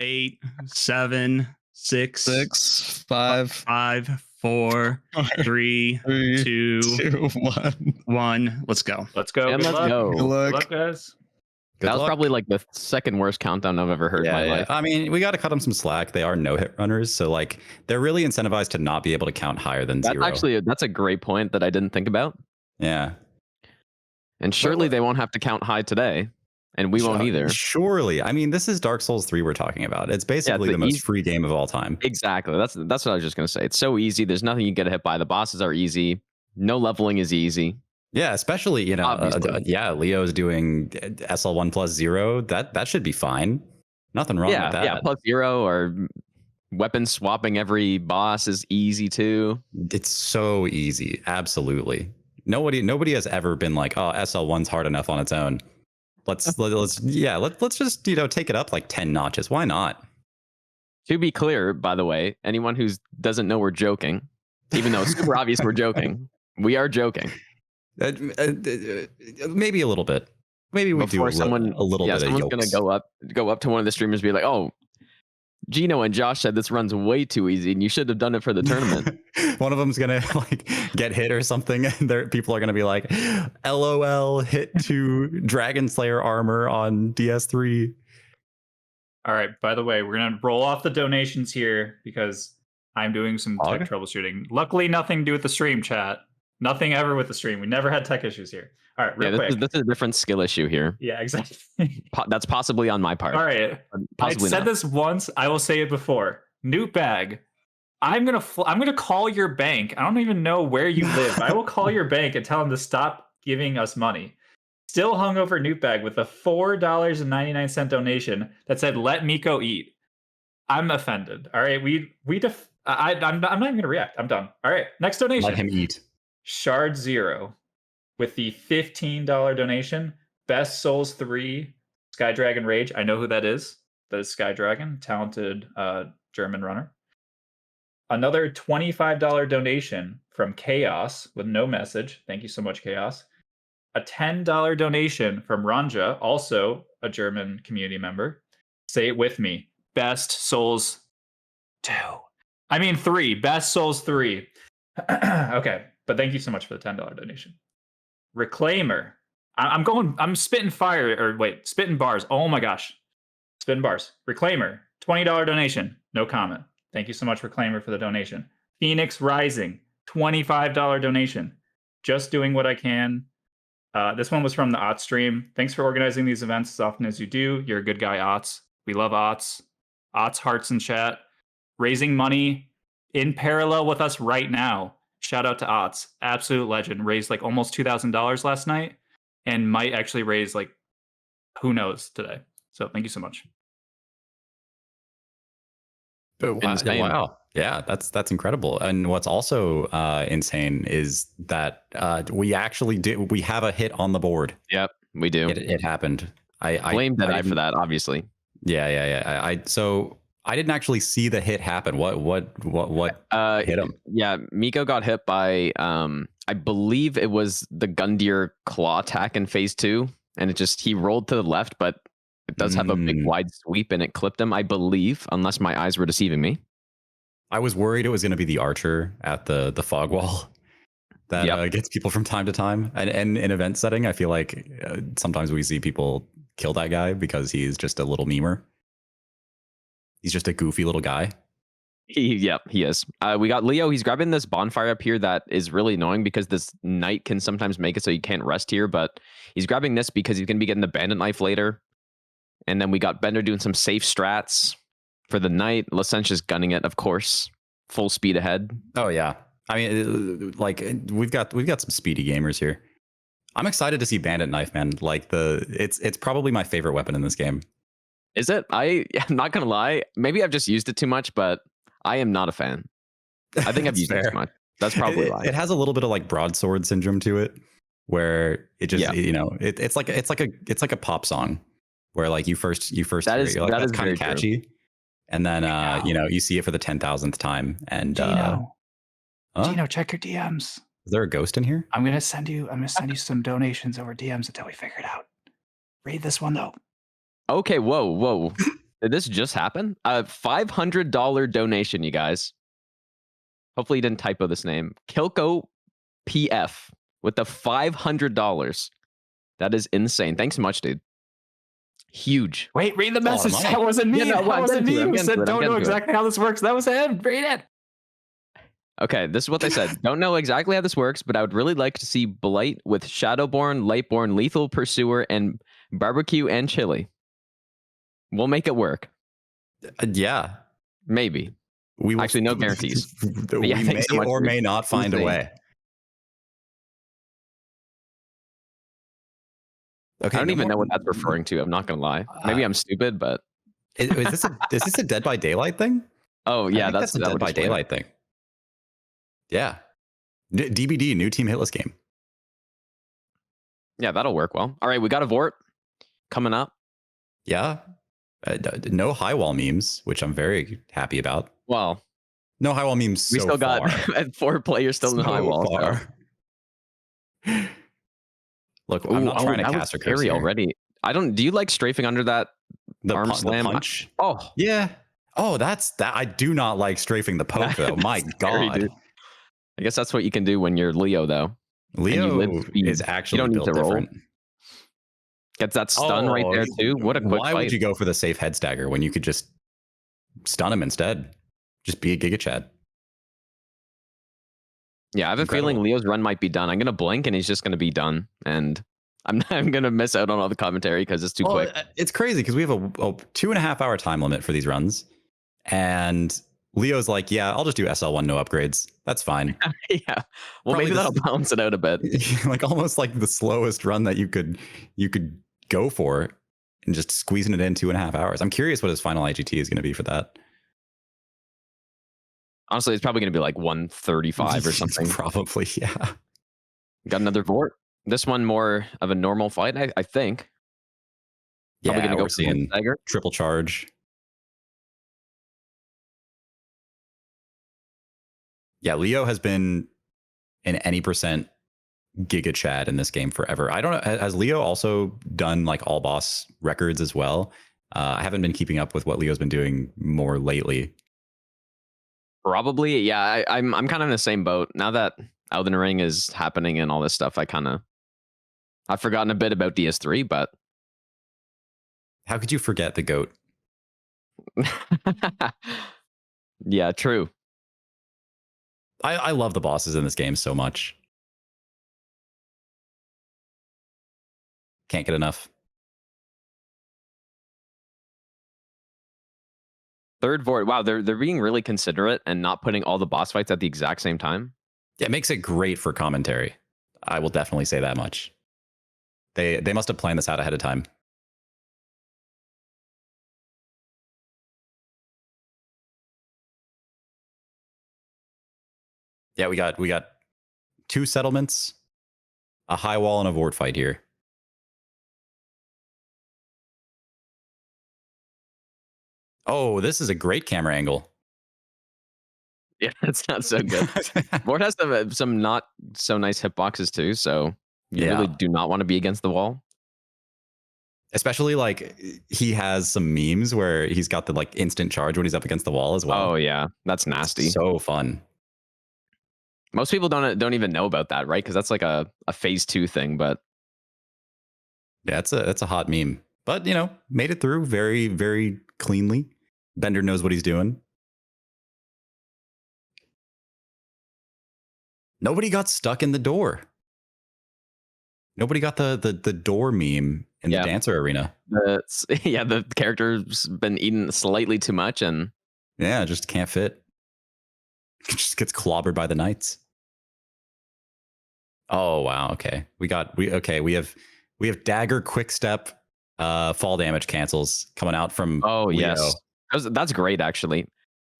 8, 7, 6, 6, 5, 5, 4, 3, 2, 1. Let's go. Let's go. And Good let's luck. go. Good luck, guys. That was probably like the second worst countdown I've ever heard in my life. I mean, we got to cut them some slack. They are no-hit runners, so like they're really incentivized to not be able to count higher than 0. Actually, that's a great point that I didn't think about. Yeah. And surely they won't have to count high today, and we won't either. Surely. I mean, this is Dark Souls 3 we're talking about. It's basically the most free game of all time. Exactly. That's what I was just going to say. It's so easy. There's nothing you get hit by. The bosses are easy. No leveling is easy. Yeah, especially, you know, Leo's doing SL1 plus 0. That should be fine. Nothing wrong with that. Yeah, plus 0 or weapon swapping every boss is easy too. It's so easy. Absolutely. Nobody has ever been like, oh, SL1's hard enough on its own. Let's just, you know, take it up like 10 notches. Why not? To be clear, by the way, anyone who doesn't know we're joking, even though it's super obvious we're joking, we are joking. Maybe a little bit. Maybe we do a little bit. Someone's gonna go up to one of the streamers and be like, "Oh, Gino and Josh said this runs way too easy, and you should have done it for the tournament." One of them's gonna like get hit or something, and people are gonna be like, "LOL, hit to Dragon Slayer armor on DS3." All right. By the way, we're gonna roll off the donations here because I'm doing some tech troubleshooting. Luckily, nothing to do with the stream, chat. Nothing ever with the stream. We never had tech issues here. All right, real quick. This is a different skill issue here. Yeah, exactly. That's possibly on my part. All right. I said this once. I will say it before. Newt Bag, I'm gonna call your bank. I don't even know where you live. I will call your bank and tell them to stop giving us money. Still hung over Newt Bag with a $4.99 donation that said "Let Miko eat." I'm offended. All right, I'm not even gonna react. I'm done. All right, next donation. Let him eat. Shard Zero with the $15 donation. Best Souls 3 Sky Dragon Rage. I know who that is. That is Sky Dragon, talented German runner. Another $25 donation from Chaos with no message. Thank you so much, Chaos. A $10 donation from Ranja, also a German community member. Say it with me. Best Souls 3. Best Souls 3. Okay. But thank you so much for the $10 donation. Reclaimer. I'm spitting spitting bars. Oh my gosh. Spitting bars. Reclaimer. $20 donation. No comment. Thank you so much, Reclaimer, for the donation. Phoenix Rising. $25 donation. Just doing what I can. This one was from the OTS stream. Thanks for organizing these events as often as you do. You're a good guy, OTS. We love OTS. OTS hearts in chat. Raising money in parallel with us right now. Shout out to OTS, absolute legend. Raised like almost $2,000 last night, and might actually raise like who knows today. So thank you so much. Oh, wow. Yeah, that's incredible. And what's also insane is that we have a hit on the board. Yep, we do. It happened. I blame Deadeye for that, obviously. Yeah. So I didn't actually see the hit happen. What hit him? Yeah, Miko got hit by I believe it was the Gundyr claw attack in phase 2, and he rolled to the left, but it does have a big wide sweep and it clipped him, I believe, unless my eyes were deceiving me. I was worried it was going to be the archer at the fog wall that gets people from time to time. And in event setting, I feel like sometimes we see people kill that guy because he's just a little memer. He's just a goofy little guy. He is. We got Leo. He's grabbing this bonfire up here that is really annoying because this knight can sometimes make it so you can't rest here. But he's grabbing this because he's going to be getting the bandit knife later. And then we got Bender doing some safe strats for the knight. Lecentz just gunning it, of course. Full speed ahead. Oh, yeah. I mean, like, we've got some speedy gamers here. I'm excited to see bandit knife, man. Like, it's probably my favorite weapon in this game. Is it? I'm not going to lie. Maybe I've just used it too much, but I am not a fan. I think I've used it too much. That's probably why. It has a little bit of like broadsword syndrome to it, where it just it's like a pop song, where like you first that's kind of catchy, true. And then you see it for the 10,000th time. And Gino, check your DMs. Is there a ghost in here? I'm gonna send you some donations over DMs until we figure it out. Read this one though. Okay, whoa. Did this just happen? A $500 donation, you guys. Hopefully you didn't typo this name. Kilko PF with the $500. That is insane. Thanks so much, dude. Huge. Wait, read the message. That wasn't me. Yeah, no, that wasn't me. Who said don't know it. exactly how this works? That was him. Read it. Okay, this is what they said. Don't know exactly how this works, but I would really like to see Blight with Shadowborn, Lightborn, Lethal Pursuer, and Barbecue and Chili. We'll make it work. Yeah. Maybe. We will, actually no guarantees. We yeah, may so much, or dude. may not find a way. Okay, I don't even know what that's referring to. I'm not gonna lie. Maybe I'm stupid, but is this a Dead by Daylight thing? Oh yeah, that's a Dead by Daylight thing. Yeah, DBD, new Team Hitless game. Yeah, that'll work well. All right, we got a Vort coming up. Yeah, no high wall memes, which I'm very happy about. Well, no high wall memes. We still got 4 players still in the high wall. So. Look, I'm not trying to cast a curse here. Already. I don't. Do you like strafing under that arm slam? The punch? Oh yeah. Oh, that's that. I do not like strafing the poke though. My God. Dude. I guess that's what you can do when you're Leo though. Leo is actually you don't built need to different. Roll. Gets that stun right there too. What a quick Why would you go for the safe head stagger when you could just stun him instead? Just be a Giga Chad. Yeah, I have a feeling Leo's run might be done. I'm gonna blink and he's just gonna be done, and I'm gonna miss out on all the commentary because it's too quick. It's crazy because we have a 2.5 hour time limit for these runs, and Leo's like, "Yeah, I'll just do SL1, no upgrades. That's fine." Yeah, well, Probably maybe that'll balance it out a bit. Like almost like the slowest run that you could go for, and just squeezing it in 2.5 hours. I'm curious what his final IGT is going to be for that. Honestly, it's probably going to be like 135 or something. Probably, yeah. Got another Vort. This one more of a normal fight, I think. Yeah, probably going to go seeing Stagger. Triple charge. Yeah, Leo has been in any percent Giga Chad in this game forever. I don't know. Has Leo also done like all boss records as well? I haven't been keeping up with what Leo's been doing more lately. Probably, yeah. I'm kind of in the same boat now that Elden Ring is happening and all this stuff. I've forgotten a bit about DS3, but how could you forget the GOAT? Yeah, true. I love the bosses in this game so much. Can't get enough. Third Vort. Wow, they're being really considerate and not putting all the boss fights at the exact same time. Yeah, it makes it great for commentary. I will definitely say that much. They must have planned this out ahead of time. Yeah, we got 2 settlements, a high wall, and a Vort fight here. Oh, this is a great camera angle. Yeah, it's not so good. Vort has some not so nice hitboxes too, so you really do not want to be against the wall. Especially like he has some memes where he's got the like instant charge when he's up against the wall as well. Oh yeah, that's nasty. So fun. Most people don't even know about that, right? Because that's like a phase 2 thing, but yeah, it's a hot meme. But you know, made it through very, very cleanly. Bender knows what he's doing. Nobody got stuck in the door. Nobody got the door meme in the dancer arena. The character's been eaten slightly too much, and just can't fit. Just gets clobbered by the knights. Oh wow, okay. We have dagger quick step fall damage cancels coming out from Leo. Yes. That's great actually.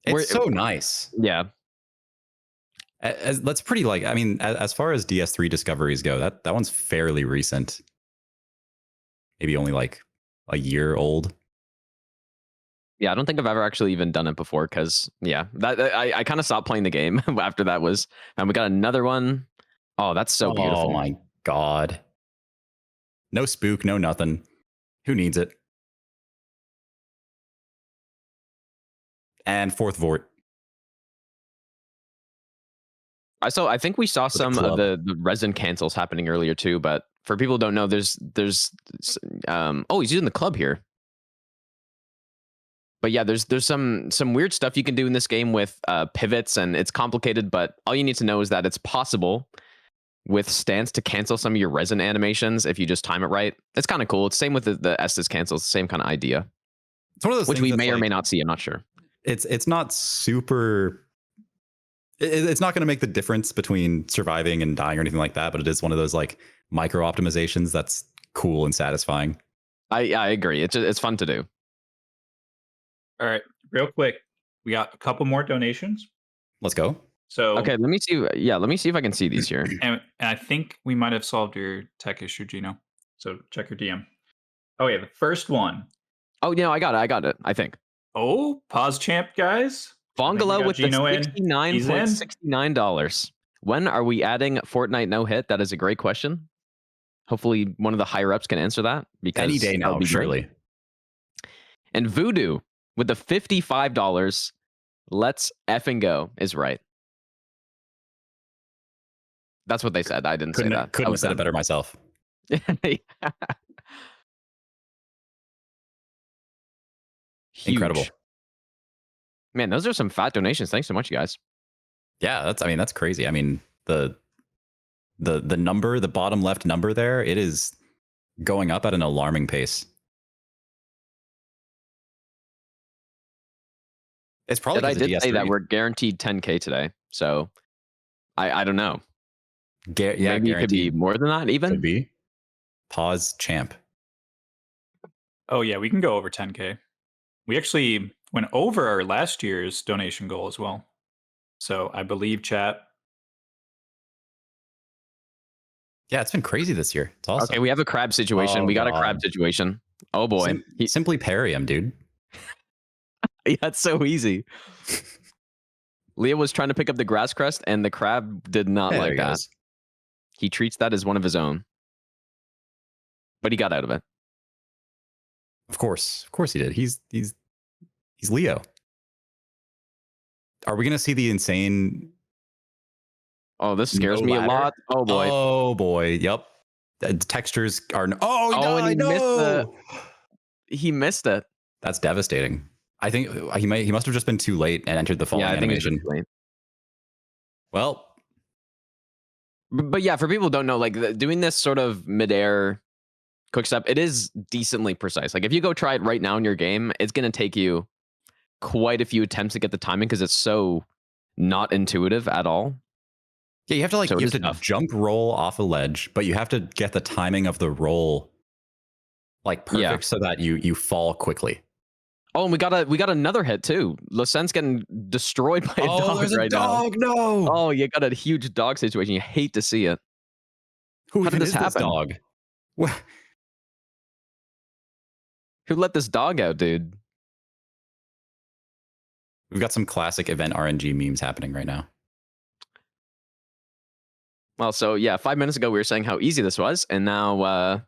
It's so nice. Yeah. That's pretty like, I mean, as far as DS3 discoveries go, that one's fairly recent. Maybe only like a year old. Yeah, I don't think I've ever actually even done it before because I kind of stopped playing the game after that was, and we got another one. Oh, that's so beautiful. Oh my God. No spook, no nothing. Who needs it? And fourth Vort. I think we saw some of club. the resin cancels happening earlier too, but for people who don't know, there's oh, he's using the club here. But yeah, there's some weird stuff you can do in this game with pivots, and it's complicated, but all you need to know is that it's possible with stance to cancel some of your resin animations if you just time it right. It's kind of cool. It's same with the Estes cancels, same kind of idea. It's one of those which things we may or like, may not see. I'm not sure. It's not super. It's not going to make the difference between surviving and dying or anything like that, but it is one of those like micro optimizations that's cool and satisfying. I agree. It's fun to do. All right, real quick, we got a couple more donations. Let's go. So okay, let me see. Yeah, let me see if I can see these here. And I think we might have solved your tech issue, Gino. So check your DM. Oh yeah, the first one. Oh no, I got it. I think. Oh, pause champ guys. Fongalo with Gino the in. $69.69. When are we adding Fortnite no hit? That is a great question. Hopefully, one of the higher ups can answer that because any day now, surely. And Voodoo with the $55. Let's effing go is right. That's what they said. I didn't say that. Couldn't have said it better myself. Incredible. Man, those are some fat donations. Thanks so much, you guys. Yeah, that's crazy. I mean, the number, the bottom left number there, it is going up at an alarming pace. It's probably I did say that we're guaranteed 10K today. So I don't know. Yeah, maybe it could be more than that even. Could be. Pause champ. Oh yeah, we can go over 10K. We actually went over our last year's donation goal as well. So I believe chat. Yeah, it's been crazy this year. It's awesome. Okay, we have a crab situation. Oh, we got a crab situation. Oh boy. Simply parry him, dude. Yeah, it's so easy. Leo was trying to pick up the grass crest and the crab did not like that. He treats that as one of his own. But he got out of it. Of course he did. He's Leo. Are we gonna see the insane? Oh, this scares me a lot. Oh boy. Oh boy. Yep. The textures are. And he missed it. That's devastating. I think he must have just been too late and entered the falling animation. Well, but yeah, for people who don't know, like doing this sort of midair quick step, it is decently precise. Like if you go try it right now in your game, it's going to take you quite a few attempts to get the timing because it's so not intuitive at all. Yeah, you have to jump roll off a ledge, but you have to get the timing of the roll like perfect so that you fall quickly. Oh, and we got another hit too. Lecentz getting destroyed by a dog right now. No. Oh, you got a huge dog situation. You hate to see it. How did this happen? This dog? What? Who let this dog out, dude? We've got some classic event RNG memes happening right now. Well, so yeah, 5 minutes ago we were saying how easy this was, and now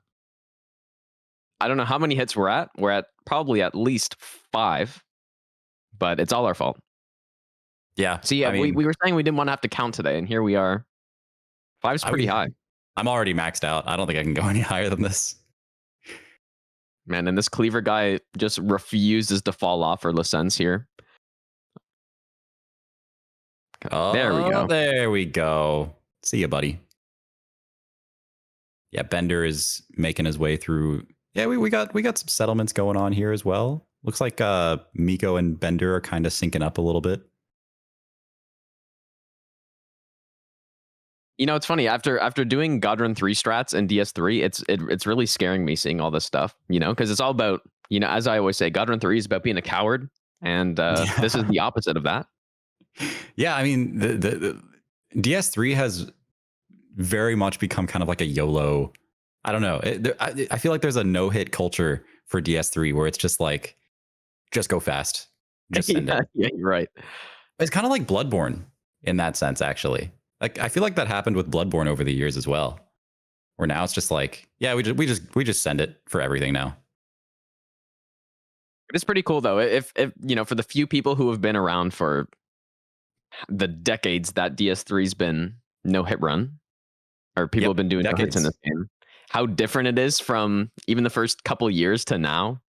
I don't know how many hits we're at. We're at probably at least 5, but it's all our fault. Yeah. See, yeah, we were saying we didn't want to have to count today, and here we are. 5's pretty high. I'm already maxed out. I don't think I can go any higher than this. Man, and this cleaver guy just refuses to fall off for Lecentz here. Oh, there we go. There we go. See ya, buddy. Yeah, Bender is making his way through. Yeah, we got some settlements going on here as well. Looks like Miko and Bender are kind of syncing up a little bit. You know, it's funny after doing Godrun 3 strats and DS3, it's really scaring me seeing all this stuff. You know, because it's all about, you know, as I always say, Godrun 3 is about being a coward, and this is the opposite of that. Yeah, I mean, the DS3 has very much become kind of like a YOLO. I don't know. I feel like there's a no-hit culture for DS3 where it's just like, just go fast. Just send it. Yeah, you're right. It's kind of like Bloodborne in that sense, actually. Like I feel like that happened with Bloodborne over the years as well. Where now it's just like, yeah, we just send it for everything now. It's pretty cool though. If you know, for the few people who have been around for the decades that DS3's been no hit run, or people have been doing no hits in this game, how different it is from even the first couple years to now.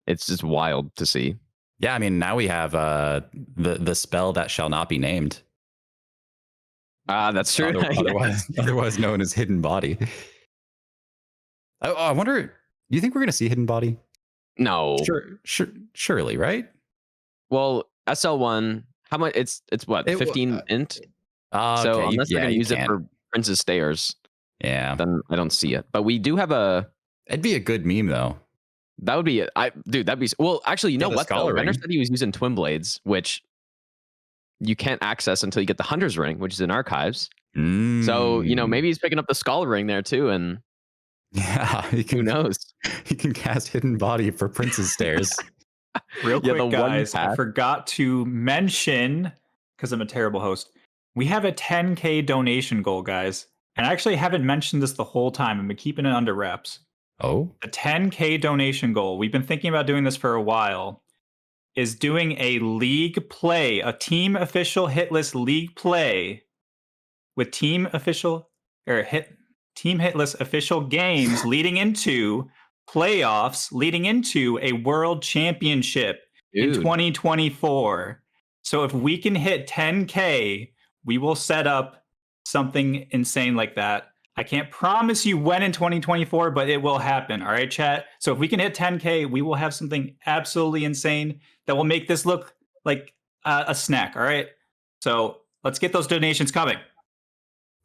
It's just wild to see. Yeah, I mean, now we have the spell that shall not be named. That's true. Otherwise known as Hidden Body. I wonder, do you think we're going to see Hidden Body? No. Surely, right? Well, SL1, how much? It's what, 15 int? So unless they're going to use it for Prince's Stairs, then I don't see it. But we do have it'd be a good meme though. That would be dude, that'd be well, actually, you know what though? Bender said he was using Twin Blades, which you can't access until you get the Hunter's Ring, which is in archives. So, you know, maybe he's picking up the Scholar Ring there too, and who knows? He can cast Hidden Body for Prince's Stairs. Real quick, guys, I forgot to mention, because I'm a terrible host, we have a 10K donation goal, guys. And I actually haven't mentioned this the whole time. I've been keeping it under wraps. Oh? The 10K donation goal, we've been thinking about doing this for a while, is doing a league play, a team official hitless league play with Team Hitless official games leading into playoffs, leading into a world championship in 2024. So if we can hit 10K, we will set up something insane like that. I can't promise you when in 2024, but it will happen. All right, chat? So if we can hit 10K, we will have something absolutely insane that will make this look like a snack. All right? So let's get those donations coming.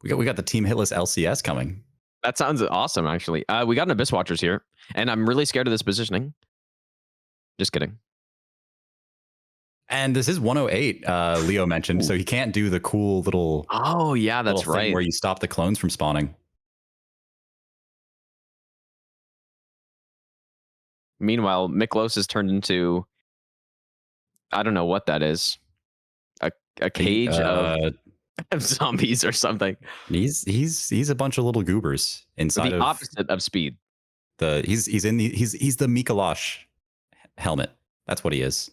We got the Team Hitless LCS coming. That sounds awesome, actually. We got an Abyss Watchers here, and I'm really scared of this positioning. Just kidding. And this is 108, Leo mentioned, so he can't do the cool little... Oh, yeah, that's right. Where you stop the clones from spawning. Meanwhile, Miklos has turned into... I don't know what that is. A cage of zombies or something. He's a bunch of little goobers inside the opposite of speed. He's the Mikolash helmet. That's what he is.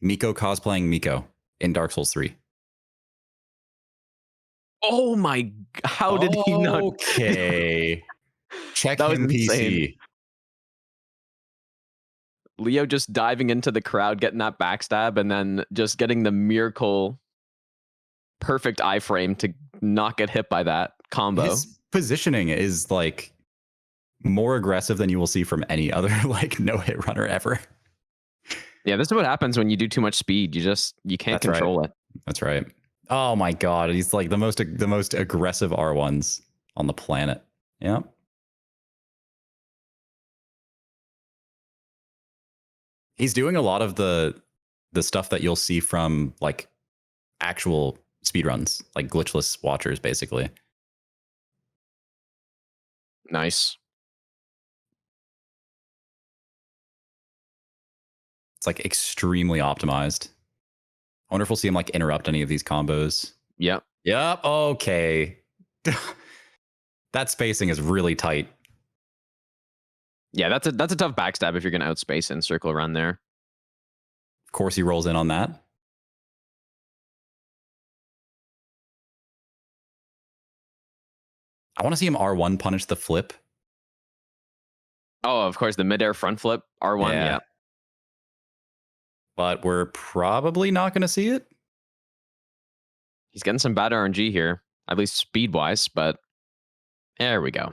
Miko cosplaying Miko in Dark Souls 3. Oh my! How did he not? Okay, check that was him insane. PC. Leo just diving into the crowd, getting that backstab, and then just getting the miracle, perfect iframe to not get hit by that combo. His positioning is like more aggressive than you will see from any other like no hit runner ever. Yeah, this is what happens when you do too much speed. You can't control it. That's right. Oh my god, he's like the most aggressive R1s on the planet. Yeah. He's doing a lot of the stuff that you'll see from like actual speedruns, like glitchless watchers, basically. Nice. It's like extremely optimized. I wonder if we'll see him like interrupt any of these combos. Yep. Yep. Okay. That spacing is really tight. Yeah, that's a tough backstab if you're going to outspace and circle around there. Of course, he rolls in on that. I want to see him R1 punish the flip. Oh, of course, the midair front flip R1. Yeah. But we're probably not going to see it. He's getting some bad RNG here, at least speed-wise, but there we go.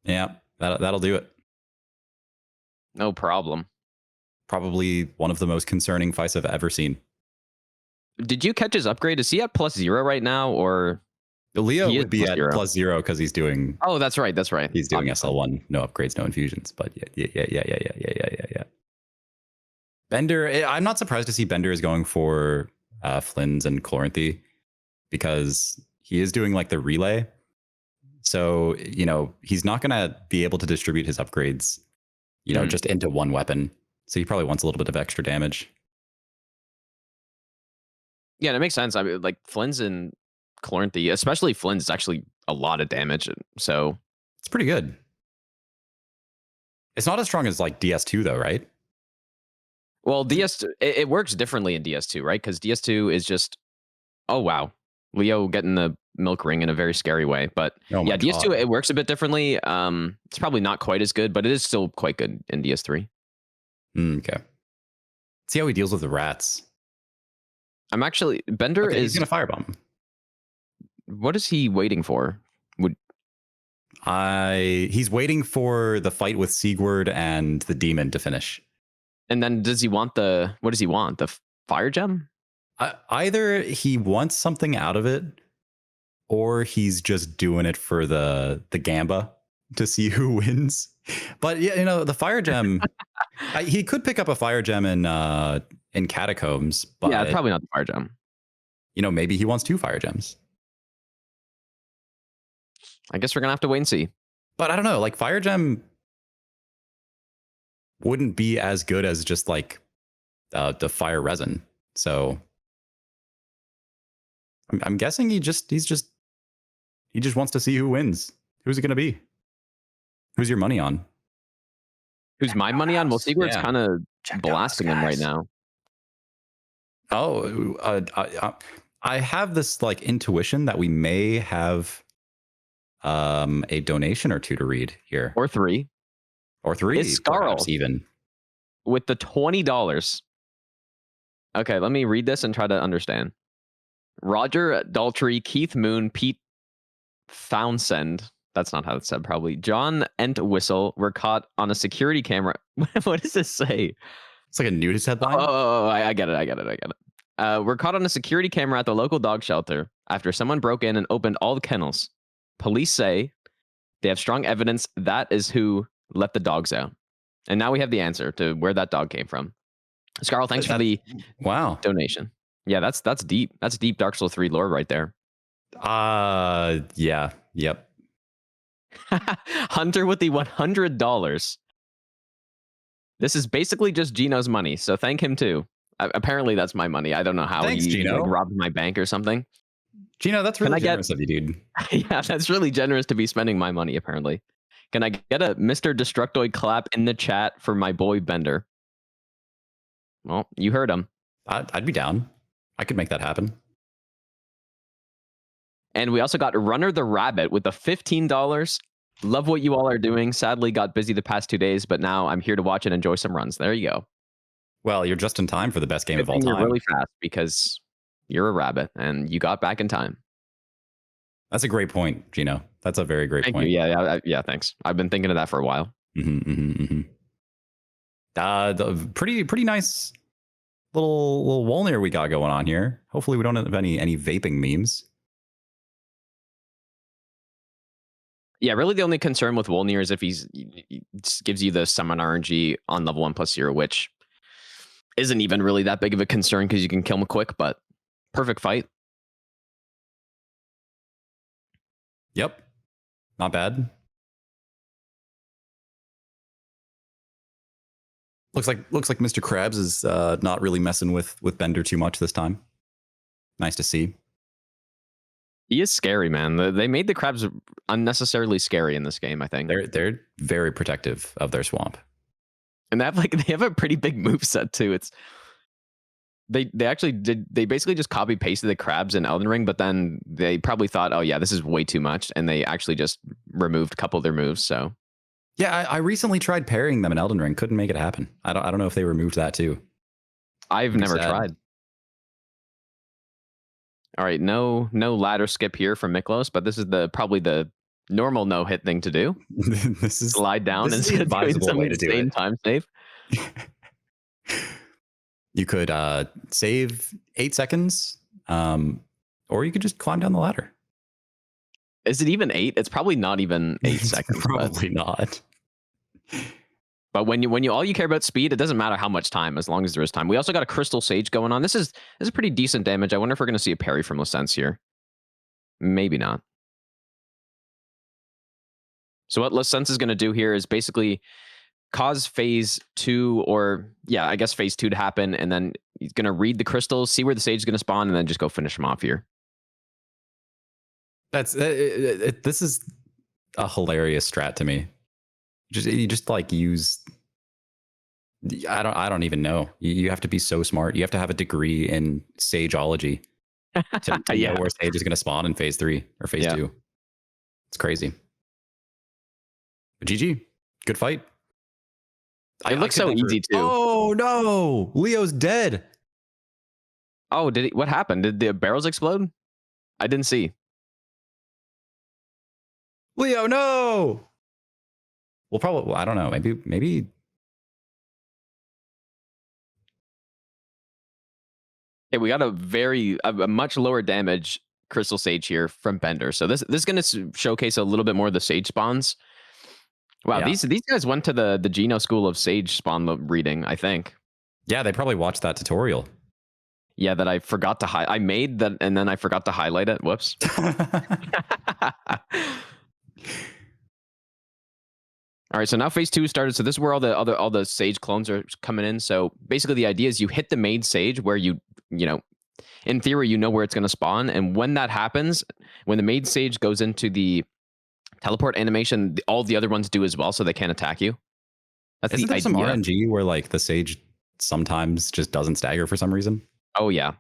Yeah, that'll do it. No problem. Probably one of the most concerning fights I've ever seen. Did you catch his upgrade? Is he at +0 right now, or Leo would be at +0 because he's doing... Oh, that's right. That's right. He's doing SL1. No upgrades, no infusions. But yeah. Bender, I'm not surprised to see Bender is going for Flynn's and Chloranthy because he is doing like the relay. So, you know, he's not going to be able to distribute his upgrades, you know, just into one weapon. So he probably wants a little bit of extra damage. Yeah, that makes sense. I mean, like Flynn's and Chloranthy, especially Flynn's, is actually a lot of damage. So it's pretty good. It's not as strong as like DS2 though, right? Well, DS2, it works differently in DS2, right? Because DS2 is just, oh wow, Leo getting the milk ring in a very scary way. But yeah, DS2 it works a bit differently. It's probably not quite as good, but it is still quite good in DS3. Okay. See how he deals with the rats. I'm actually Bender is he's gonna firebomb. What is he waiting for? He's waiting for the fight with Sigurd and the demon to finish. And then does he want what does he want? The fire gem? Either he wants something out of it, or he's just doing it for the gamba to see who wins. But yeah, the fire gem, he could pick up a fire gem in catacombs. But yeah, probably not the fire gem. Maybe he wants 2 fire gems. I guess we're gonna have to wait and see. But I don't know, like fire gem wouldn't be as good as just like the fire resin. So I'm guessing he just wants to see who wins. Who's it going to be? Who's your money on? Who's my money on? Well, Sigurd's kind of blasting him right now. Oh, I have this like intuition that we may have a donation or 2 to read here, or 3. It's perhaps even with the $20. Okay, let me read this and try to understand. Roger Daltrey, Keith Moon, Pete Townsend. That's not how it's said, probably. John Entwistle were caught on a security camera. What does this say? It's like a nudist headline. Oh, I get it. We're caught on a security camera at the local dog shelter after someone broke in and opened all the kennels. Police say they have strong evidence that is who let the dogs out. And now we have the answer to where that dog came from. Scarl, thanks for the donation. Yeah, that's deep. That's deep Dark Souls 3 lore right there. Yeah. Yep. Hunter with the $100. This is basically just Gino's money, so thank him too. Apparently that's my money. I don't know how he robbed my bank or something. Gino, that's really generous of you, dude. Yeah, that's really generous to be spending my money, apparently. Can I get a Mr. Destructoid clap in the chat for my boy Bender? Well, you heard him. I'd be down. I could make that happen. And we also got Runner the Rabbit with the $15. Love what you all are doing. Sadly, got busy the past 2 days, but now I'm here to watch and enjoy some runs. There you go. Well, you're just in time for the best game of all time. You're really fast because you're a rabbit and you got back in time. That's a great point, Gino. That's a very great point. You. Yeah, thanks. I've been thinking of that for a while. The pretty nice little Wolnir we got going on here. Hopefully we don't have any vaping memes. Yeah, really the only concern with Wolnir is if he gives you the summon RNG on level 1+0, which isn't even really that big of a concern because you can kill him quick, but perfect fight. Yep. Not bad. Looks like Mr. Krabs is not really messing with Bender too much this time. Nice to see. He is scary, man. They made the crabs unnecessarily scary in this game, I think. They're very protective of their swamp. And they have a pretty big moveset too. It's they basically just copy pasted the crabs in Elden Ring, but then they probably thought, oh yeah, this is way too much, and they actually just removed a couple of their moves. So yeah, I recently tried parrying them in Elden Ring, couldn't make it happen. I don't know if they removed that too. I've never tried. All right, no ladder skip here from Miklos, but this is probably the normal no-hit thing to do. This is slide down and doing some insane time save. You could save 8 seconds, or you could just climb down the ladder. Is it even 8? It's probably not even 8 seconds. Probably not. But when you all you care about speed, it doesn't matter how much time, as long as there is time. We also got a Crystal Sage going on. This is pretty decent damage. I wonder if we're going to see a parry from Lecentz here. Maybe not. So what Lecentz is going to do here is basically cause phase 2, or yeah, I guess phase 2 to happen, and then he's going to read the crystals, see where the Sage is going to spawn, and then just go finish him off here. This is a hilarious strat to me. You just like use I don't even know. You have to be so smart. You have to have a degree in sageology to Yeah. know where sage is going to spawn in phase 3 or phase 2. It's crazy. But GG, good fight. It looks so easy too. Oh no, Leo's dead. Oh, did he? What happened? Did the barrels explode? I didn't see. Leo, no. Well, probably. I don't know. Maybe. Hey, we got a much lower damage crystal sage here from Bender. So this is going to showcase a little bit more of the sage spawns. Wow, these guys went to the Geno School of Sage spawn reading, I think. Yeah, they probably watched that tutorial. Yeah, that I forgot to I made that and then I forgot to highlight it. Whoops. All right, so now phase 2 started. So this is where all the sage clones are coming in. So basically the idea is you hit the made sage where you know, in theory, you know where it's going to spawn. And when that happens, when the made sage goes into the teleport animation, all the other ones do as well, so they can't attack you. That's Isn't the there idea. some RNG where like the sage sometimes just doesn't stagger for some reason? Oh yeah.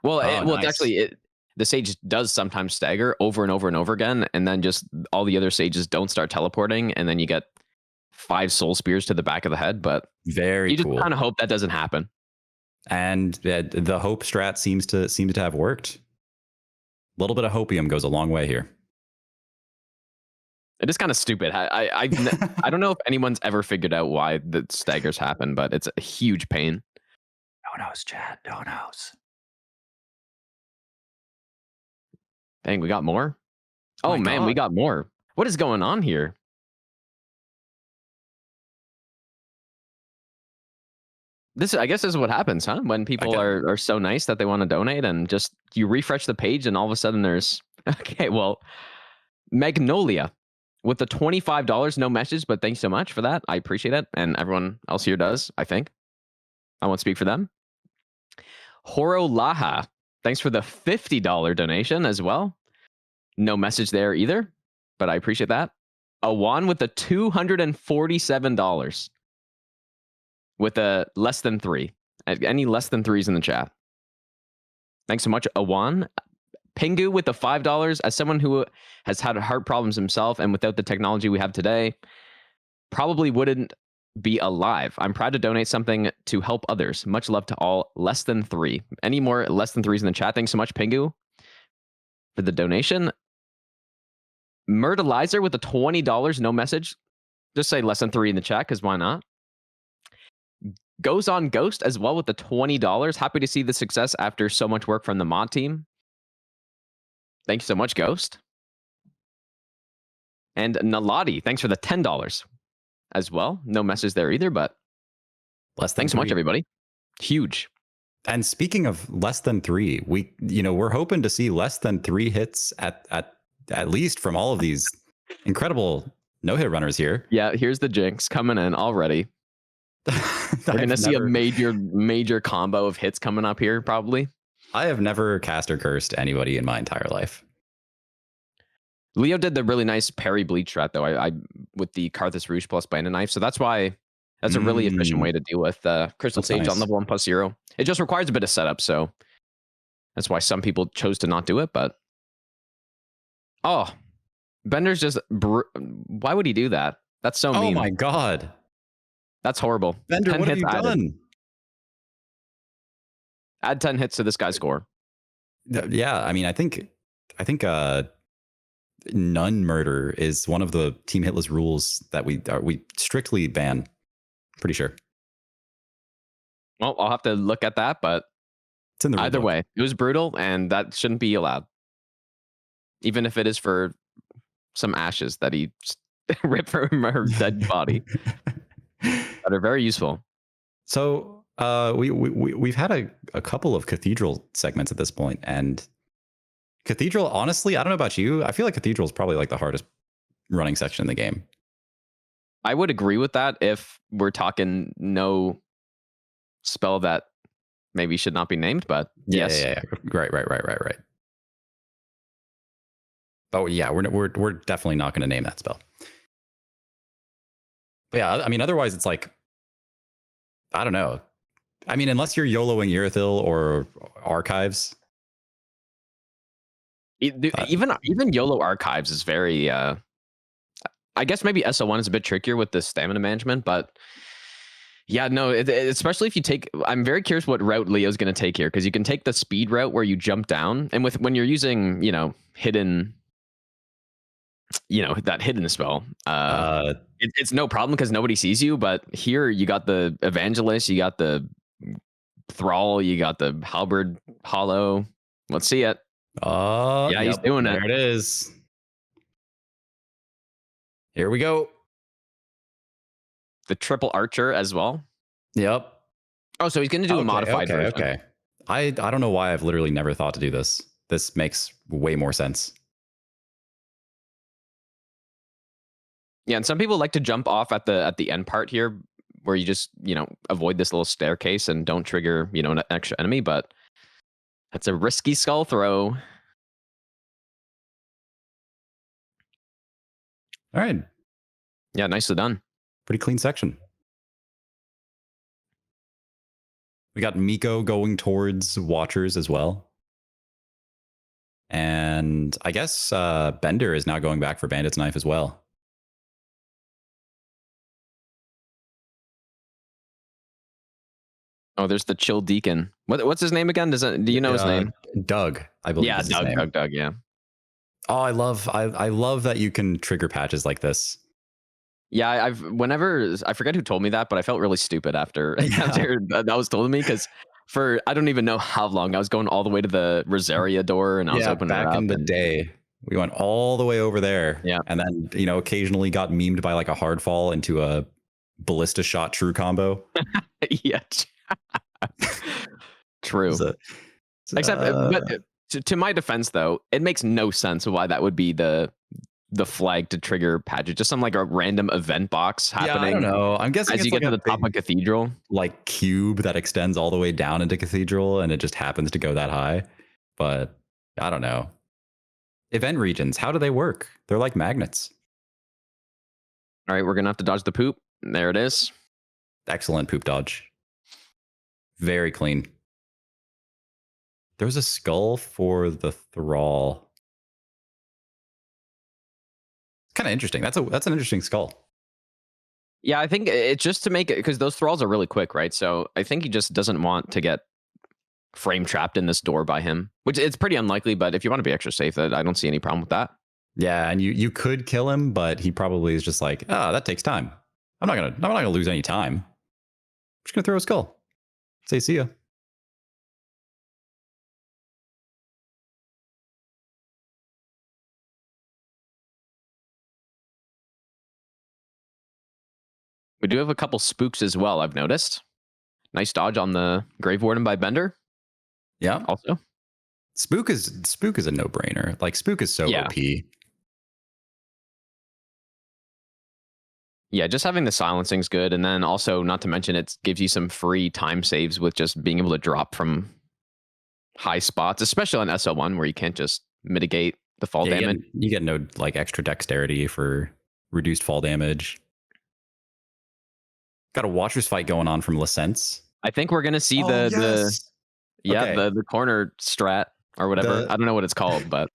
Well, nice. actually, the sage does sometimes stagger over and over and over again, and then just all the other sages don't start teleporting, and then you get 5 soul spears to the back of the head. But Very you just cool. kind of hope that doesn't happen. And the hope strat seems to have worked. A little bit of hopium goes a long way here. It is kind of stupid. I don't know if anyone's ever figured out why the staggers happen, but it's a huge pain. No knows, Chad. No knows. Dang, we got more? Oh man, we got more. What is going on here? I guess this is what happens, huh? When people are so nice that they want to donate and just you refresh the page and all of a sudden there's okay, well, Magnolia with the $25, no message, but thanks so much for that. I appreciate it. And everyone else here does, I think. I won't speak for them. Horo Laha, thanks for the $50 donation as well. No message there either, but I appreciate that. Awan with the $247 with a less than 3. Any less than 3s in the chat. Thanks so much, Awan. Pingu with the $5. As someone who has had heart problems himself and without the technology we have today, probably wouldn't be alive. I'm proud to donate something to help others. Much love to all less than 3. Any more less than 3s in the chat? Thanks so much, Pingu, for the donation. Myrtleizer with the $20, no message. Just say less than 3 in the chat, because why not? Goes on Ghost as well with the $20. Happy to see the success after so much work from the mod team. Thank you so much, Ghost. And Naladi, thanks for the $10 as well. No message there either, but thanks so much, everybody. Huge. And speaking of less than 3, we're hoping to see less than 3 hits at least from all of these incredible no-hit runners here. Yeah, here's the jinx coming in already. We're gonna see a major combo of hits coming up here, probably. I have never cast or cursed anybody in my entire life. Leo did the really nice parry bleach strat though. I with the Karthus Rouge plus Bandit Knife, so that's why that's a really efficient way to deal with Crystal Sage on level 1+0. It just requires a bit of setup, so that's why some people chose to not do it. But Bender's just why would he do that? That's so mean. Oh my god, that's horrible. Bender, what have you done? Add 10 hits to this guy's score. Yeah, I mean, I think none murder is one of the Team Hitless rules that we strictly ban. Pretty sure. Well, I'll have to look at that, but it's in the either way, it was brutal, and that shouldn't be allowed. Even if it is for some ashes that he ripped from her dead body, that are very useful. So we've had a couple of Cathedral segments at this point, and Cathedral, honestly, I don't know about you, I feel like Cathedral is probably like the hardest running section in the game. I would agree with that if we're talking no spell that maybe should not be named, but yes. Yeah. Right. Oh yeah, we're definitely not going to name that spell. But yeah, I mean, otherwise it's like I don't know. I mean, unless you're YOLOing Irithil or Archives. Even YOLO Archives is very. I guess maybe SL1 is a bit trickier with the stamina management, but yeah, no, especially if you take. I'm very curious what route Leo's going to take here, because you can take the speed route where you jump down, and when you're using hidden, that hidden spell, it's no problem because nobody sees you. But here you got the Evangelist, you got the Thrall, you got the Halberd Hollow. Let's see it. Oh, yeah, he's doing it. There it is. Here we go. The triple archer as well. Yep. Oh, so he's going to do a modified version. Okay. I don't know why I've literally never thought to do this. This makes way more sense. Yeah, and some people like to jump off at the end part here, where you just avoid this little staircase and don't trigger an extra enemy. But that's a risky skull throw. All right. Yeah, nicely done. Pretty clean section. We got Miko going towards Watchers as well. And I guess Bender is now going back for Bandit's Knife as well. Oh, there's the Chill Deacon. What's his name again? Do you know his name? Doug, I believe. Yeah, Doug, yeah. Oh, I love that you can trigger patches like this. Yeah, I forget who told me that, but I felt really stupid after that was told to me, because for I don't even know how long I was going all the way to the Rosaria door, and I was opening it up. Back in the day, we went all the way over there. Yeah, and then occasionally got memed by like a hard fall into a ballista shot true combo. Yeah, true. Except, but to my defense, though, it makes no sense why that would be the flag to trigger patches. Just some like a random event box happening. I don't know. I'm guessing as you get to the top of Cathedral, like cube that extends all the way down into Cathedral, and it just happens to go that high. But I don't know. Event regions, how do they work? They're like magnets. All right, we're gonna have to dodge the poop. There it is. Excellent poop dodge. Very clean. There was a skull for the Thrall. Kind of interesting. That's an interesting skull. Yeah, I think it's just to make it, because those Thralls are really quick, right? So I think he just doesn't want to get frame trapped in this door by him, which it's pretty unlikely. But if you want to be extra safe, I don't see any problem with that. Yeah, and you could kill him, but he probably is just like, that takes time. I'm not gonna lose any time. I'm just gonna throw a skull. Say see ya. We do have a couple spooks as well, I've noticed. Nice dodge on the Grave Warden by Bender. Yeah. Also, Spook is a no-brainer. Like Spook is so OP. Yeah, just having the silencing's good, and then also, not to mention, it gives you some free time saves with just being able to drop from high spots, especially on SL1 where you can't just mitigate the fall damage. You get no like extra dexterity for reduced fall damage. Got a Watchers fight going on from Lecentz. I think we're gonna see the corner strat or whatever. I don't know what it's called, but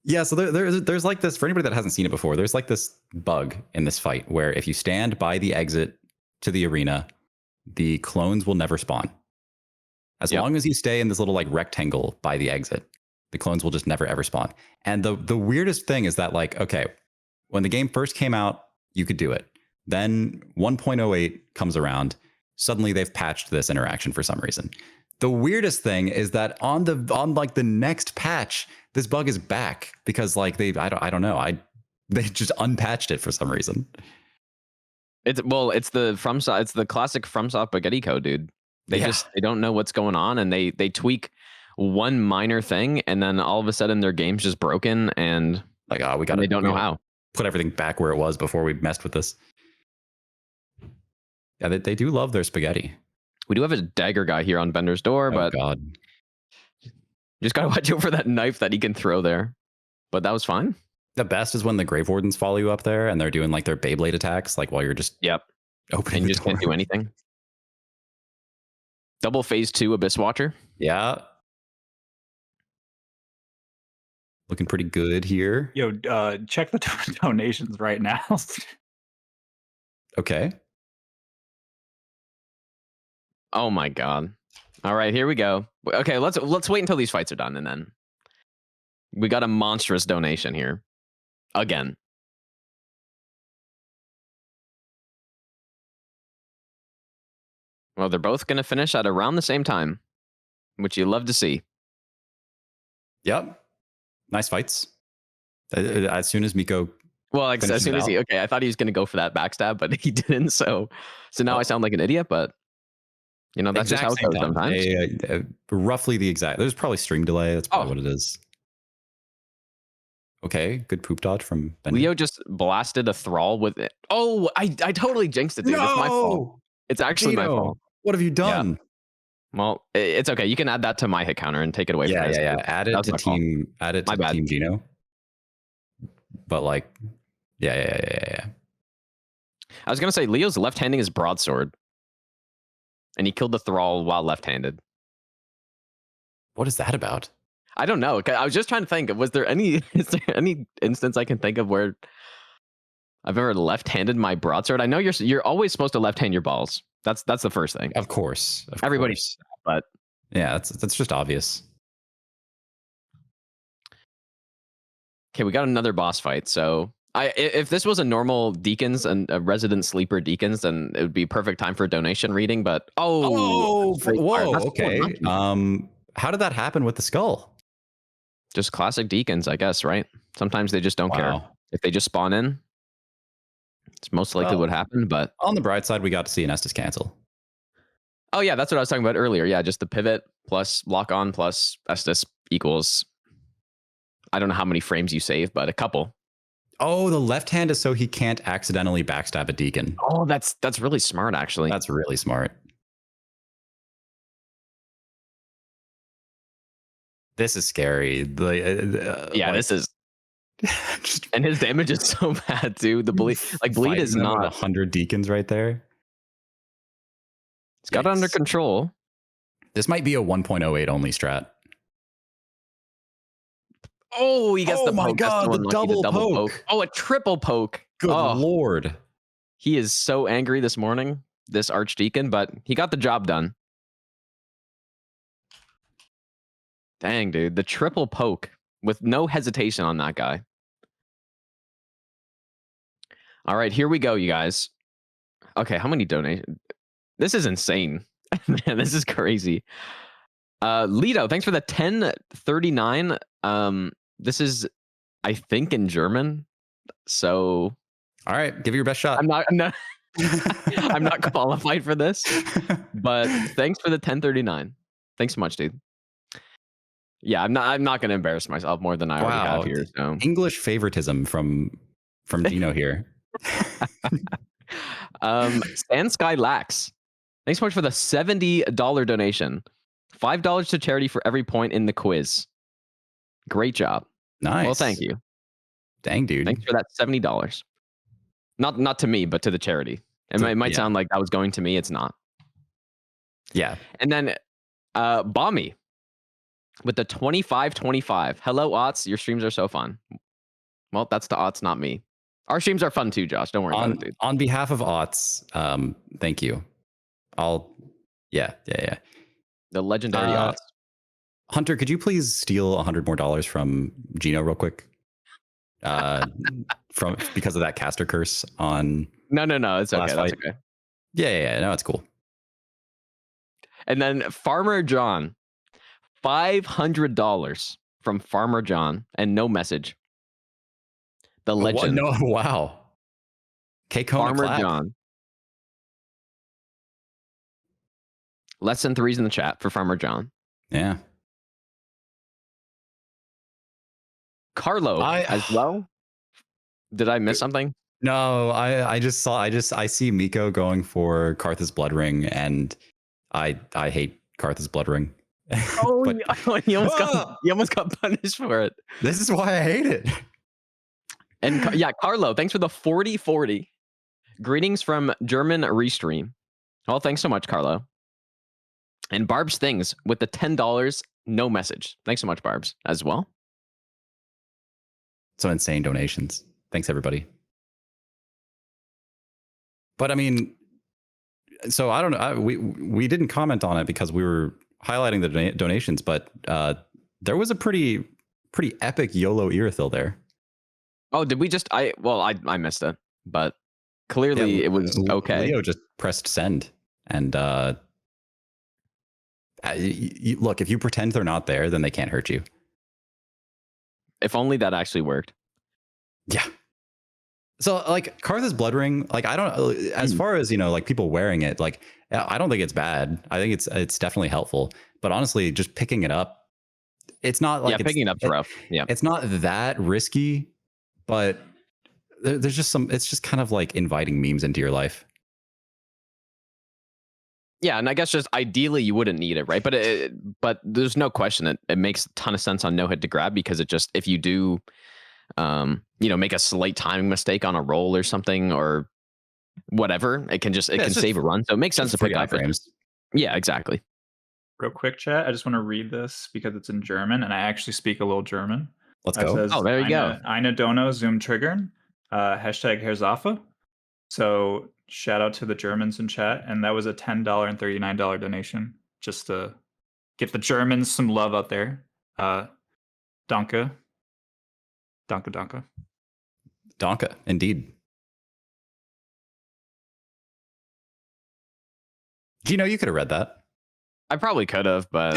yeah. So there's like this, for anybody that hasn't seen it before. There's like this bug in this fight where if you stand by the exit to the arena, the clones will never spawn. As long as you stay in this little like rectangle by the exit, the clones will just never ever spawn. And the weirdest thing is that, like, okay, when the game first came out, you could do it. Then 1.08 comes around. Suddenly they've patched this interaction for some reason. The weirdest thing is that on the next patch, this bug is back because like they just unpatched it for some reason. It's the classic FromSoft spaghetti code, dude. They don't know what's going on, and they tweak one minor thing, and then all of a sudden their game's just broken, and like they don't know how. Put everything back where it was before we messed with this. Yeah, they do love their spaghetti. We do have a dagger guy here on Bender's door, but God, just gotta watch out for that knife that he can throw there. But that was fine. The best is when the Grave Wardens follow you up there and they're doing like their Beyblade attacks, like while you're just opening. And you just can't do anything. Double phase 2 Abyss Watcher. Yeah. Looking pretty good here. Yo, check the donations right now. Okay. Oh my god. All right, here we go. Okay, let's wait until these fights are done, and then we got a monstrous donation here. Again. Well, they're both going to finish at around the same time, which you love to see. Yep. Nice fights. As soon as Miko... Well, like, as soon as he... Okay, I thought he was going to go for that backstab, but he didn't, so now I sound like an idiot, but... You know, that's just how it goes sometimes. Roughly the exact... There's probably stream delay. That's probably what it is. Okay, good poop dodge from Bender. Leo just blasted a thrall with it. Oh, I totally jinxed it, dude. No! It's my fault. It's actually my fault. What have you done? Yeah. Well, it's okay. You can add that to my hit counter and take it away from me. Yeah. Add it to team. Add it to Team Gino. But like, yeah. I was gonna say Leo's left-handing his broadsword, and he killed the thrall while left-handed. What is that about? I don't know. I was just trying to think. Is there any instance I can think of where I've ever left-handed my broadsword? I know you're always supposed to left-hand your balls. That's the first thing. Of course. Everybody's, but yeah, that's just obvious. Okay, we got another boss fight. So if this was a normal Deacons and a resident sleeper Deacons, then it would be perfect time for a donation reading. But whoa, okay. How did that happen with the skull? Just classic Deacons, I guess, right? Sometimes they just don't care. If they just spawn in, it's most likely what happened. But on the bright side, we got to see an Estus cancel. Oh yeah, that's what I was talking about earlier. Yeah, just the pivot plus lock on plus Estus equals, I don't know how many frames you save, but a couple. Oh, the left hand is so he can't accidentally backstab a Deacon. Oh, that's really smart, actually. That's really smart. This is scary. This is. And his damage is so bad too. The bleed, bleed is not 100 Deacons right there. It's got it under control. This might be a 1.08 only strat. Oh, he gets the poke. Oh my god, the double poke. Oh, a triple poke. Good lord. He is so angry this morning, this Archdeacon, but he got the job done. Dang, dude. The triple poke with no hesitation on that guy. All right, here we go, you guys. Okay, how many donations? This is insane. Man, this is crazy. Lido, thanks for the 1039. This is, I think, in German. So, all right, give it your best shot. I'm not I'm not qualified for this, but thanks for the 1039. Thanks so much, dude. Yeah, I'm not going to embarrass myself more than I already have here. So. English favoritism from Dino here. Sand Sky Lax. Thanks so much for the $70 donation. $5 to charity for every point in the quiz. Great job. Nice. Well, thank you. Dang, dude. Thanks for that $70. Not to me, but to the charity. It might sound like that was going to me. It's not. Yeah. And then Bommy with the 2525. Hello, Otts. Your streams are so fun. Well, that's the Otts, not me. Our streams are fun too, Josh. Don't worry about it, dude. On behalf of Otts, thank you. Yeah. The legendary Otts. Hunter, could you please steal $100 more from Gino real quick? Because of that caster curse on. No, it's okay. That's okay. Yeah. No, it's cool. And then Farmer John, $500 from Farmer John, and no message. The legend. No, wow. Farmer John. Lecentz in the chat for Farmer John. Yeah. Carlo as well. Did I miss something? No, I see Miko going for Karthus Blood Ring, and I hate Karthus Blood Ring. Oh, you almost got punished for it. This is why I hate it. And yeah, Carlo, thanks for the 4040. Greetings from German Restream. Well, thanks so much, Carlo. And Barb's Things with the $10, no message. Thanks so much, Barb's, as well. Some insane donations. Thanks, everybody. But I mean, so I don't know. We didn't comment on it because we were highlighting the donations, but there was a pretty epic YOLO Irithil there. Oh, did we just? I missed it, but clearly it was okay. Leo just pressed send, and look, if you pretend they're not there, then they can't hurt you. If only that actually worked. Yeah. So like Karth's Blood Ring, like I don't, as far as, you know, like people wearing it, like I don't think it's bad. I think it's definitely helpful. But honestly, just picking it up, it's not like picking it up's rough. Yeah, it's not that risky, but there's just some. It's just kind of like inviting memes into your life. Yeah, and I guess just ideally you wouldn't need it, right? But there's no question it makes a ton of sense on no hit to grab, because it just, if you do, you know, make a slight timing mistake on a roll or something or whatever, it can save a run. So it makes sense to pick up frames. Yeah, exactly. Real quick, chat. I just want to read this because it's in German, and I actually speak a little German. Let's go. Says, oh, there you go. Eine Dono Zoom triggern. Hashtag Herzafa. So shout out to the Germans in chat, and that was a $10 and $39 donation just to get the Germans some love out there. Danke. Donka, indeed. Gino, you could have read that. I probably could have, but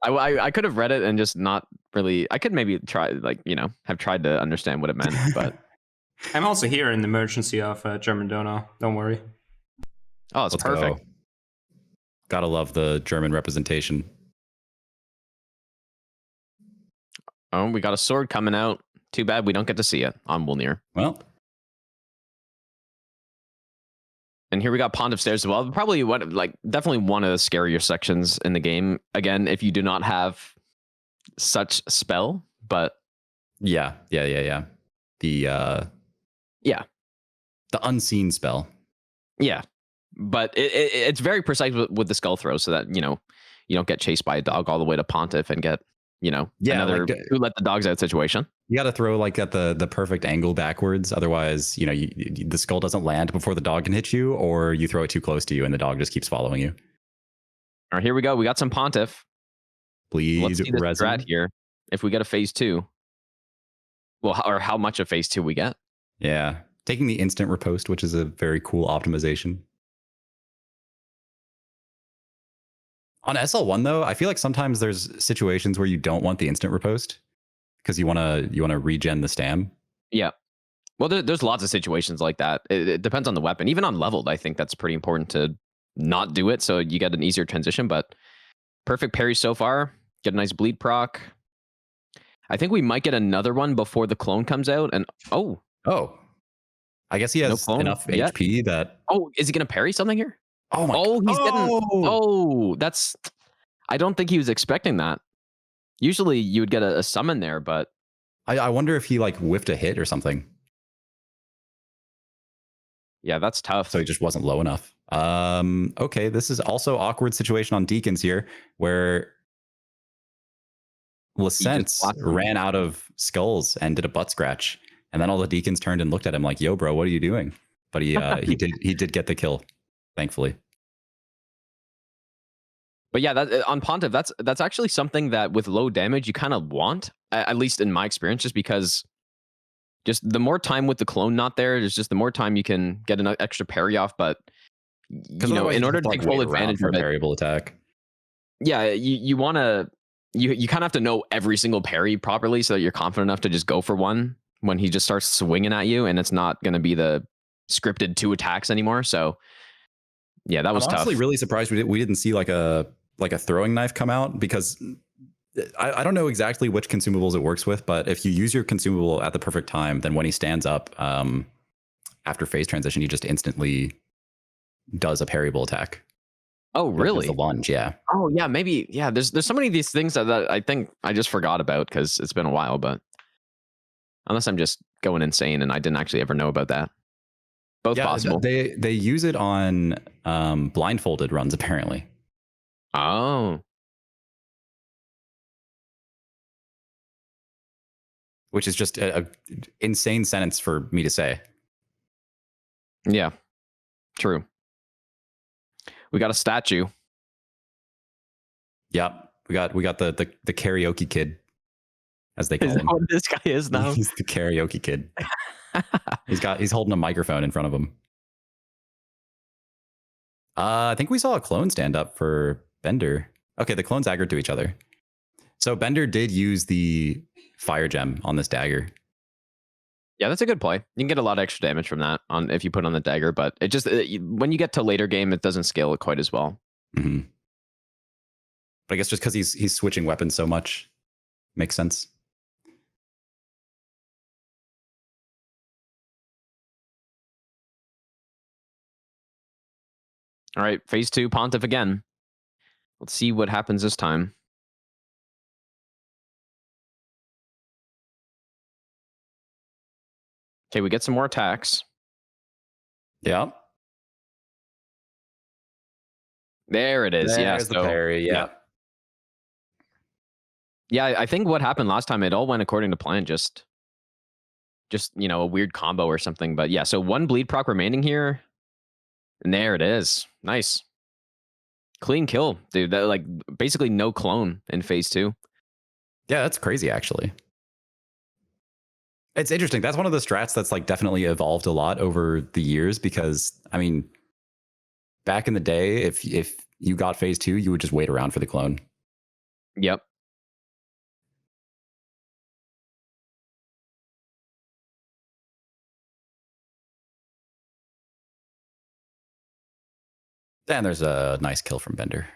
I could have read it and just not really. I could maybe try, like, you know, have tried to understand what it meant, but I'm also here in the emergency of German Dono. Don't worry. Oh, it's perfect. Go. Gotta love the German representation. Oh, we got a sword coming out. Too bad we don't get to see it on Wolnir. Well. And here we got Pond of Stairs as well. Probably definitely one of the scarier sections in the game. Again, if you do not have such spell, but yeah. The unseen spell. Yeah, but it's very precise with the skull throw, so that, you know, you don't get chased by a dog all the way to Pontiff and get, you know, another who let the dogs out situation. You got to throw like at the perfect angle backwards. Otherwise, you know, the skull doesn't land before the dog can hit you, or you throw it too close to you and the dog just keeps following you. All right, here we go. We got some Pontiff. Please, let's see this strat here. If we get a phase 2, well, or how much of phase 2 we get. Yeah, taking the instant riposte, which is a very cool optimization. On SL1 though, I feel like sometimes there's situations where you don't want the instant riposte because you want to regen the stam. Yeah. Well, there's lots of situations like that. It depends on the weapon. Even on leveled, I think that's pretty important to not do it, so you get an easier transition. But perfect parry so far. Get a nice bleed proc. I think we might get another one before the clone comes out. And oh, I guess he has enough HP that. Oh, is he gonna parry something here? Oh my! Oh, he's getting. Oh, that's. I don't think he was expecting that. Usually you would get a summon there, but I wonder if he like whiffed a hit or something. Yeah, that's tough. So he just wasn't low enough. Okay, this is also awkward situation on Deacons here, where Lecentz ran out of skulls and did a butt scratch, and then all the Deacons turned and looked at him like, "Yo, bro, what are you doing?" But he did get the kill, thankfully. But yeah, on Pontiff, that's actually something that with low damage you kind of want, at least in my experience, just because just the more time with the clone not there, there's just the more time you can get an extra parry off. But you know, in order to take full advantage of a variable attack, yeah, you want to you kind of have to know every single parry properly so that you're confident enough to just go for one when he just starts swinging at you, and it's not going to be the scripted 2 attacks anymore. So yeah, that was tough. I'm honestly really surprised we didn't see like a throwing knife come out, because I don't know exactly which consumables it works with, but if you use your consumable at the perfect time, then when he stands up after phase transition, he just instantly does a parryable attack. Oh, really? The lunge, yeah. Oh, yeah, maybe. Yeah, there's so many of these things that I think I just forgot about because it's been a while, but unless I'm just going insane and I didn't actually ever know about that. Both possible. They use it on blindfolded runs apparently. Oh. Which is just a insane sentence for me to say. Yeah. True. We got a statue. Yep. We got the karaoke kid, as they call him. What this guy is now. He's the karaoke kid. He's holding a microphone in front of him. I think we saw a clone stand up for Bender. Okay, the clones aggroed to each other. So Bender did use the fire gem on this dagger. Yeah, that's a good play. You can get a lot of extra damage from that on if you put on the dagger, but it just when you get to later game, it doesn't scale it quite as well. Mm-hmm. But I guess just because he's switching weapons so much makes sense. All right, phase 2, Pontiff again. Let's see what happens this time. Okay, we get some more attacks. Yeah. There it is. There's the parry. Yeah. Yeah, I think what happened last time, it all went according to plan. Just a weird combo or something. But yeah, so 1 bleed proc remaining here. And there it is. Nice. Clean kill, dude. That like basically no clone in phase 2. Yeah, that's crazy actually. It's interesting. That's one of the strats that's like definitely evolved a lot over the years because I mean, back in the day, if you got phase 2, you would just wait around for the clone. Yep. And there's a nice kill from Bender.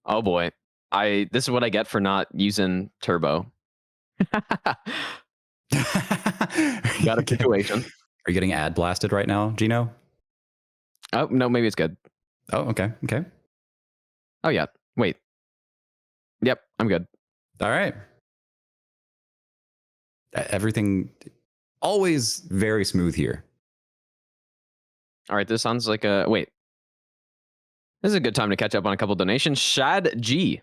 Oh boy. This is what I get for not using turbo. Got a situation. Are you getting ad blasted right now, Gino? Oh, no, maybe it's good. Oh, okay. Okay. Oh yeah. Wait. Yep, I'm good. All right. Everything always very smooth here. All right, this sounds like a wait. This is a good time to catch up on a couple donations. Shad G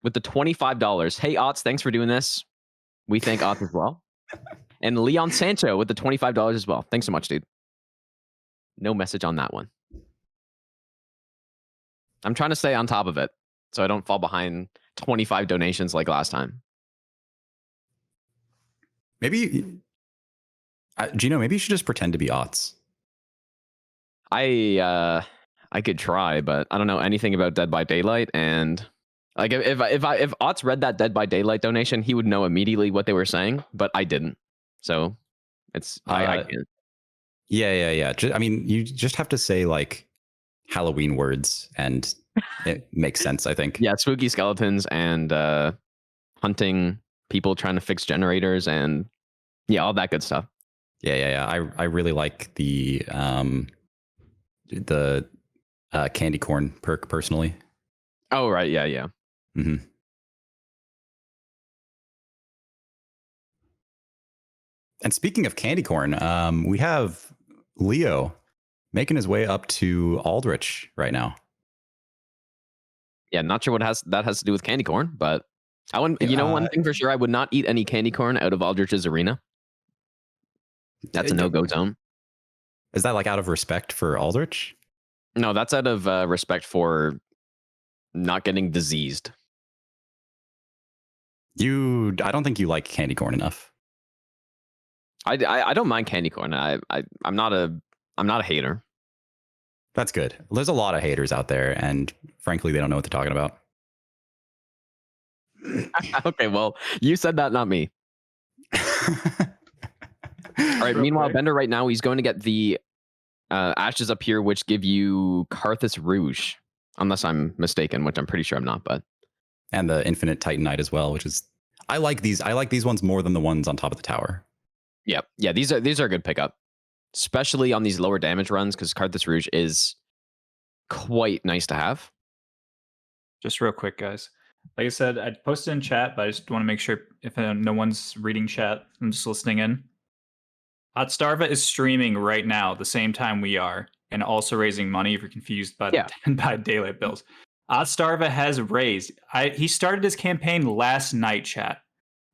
with the $25. Hey, Otts, thanks for doing this. We thank Otts as well. And Leon Sancho with the $25 as well. Thanks so much, dude. No message on that one. I'm trying to stay on top of it so I don't fall behind 25 donations like last time. Maybe, Gino, maybe you should just pretend to be Otts. I could try, but I don't know anything about Dead by Daylight, and like if Otts read that Dead by Daylight donation, he would know immediately what they were saying, but I didn't. So it's I can't. Yeah. I mean, you just have to say like Halloween words, and it makes sense. I think. Yeah, spooky skeletons and hunting people trying to fix generators and all that good stuff. Yeah. I really like the candy corn perk personally. Oh right, yeah. Mm-hmm. And speaking of candy corn, we have Leo making his way up to Aldrich right now. Yeah, not sure what that has to do with candy corn, but I wouldn't. You know, one thing for sure, I would not eat any candy corn out of Aldrich's arena. That's a no-go zone. Is that like out of respect for Aldrich? No, that's out of respect for not getting diseased. I don't think you like candy corn enough. I don't mind candy corn. I'm not a hater. That's good. There's a lot of haters out there, and frankly, they don't know what they're talking about. Okay, well, you said that, not me. All right. Meanwhile, Bender right now, he's going to get the ashes up here, which give you Karthus Rouge, unless I'm mistaken, which I'm pretty sure I'm not. But and the Infinite Titanite as well, which is I like these ones more than the ones on top of the tower. Yeah. These are a good pickup, especially on these lower damage runs, because Karthus Rouge is quite nice to have. Just real quick, guys. Like I said, I posted in chat, but I just want to make sure if no one's reading chat, I'm just listening in. Otstarva is streaming right now, the same time we are, and also raising money. If you're confused by the by daylight bills, Otstarva has raised. He started his campaign last night, chat,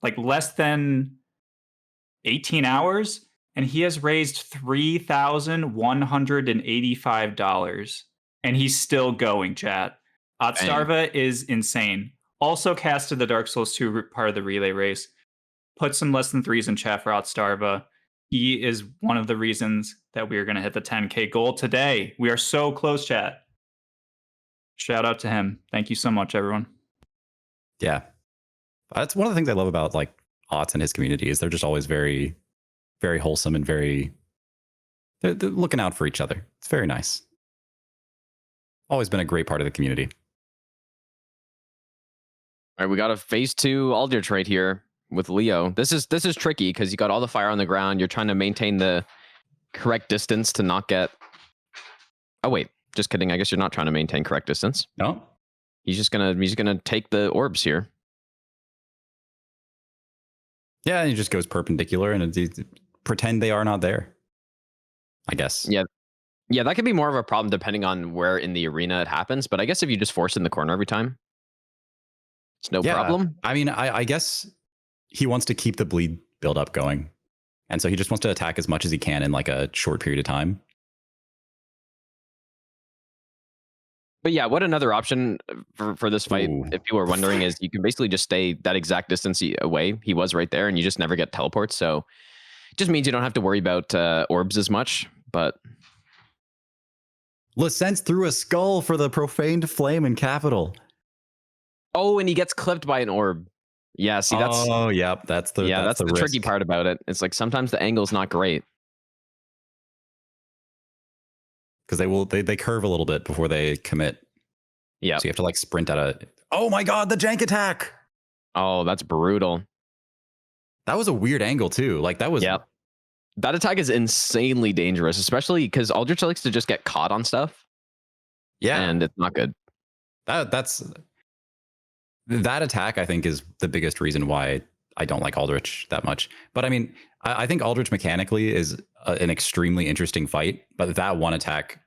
like less than 18 hours, and he has raised $3,185, and he's still going, chat. Otstarva is insane. Also casted the Dark Souls 2 part of the relay race. Put some less than threes in chat for Otstarva. He is one of the reasons that we are going to hit the 10K goal today. We are so close, chat. Shout out to him. Thank you so much, everyone. Yeah. That's one of the things I love about like Otz and his community is they're just always very, very wholesome and they're looking out for each other. It's very nice. Always been a great part of the community. All right, we got a phase 2 Aldrich right here with Leo. This is tricky because you got all the fire on the ground. You're trying to maintain the correct distance to not get. Oh wait, just kidding. I guess you're not trying to maintain correct distance. No. He's just gonna take the orbs here. Yeah, he just goes perpendicular and pretend they are not there, I guess. Yeah, that could be more of a problem depending on where in the arena it happens. But I guess if you just force it in the corner every time, it's no problem. I mean, I guess he wants to keep the bleed build up going. And so he just wants to attack as much as he can in like a short period of time. But yeah, what another option for this fight, Ooh. if people are wondering, is you can basically just stay that exact distance away. He was right there and you just never get teleports. So it just means you don't have to worry about orbs as much. But Lecentz threw a skull for the profaned flame in capital. Oh, and he gets clipped by an orb. Yeah, see, that's yep, that's the the tricky part about it. It's like sometimes the angle's not great because they curve a little bit before they commit. Yeah, so you have to like sprint at a. Oh my god, the jank attack! Oh, that's brutal. That was a weird angle too. Like that was. Yeah, that attack is insanely dangerous, especially because Aldrich likes to just get caught on stuff. Yeah, and it's not good. That attack, I think, is the biggest reason why I don't like Aldrich that much. But I mean, I think Aldrich mechanically is an extremely interesting fight. But that one attack,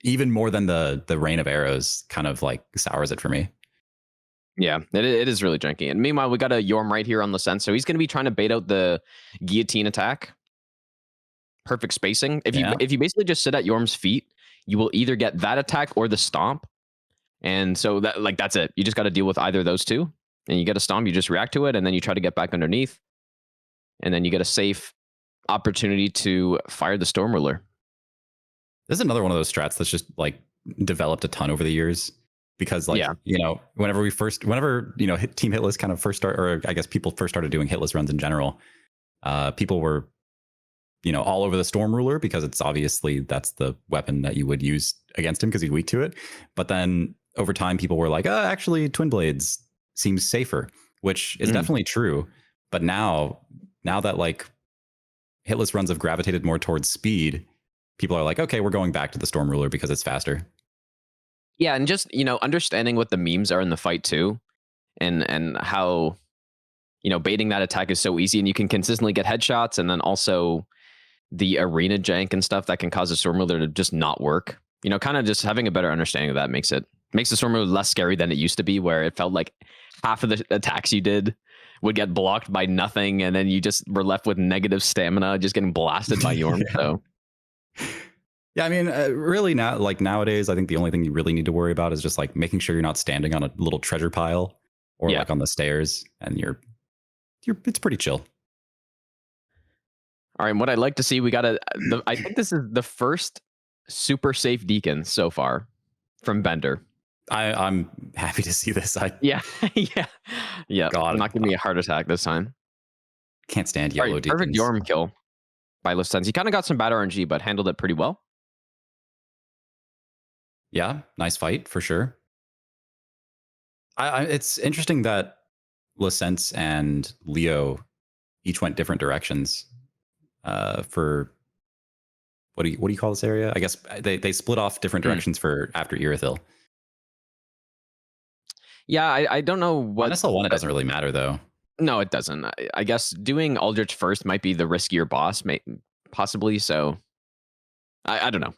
even more than the rain of arrows, kind of like sours it for me. Yeah, it is really janky. And meanwhile, we got a Yorm right here on Lecentz. So he's going to be trying to bait out the guillotine attack. Perfect spacing. If you basically just sit at Yorm's feet, you will either get that attack or the stomp. And so that's it. You just got to deal with either of those two. And you get a stomp, you just react to it, and then you try to get back underneath. And then you get a safe opportunity to fire the Storm Ruler. This is another one of those strats that's just like developed a ton over the years. Because like, you know, whenever Team Hitless kind of first started, or I guess people first started doing Hitless runs in general, people were, you know, all over the Storm Ruler because it's obviously that's the weapon that you would use against him because he's weak to it. But then over time, people were like, actually, Twin Blades seems safer, which is definitely true. But now that like Hitless runs have gravitated more towards speed, people are like, okay, we're going back to the Storm Ruler because it's faster. Yeah, and just, you know, understanding what the memes are in the fight too, and how, you know, baiting that attack is so easy and you can consistently get headshots, and then also the arena jank and stuff that can cause a Storm Ruler to just not work. You know, kind of just having a better understanding of that makes the Storm Ruler less scary than it used to be, where it felt like half of the attacks you did would get blocked by nothing, and then you just were left with negative stamina, just getting blasted by Yorm. So, yeah, I mean, really now, like nowadays, I think the only thing you really need to worry about is just like making sure you're not standing on a little treasure pile or like on the stairs, and it's pretty chill. All right, and what I'd like to see, we got I think this is the first super safe Deacon so far from Bender. I'm happy to see this. Yeah. God, I'm not giving me a heart attack this time. Can't stand yellow Deacons. Perfect Yorm kill by Lecentz. He kind of got some bad RNG, but handled it pretty well. Yeah, nice fight for sure. It's interesting that Lecentz and Leo each went different directions. For what do you call this area? I guess they split off different directions for after Irithyll. Yeah, I don't know what. On SL1, it doesn't really matter though. No, it doesn't. I guess doing Aldrich first might be the riskier boss, possibly. So I don't know.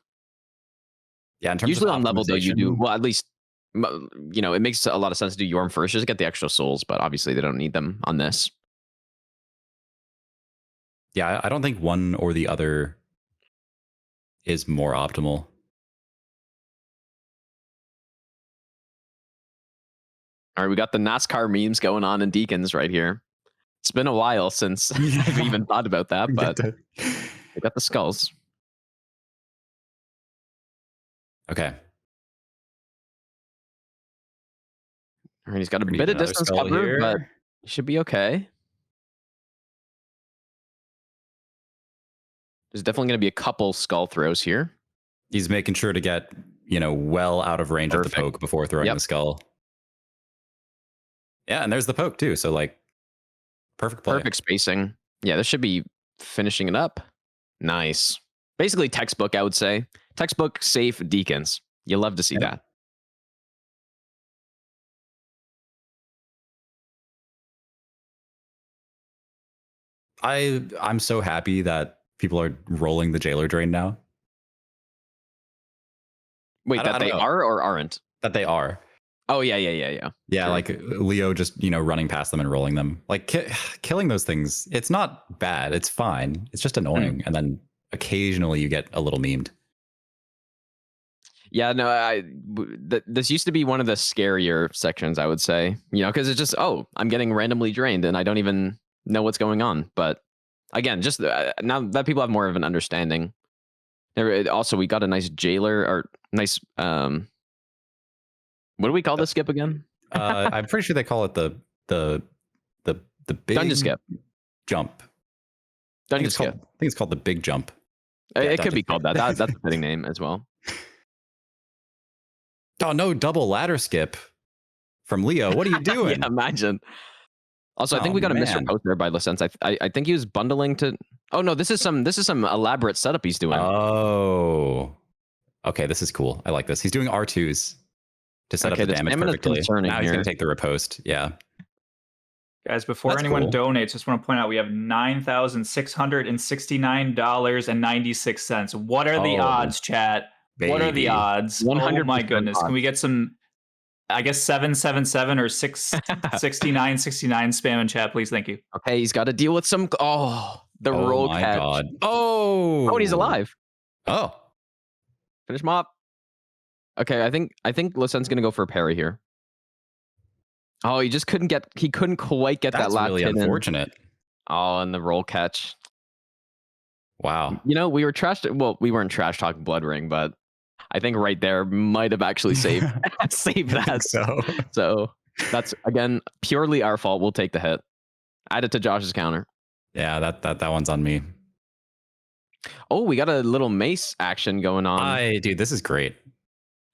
Yeah, in terms Usually of on level though, you do optimization, well. At least it makes a lot of sense to do Yorm first, just to get the extra souls. But obviously, they don't need them on this. yeah, I don't think one or the other is more optimal. All right, we got the NASCAR memes going on in Deacons right here. It's been a while since I've even thought about that, but we got the skulls. Okay. All right, he's got a Need bit of another distance skull cover, but here. he should be okay. There's definitely going to be a couple skull throws here. He's making sure to get, well out of range of the Perfect. poke before throwing the skull. Yeah, and there's the poke too. So perfect play. Perfect spacing. Yeah, this should be finishing it up. Nice. Basically textbook, I would say. Textbook safe Deacons. You love to see that. I'm so happy that people are rolling the jailer drain now. Wait, that they are or aren't? That they are. Oh, yeah. Yeah, sure. like Leo just, running past them and rolling them. Like killing those things, it's not bad. It's fine. It's just annoying. And then occasionally you get a little memed. Yeah, no, this used to be one of the scarier sections, I would say. Because it's just, I'm getting randomly drained and I don't even know what's going on. But again, just now that people have more of an understanding. Also, we got a nice jailer or nice... what do we call this skip again? I'm pretty sure they call it the big dungeon skip. Jump. Dungeon skip. I think it's called the big jump. It could be called that. That's a fitting name as well. Oh no, double ladder skip from Leo. What are you doing? Yeah, imagine. Also, I think we got a Mr. Post there by Lecentz. I think he was bundling to. Oh no, this is some elaborate setup he's doing. Oh, okay, this is cool. I like this. He's doing R2s to set up the damage perfectly. Now he's going to take the riposte. Yeah. Guys, before anyone donates, just want to point out we have $9,669.96. What are the odds, chat? Baby. What are the odds? 100. Oh my goodness! Odds. Can we get some? I guess 777 or 66969 spam in chat, please. Thank you. Okay, he's got to deal with some. The roll catch. God. Oh, and he's alive. Oh, finish him up. Okay, I think Lecentz gonna go for a parry here. Oh, he just couldn't quite get that last really hit unfortunate. Oh, and the roll catch. Wow. We were we weren't trash talking Blood Ring, but I think right there might have actually saved that. So that's again purely our fault. We'll take the hit. Add it to Josh's counter. Yeah, that one's on me. Oh, we got a little mace action going on. Dude, this is great.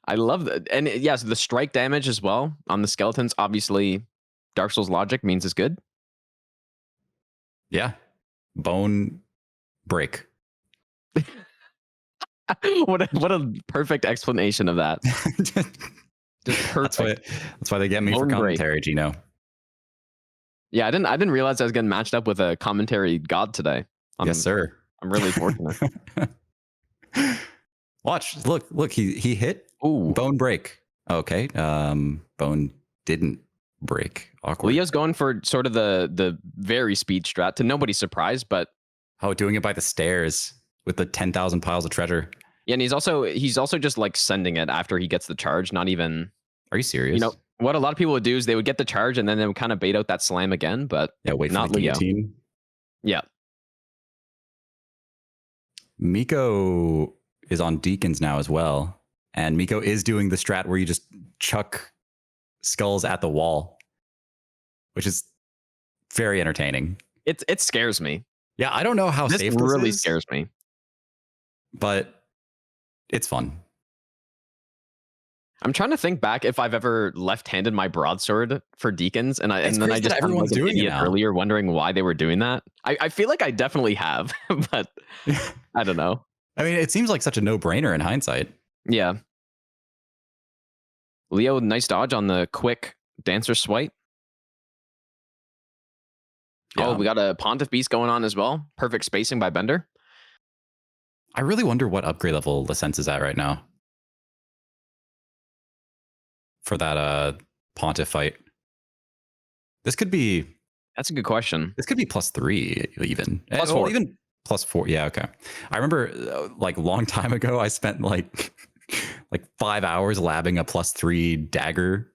I love that. And yes, the strike damage as well on the skeletons. Obviously, Dark Souls logic means it's good. Yeah. Bone break. What a perfect explanation of that. Just perfect. That's why they get me for commentary, Gino. Yeah, I didn't realize I was getting matched up with a commentary god today. Yes, sir. I'm really fortunate. Watch, look, he hit. Ooh. Bone break. Okay. Bone didn't break. Awkward. Leo's going for sort of the very speed strat to nobody's surprise, but doing it by the stairs with the 10,000 piles of treasure. Yeah, and he's also just like sending it after he gets the charge, not even. Are you serious? What a lot of people would do is they would get the charge and then they would kind of bait out that slam again, but wait not for the guillotine. Yeah. Miko is on Deacons now as well. And Miko is doing the strat where you just chuck skulls at the wall, which is very entertaining. It scares me. Yeah, I don't know how safe this really is, scares me. But it's fun. I'm trying to think back if I've ever left-handed my broadsword for Deacons, and then I just everyone's doing it now. Earlier, wondering why they were doing that. I feel like I definitely have, but I don't know. I mean, it seems like such a no-brainer in hindsight. Yeah. Leo, nice dodge on the quick dancer swipe. Oh, we got a Pontiff Beast going on as well. Perfect spacing by Bender. I really wonder what upgrade level Lecentz is at right now for that Pontiff fight. This could be. That's a good question. This could be +3 even. +4. Even +4. Yeah, okay. I remember like a long time ago, I spent like 5 hours labbing a +3 dagger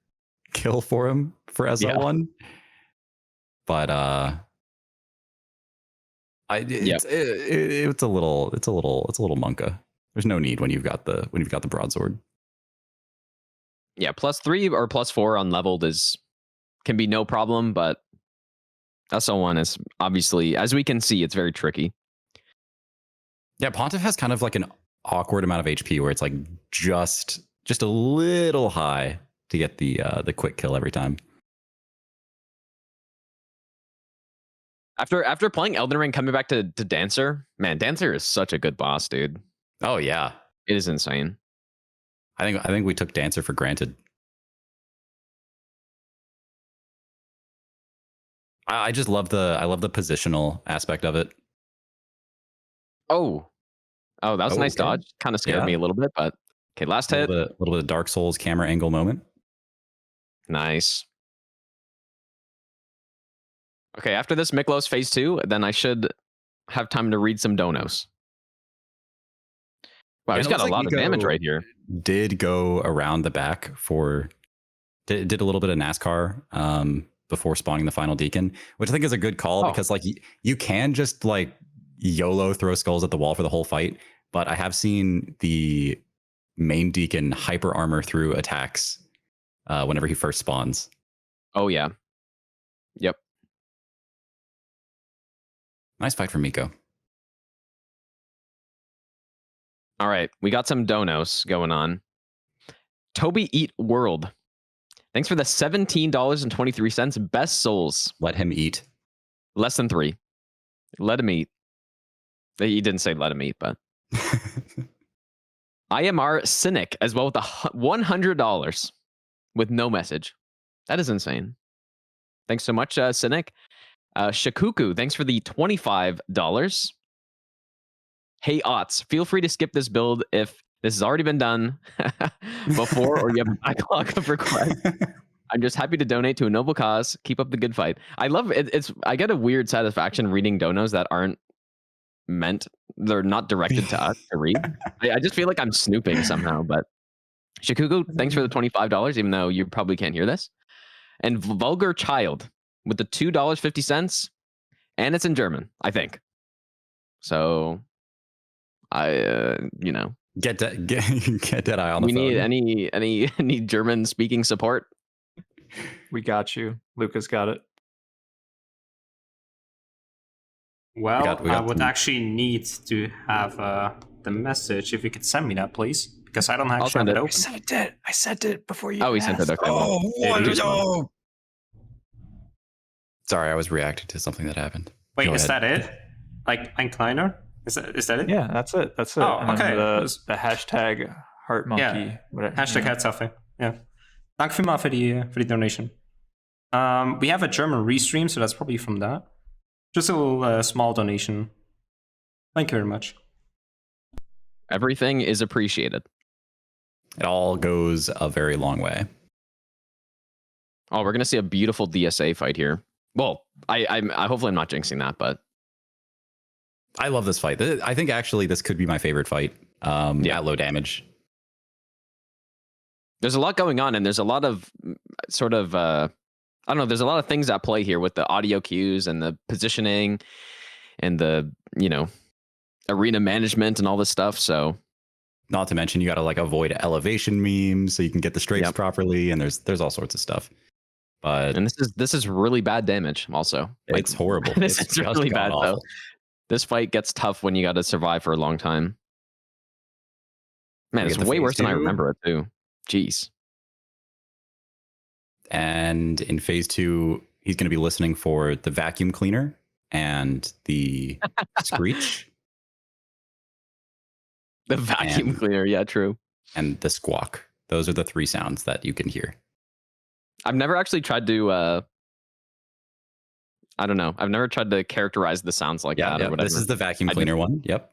kill for him for SL1. But it's a little monka. There's no need when you've got the broadsword. Yeah, +3 or +4 unleveled can be no problem, but SL1 is obviously, as we can see, it's very tricky. Yeah, Pontiff has kind of like an awkward amount of HP where it's like just a little high to get the quick kill every time. After playing Elden Ring, coming back to Dancer, man, Dancer is such a good boss, dude. Oh yeah, it is insane. I think we took Dancer for granted. I just love the positional aspect of it. Oh, that was a nice dodge. Kind of scared me a little bit, but okay, last hit. A little bit of Dark Souls camera angle moment. Nice. Okay, after this Mikolas phase 2, then I should have time to read some donos. Wow, he's got a lot of damage right here. Did go around the back did a little bit of NASCAR before spawning the final Deacon, which I think is a good call because like you can just like YOLO throw skulls at the wall for the whole fight, but I have seen the main Deacon hyper armor through attacks whenever he first spawns. Oh yeah. Yep. Nice fight from Miko. All right, we got some donos going on. Toby Eat World. Thanks for the $17.23. Best souls. Let him eat. Less than 3. Let him eat. He didn't say let him eat, but. IMR Cynic as well with the $100 with no message. That is insane. Thanks so much, Cynic. Shakuku, thanks for the $25. Hey, Otts, feel free to skip this build if this has already been done before or you have a backlog of requests. I'm just happy to donate to a noble cause. Keep up the good fight. I love it. I get a weird satisfaction reading donos that aren't they're not directed to us to read. I just feel like I'm snooping somehow, but Shakuku, thanks for the $25, even though you probably can't hear this. And Vulgar Child with the $2.50, and it's in German, I think. So get that eye on the phone. We need any German speaking support. We got you. Lucas got it. Well, I would actually need to have the message. If you could send me that, please, because I don't actually have it open. I sent it before you. Oh, he sent it. Okay. Oh, sorry, I was reacting to something that happened. Wait, is that it? Like ein kleiner? Is that it? Yeah, that's it. That's it. Oh, okay. The hashtag heart monkey. Yeah. Whatever. Hashtag Herzaffe. Yeah. Dank vielmals for the donation. We have a German restream, so that's probably from that. Just a little small donation. Thank you very much. Everything is appreciated. It all goes a very long way. Oh, we're gonna see a beautiful DSA fight here. Well, I hopefully I'm not jinxing that, but I love this fight. I think actually this could be my favorite fight. At low damage. There's a lot going on, and there's a lot of sort of I don't know. There's a lot of things at play here with the audio cues and the positioning and the arena management and all this stuff. So, not to mention you got to like avoid elevation memes so you can get the strafes properly, and there's all sorts of stuff. But this is really bad damage. Also, it's horrible. This is really bad though. This fight gets tough when you got to survive for a long time. Man, it's way worse than I remember it too. Jeez. And in phase 2, he's going to be listening for the vacuum cleaner and the screech. The vacuum cleaner, yeah, true. And the squawk. Those are the 3 sounds that you can hear. I've never actually tried to I don't know. I've never tried to characterize the sounds like that or whatever. This is the vacuum cleaner one. Yep.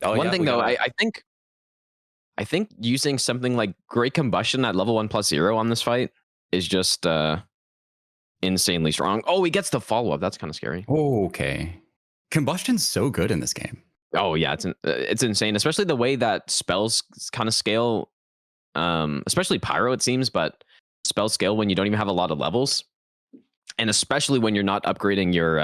Oh, One thing though, I think using something like Great Combustion at level 1+0 on this fight is just insanely strong. Oh, he gets the follow-up. That's kind of scary. Okay. Combustion's so good in this game. Oh yeah, it's insane, especially the way that spells kind of scale. Especially Pyro, it seems, but spell scale when you don't even have a lot of levels, and especially when you're not upgrading your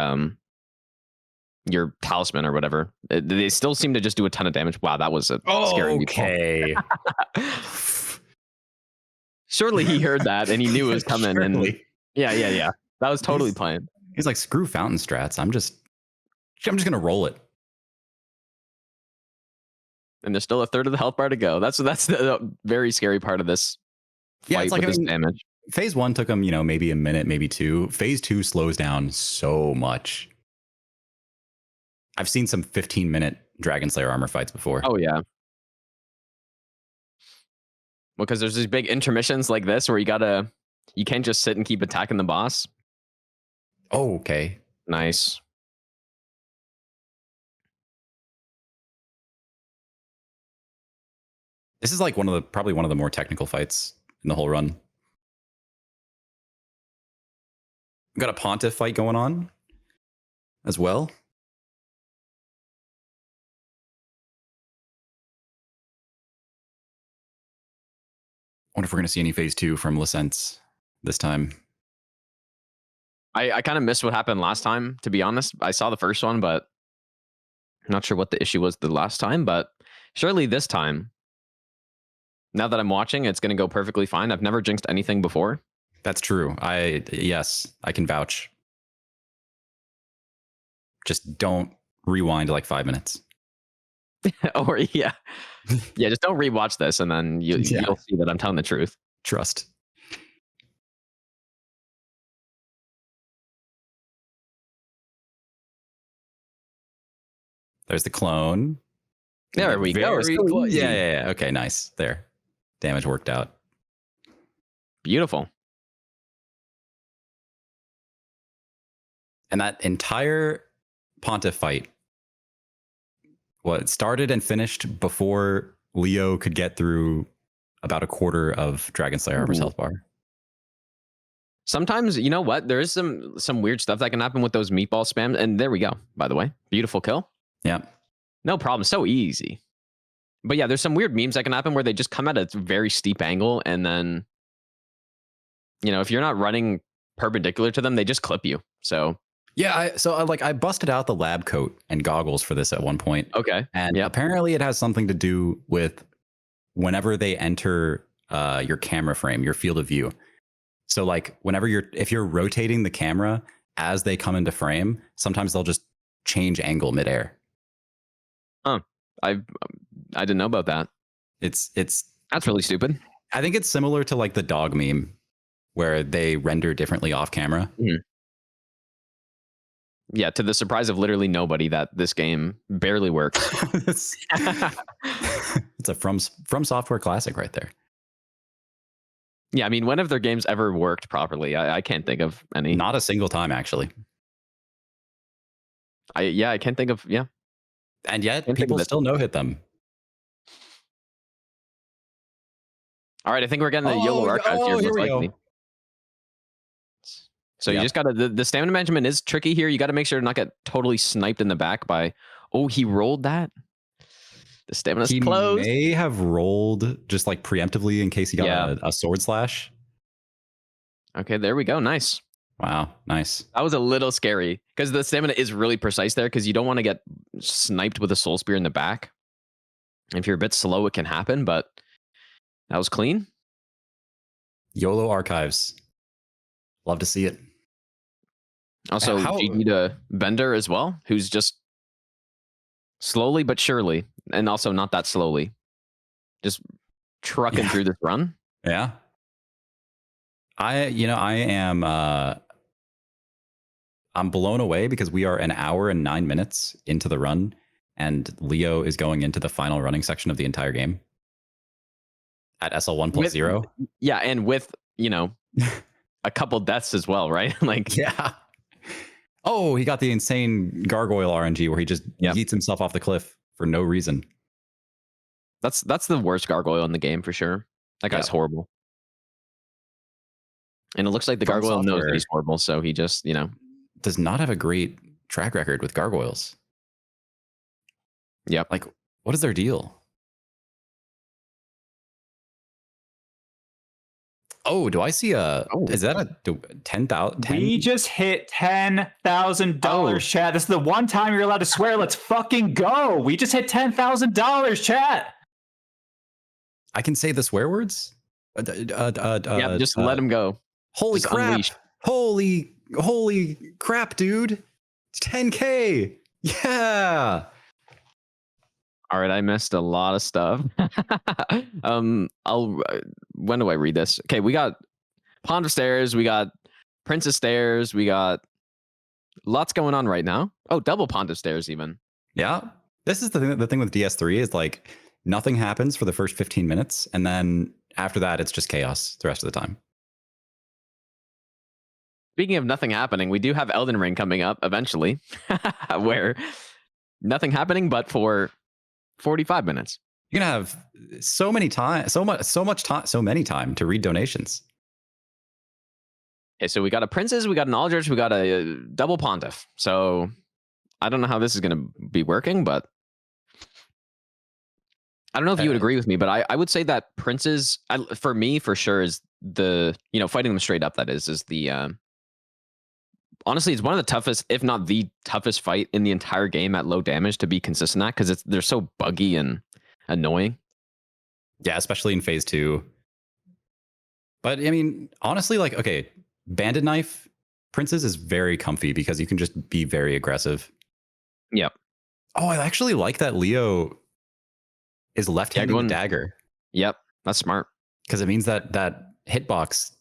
talisman or whatever. They still seem to just do a ton of damage. Wow, that was a scary. Okay. Surely he heard that and he knew it was coming. Surely. And yeah. That was totally planned. He's like, screw fountain strats. I'm just gonna roll it. And there's still a third of the health bar to go. That's the very scary part of this fight it's like, with this damage. Phase 1 took him, maybe a minute, maybe 2. Phase 2 slows down so much. I've seen some 15-minute Dragon Slayer armor fights before. Oh yeah. Because there's these big intermissions like this where you can't just sit and keep attacking the boss. Oh, okay. Nice. This is like probably one of the more technical fights in the whole run. We've got a Pontiff fight going on as well. I wonder if we're going to see any phase 2 from Lecentz this time. I kind of missed what happened last time, to be honest. I saw the first one, but I'm not sure what the issue was the last time, but surely this time, now that I'm watching, it's going to go perfectly fine. I've never jinxed anything before. That's true. Yes, I can vouch. Just don't rewind like 5 minutes. Or yeah, just don't rewatch this, and then you'll see that I'm telling the truth. Trust. There's the clone. There we go. So yeah. Okay, nice. There. Damage worked out. Beautiful. And that entire Pontiff fight, it started and finished before Leo could get through about a quarter of Dragon Slayer armor's health bar. Sometimes, you know what? There is some weird stuff that can happen with those meatball spams. And there we go, by the way. Beautiful kill. Yeah. No problem. So easy. But yeah, there's some weird memes that can happen where they just come at a very steep angle. And then, if you're not running perpendicular to them, they just clip you. So yeah, I busted out the lab coat and goggles for this at one point. Okay. And apparently it has something to do with whenever they enter your camera frame, your field of view. So like if you're rotating the camera as they come into frame, sometimes they'll just change angle midair. Huh. I didn't know about that. That's really stupid. I think it's similar to like the dog meme where they render differently off camera. Mm-hmm. Yeah, to the surprise of literally nobody, that this game barely works. It's a From Software classic right there. Yeah, I mean, when have their games ever worked properly? I can't think of any. Not a single time, actually. I can't think of, yeah. And yet, people still no-hit them. All right, I think we're getting the YOLO archives here, most likely. So you just got to, the stamina management is tricky here. You got to make sure to not get totally sniped in the back by, he rolled that. The stamina's closed. He may have rolled just like preemptively in case he got a sword slash. Okay, there we go. Nice. Wow, nice. That was a little scary because the stamina is really precise there because you don't want to get sniped with a soul spear in the back. If you're a bit slow, it can happen, but that was clean. YOLO archives. Love to see it. Also, GG to Bender as well, who's just slowly but surely, and also not that slowly, just trucking through this run. Yeah. I'm blown away because we are an hour and 9 minutes into the run, and Leo is going into the final running section of the entire game at SL1+0. Yeah, and with, a couple deaths as well, right? Like, Yeah. Oh, he got the insane gargoyle RNG where he just Yep. yeets himself off the cliff for no reason. that's the worst gargoyle in the game for sure. That guy's Yeah. horrible. And it looks like the From gargoyle knows that Software he's horrible, so he just, does not have a great track record with gargoyles. Yep. Like, what is their deal? Oh, do I see a? Oh. Is that a 10,000? We just hit $10,000, chat. This is the one time you're allowed to swear. Let's fucking go. We just hit $10,000, chat. I can say the swear words. Yeah, just let him go. Holy Just crap! unleash. Holy crap, dude! It's 10K. Yeah. All right, I missed a lot of stuff. When do I read this? Okay, we got Pond of Stairs, we got Princess Stairs, we got lots going on right now. Oh, double Pond of Stairs even. Yeah. This is the thing with DS3 is like nothing happens for the first 15 minutes, and then after that, it's just chaos the rest of the time. Speaking of nothing happening, we do have Elden Ring coming up eventually, where nothing happening, but for 45 minutes. You're gonna have so many time to read donations. Okay, so we got a Princess, we got an Aldrich, we got a double Pontiff. So I don't know how this is going to be working, but I don't know if you would agree with me, but I would say that Princes, for me, for sure, is the, fighting them straight up, that is the, honestly, it's one of the toughest, if not the toughest fight in the entire game at low damage to be consistent at, because they're so buggy and annoying. Yeah, especially in phase 2. But I mean, honestly, like, okay, Bandit Knife, Princes is very comfy because you can just be very aggressive. Yep. Oh, I actually like that Leo is left-handed with dagger. Yep, that's smart. Because it means that hitbox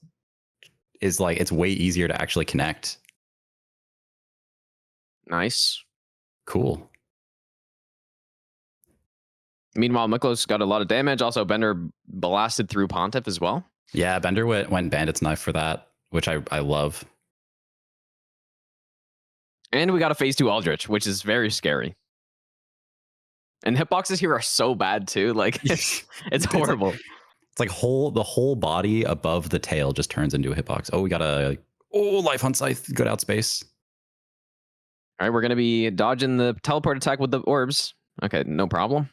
is like, it's way easier to actually connect. Nice. Cool. Meanwhile, Miklos got a lot of damage. Also, Bender blasted through Pontiff as well. Yeah, Bender went Bandit's Knife for that, which I love. And we got a phase 2 Aldrich, which is very scary. And hitboxes here are so bad too. Like it's horrible. It's like the whole body above the tail just turns into a hitbox. Oh, we got a Life Hunt Scythe. Good outspace. All right, we're going to be dodging the teleport attack with the orbs. Okay, no problem.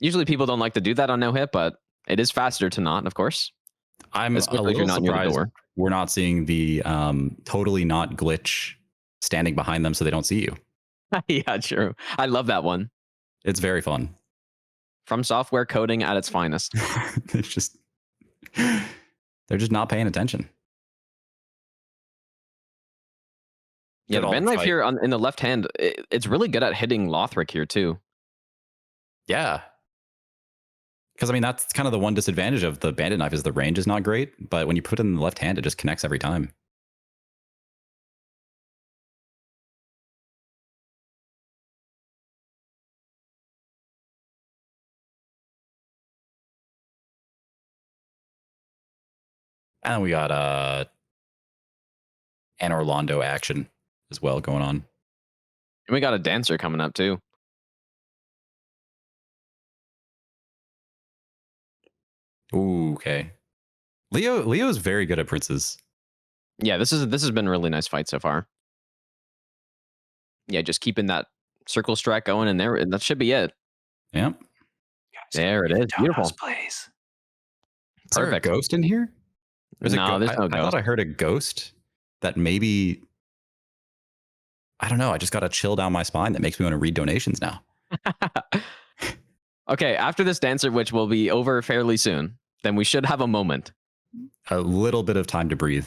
Usually people don't like to do that on no hit, but it is faster to not, of course. I'm a little surprised we're not seeing the totally not glitch standing behind them so they don't see you. Yeah, true. I love that one. It's very fun. From software coding at its finest. It's just they're just not paying attention. Yeah, the bend knife here in the left hand, it's really good at hitting Lothric here too. Yeah. Because I mean, that's kind of the one disadvantage of the bandit knife is the range is not great, but when you put it in the left hand, it just connects every time. And we got an Orlando action as well going on. And we got a dancer coming up too. Ooh, okay. Leo is very good at princes. Yeah, this has been a really nice fight so far. Yeah, just keeping that circle strat going, and that should be it. Yep. There it is. Beautiful. Please. Is there a ghost in here? No, there's no ghost. I thought I heard a ghost that maybe, I don't know. I just got a chill down my spine that makes me want to read donations now. Okay, after this dancer, which will be over fairly soon, then we should have a moment. A little bit of time to breathe.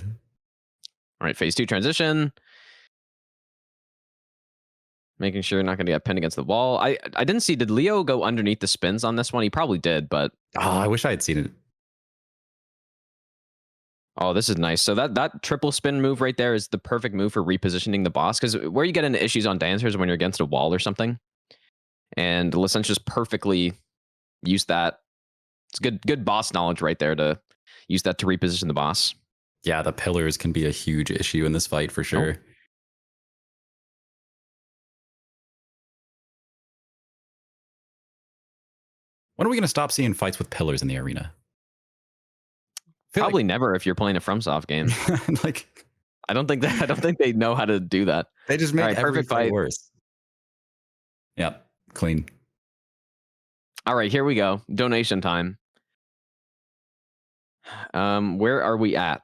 All right, phase 2 transition. Making sure you're not going to get pinned against the wall. I didn't see, did Leo go underneath the spins on this one? He probably did, but... Oh, I wish I had seen it. Oh, this is nice. So that triple spin move right there is the perfect move for repositioning the boss, because where you get into issues on dancers when you're against a wall or something. And Lecentz just perfectly used that. It's good boss knowledge right there to use that to reposition the boss. Yeah, the pillars can be a huge issue in this fight for sure. When are we going to stop seeing fights with pillars in the arena? Probably never if you're playing a FromSoft game. Like, I don't think they know how to do that. They just make every perfect fight worse. Yep, clean. All right, here we go. Donation time. Where are we at?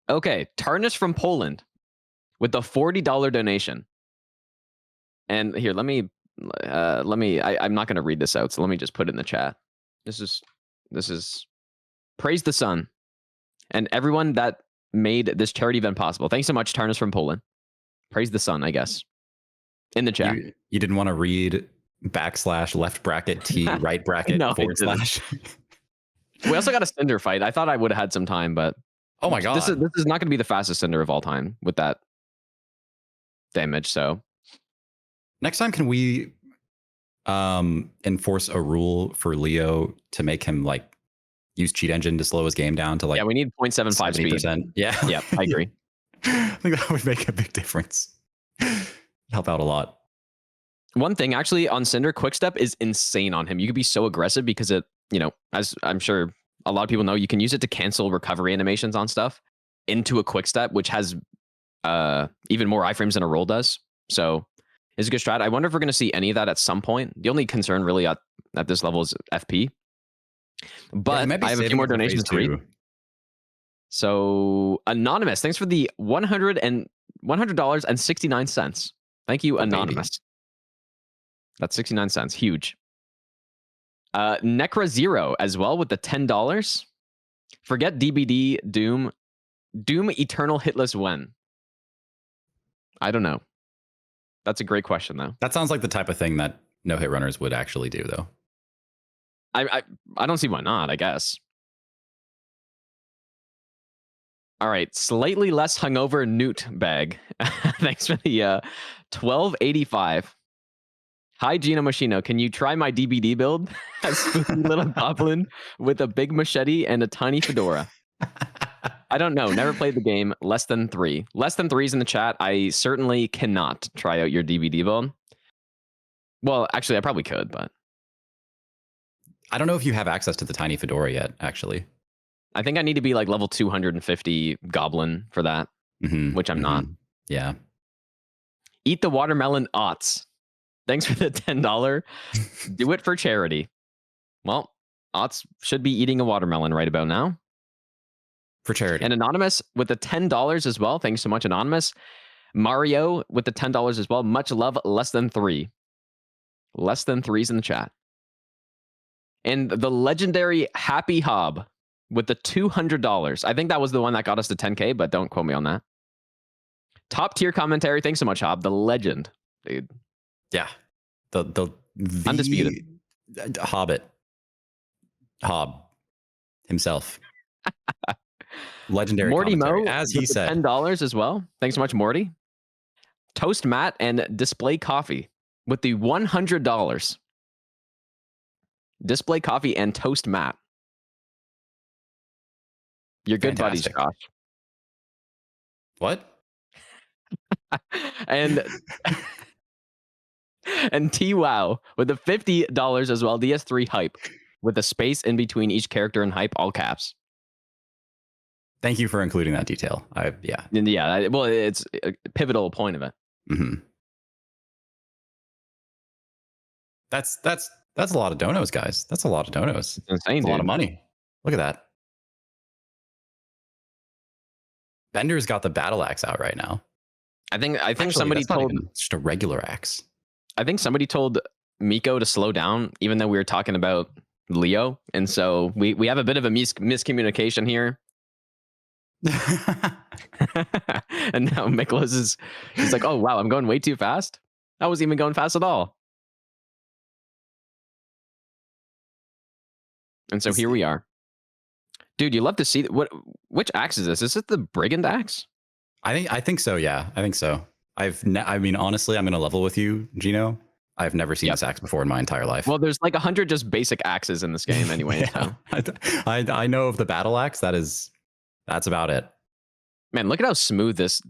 Okay, Tarnish from Poland with the $40 donation. And here, I'm not going to read this out, so let me just put it in the chat. This is praise the sun and everyone that made this charity event possible. Thanks so much, Tarnish from Poland. Praise the sun, I guess. In the chat. You didn't want to read /left bracket T right bracket No, / We also got a Cinder fight. I thought I would have had some time, but oh my god, this is not going to be the fastest Cinder of all time with that damage. So next time, can we enforce a rule for Leo to make him like use cheat engine to slow his game down to like? Yeah, we need 0.75 speed. Yeah, yeah, I agree. I think that would make a big difference. Help out a lot. One thing actually on Cinder, Quickstep is insane on him. You could be so aggressive because it, as I'm sure a lot of people know, you can use it to cancel recovery animations on stuff into a Quickstep, which has even more iframes than a roll does. So it's a good strat. I wonder if we're going to see any of that at some point. The only concern really at this level is FP. But I have a few more donations to read. So Anonymous, thanks for the $100.69. Thank you, Anonymous. Baby. That's 69 cents. Huge. Necra Zero as well with the $10. Forget DBD Doom. Doom Eternal Hitless when? I don't know. That's a great question though. That sounds like the type of thing that no hit runners would actually do though. I don't see why not, I guess. All right, slightly less hungover Newt bag. Thanks for the $12.85. Hi, Gino Machino. Can you try my DBD build? A spooky little goblin with a big machete and a tiny fedora. I don't know. Never played the game. Less than 3. Less than 3's in the chat. I certainly cannot try out your DBD build. Well, actually, I probably could, but I don't know if you have access to the tiny fedora yet, actually. I think I need to be like level 250 goblin for that, which I'm not. Yeah. Eat the watermelon Otts. Thanks for the $10. Do it for charity. Well, Otts should be eating a watermelon right about now. For charity. And Anonymous with the $10 as well. Thanks so much, Anonymous. Mario with the $10 as well. Much love. Less than 3. Less than 3's in the chat. And the legendary Happy Hob with the $200. I think that was the one that got us to 10K, but don't quote me on that. Top tier commentary. Thanks so much, Hob. The legend, dude. Yeah. The undisputed Hobbit. Hob himself. Legendary Morty Mo, as he said. $10 as well. Thanks so much, Morty. Toast Matt and Display Coffee with the $100. Display Coffee and Toast Matt. You're good buddies, Josh. What? and T-Wow with the $50 as well. DS3 hype with a space in between each character and hype, all caps. Thank you for including that detail. Yeah. Well, it's a pivotal point of it. That's a lot of donos, guys. That's a lot of donos. It's insane, That's a lot of money. Look at that. Bender's got the battle axe out right now. I think Actually, somebody told just a regular axe. I think somebody told Miko to slow down, even though we were talking about Leo, and so we have a bit of a miscommunication here. And now Micholas he's like, oh wow, I'm going way too fast. I wasn't even going fast at all. And so here we are. Dude, you love to see which axe is this? Is it the brigand axe? I think so. Yeah, I think so. I mean, honestly, I'm going to level with you, Gino. I've never seen this axe before in my entire life. Well, there's like 100 just basic axes in this game anyway. Yeah. So. I know of the battle axe. That is That's about it. Man, look at how smooth this.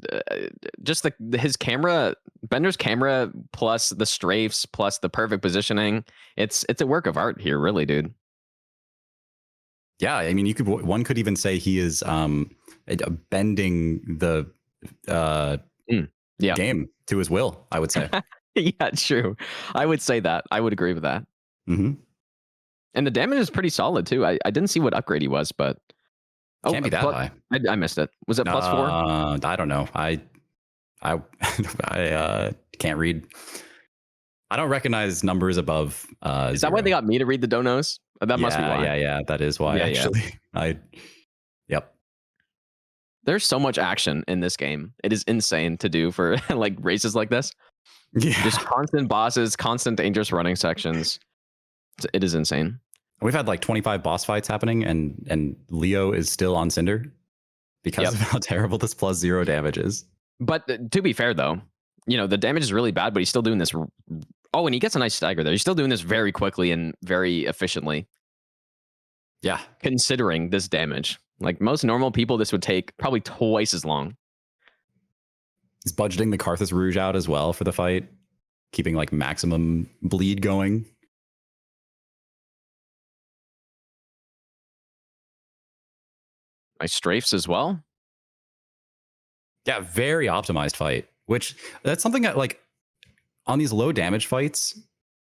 Just his camera, Bender's camera, plus the strafes, plus the perfect positioning. It's a work of art here, really, dude. Yeah, I mean, one could even say he is bending the game to his will, I would say. Yeah, true. I would say that. I would agree with that. Mm-hmm. And the damage is pretty solid too. I didn't see what upgrade he was, but can't be that high. I missed it. Was it +4? I don't know. I can't read. I don't recognize numbers above. Is that why they got me to read the donos? That must be why. Yeah. That is why. Actually, Yep. There's so much action in this game. It is insane to do for like races like this. Yeah. Just constant bosses, constant dangerous running sections. It is insane. We've had like 25 boss fights happening, and Leo is still on Cinder because of how terrible this +0 damage is. But to be fair, though, the damage is really bad, but he's still doing this. Oh, and he gets a nice stagger there. He's still doing this very quickly and very efficiently. Yeah. Considering this damage. Like most normal people, this would take probably twice as long. He's budgeting the Karthus Rouge out as well for the fight, keeping like maximum bleed going. Nice strafes as well. Yeah, very optimized fight, which that's something that like on these low damage fights,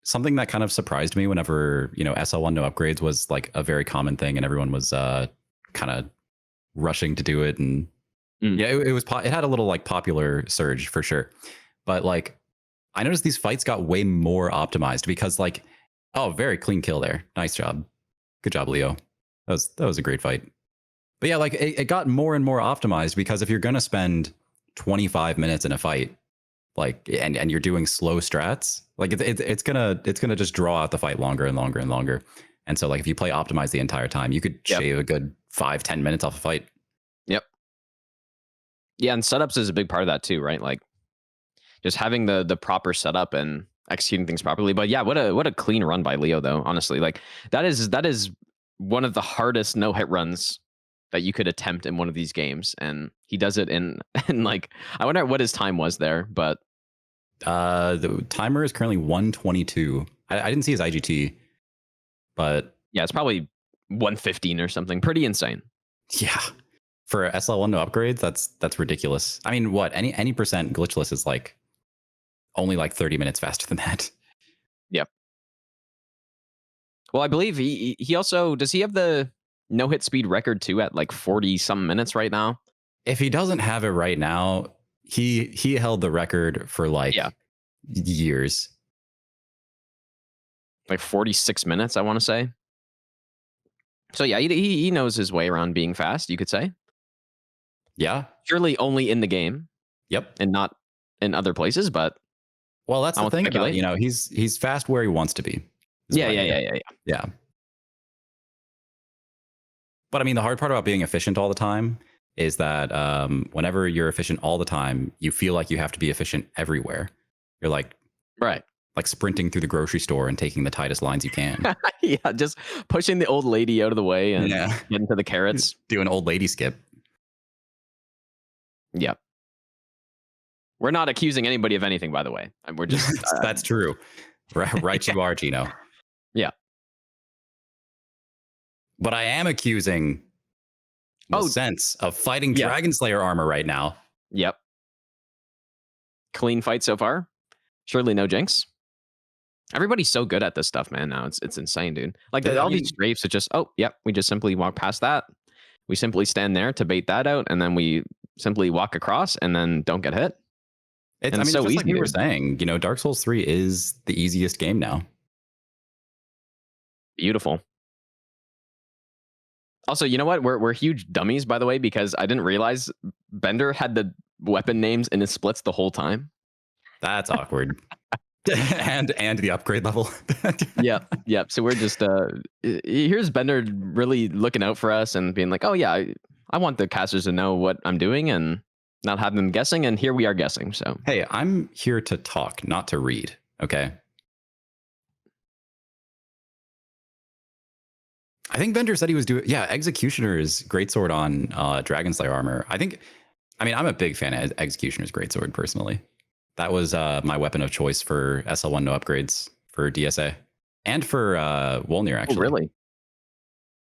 something that kind of surprised me whenever, SL1 no upgrades was like a very common thing and everyone was kind of rushing to do it. And yeah, it had a little like popular surge for sure. But like I noticed these fights got way more optimized because like, oh, very clean kill there. Nice job. Good job, Leo. That was a great fight. But yeah, like it got more and more optimized because if you're going to spend 25 minutes in a fight, like, and you're doing slow strats, like it's gonna just draw out the fight longer and longer and longer. And so like if you play optimized the entire time, you could shave a good 5-10 minutes off a fight. Yep. Yeah, and setups is a big part of that too, right? Like just having the proper setup and executing things properly. But yeah, what a clean run by Leo though, honestly. Like that is one of the hardest no-hit runs that you could attempt in one of these games, and he does it in like, I wonder what his time was there, but the timer is currently 1:22. I didn't see his IGT, but yeah, it's probably 1:15 or something. Pretty insane. Yeah, for SL1 no upgrades, that's ridiculous. I mean, what any percent glitchless is like only like 30 minutes faster than that. Yep. Well, I believe he also does. He have the no hit speed record too at like 40 some minutes right now. If he doesn't have it right now, he held the record for like years. Like 46 minutes, I want to say. So yeah, he knows his way around being fast, you could say. Yeah. Surely only in the game. Yep. And not in other places, but well, that's the thing about, he's fast where he wants to be. Yeah. But I mean, the hard part about being efficient all the time is that whenever you're efficient all the time, you feel like you have to be efficient everywhere. You're like, right, like sprinting through the grocery store and taking the tightest lines you can. Yeah, just pushing the old lady out of the way and getting to the carrots. Do an old lady skip. Yep. We're not accusing anybody of anything, by the way. We're just that's true. Right, you are, Gino. Yeah. But I am accusing Lecentz of fighting Dragon Slayer armor right now. Yep. Clean fight so far. Surely no jinx. Everybody's so good at this stuff, man. Now it's insane, dude. Like all these strafes, it's just we just simply walk past that. We simply stand there to bait that out, and then we simply walk across, and then don't get hit. It's so just easy, like you were saying. Dark Souls 3 is the easiest game now. Beautiful. Also, you know what? We're huge dummies, by the way, because I didn't realize Bender had the weapon names in his splits the whole time. That's awkward. and the upgrade level. Yep. So we're just here's Bender really looking out for us and being like, oh yeah, I want the casters to know what I'm doing and not have them guessing. And here we are guessing. So hey, I'm here to talk, not to read. Okay. I think Bender said he was doing, yeah, Executioner's Greatsword on Dragonslayer armor. I mean, I'm a big fan of Executioner's Greatsword personally. That was my weapon of choice for SL1 no upgrades for DSA and for Wolnir, actually. Oh, really?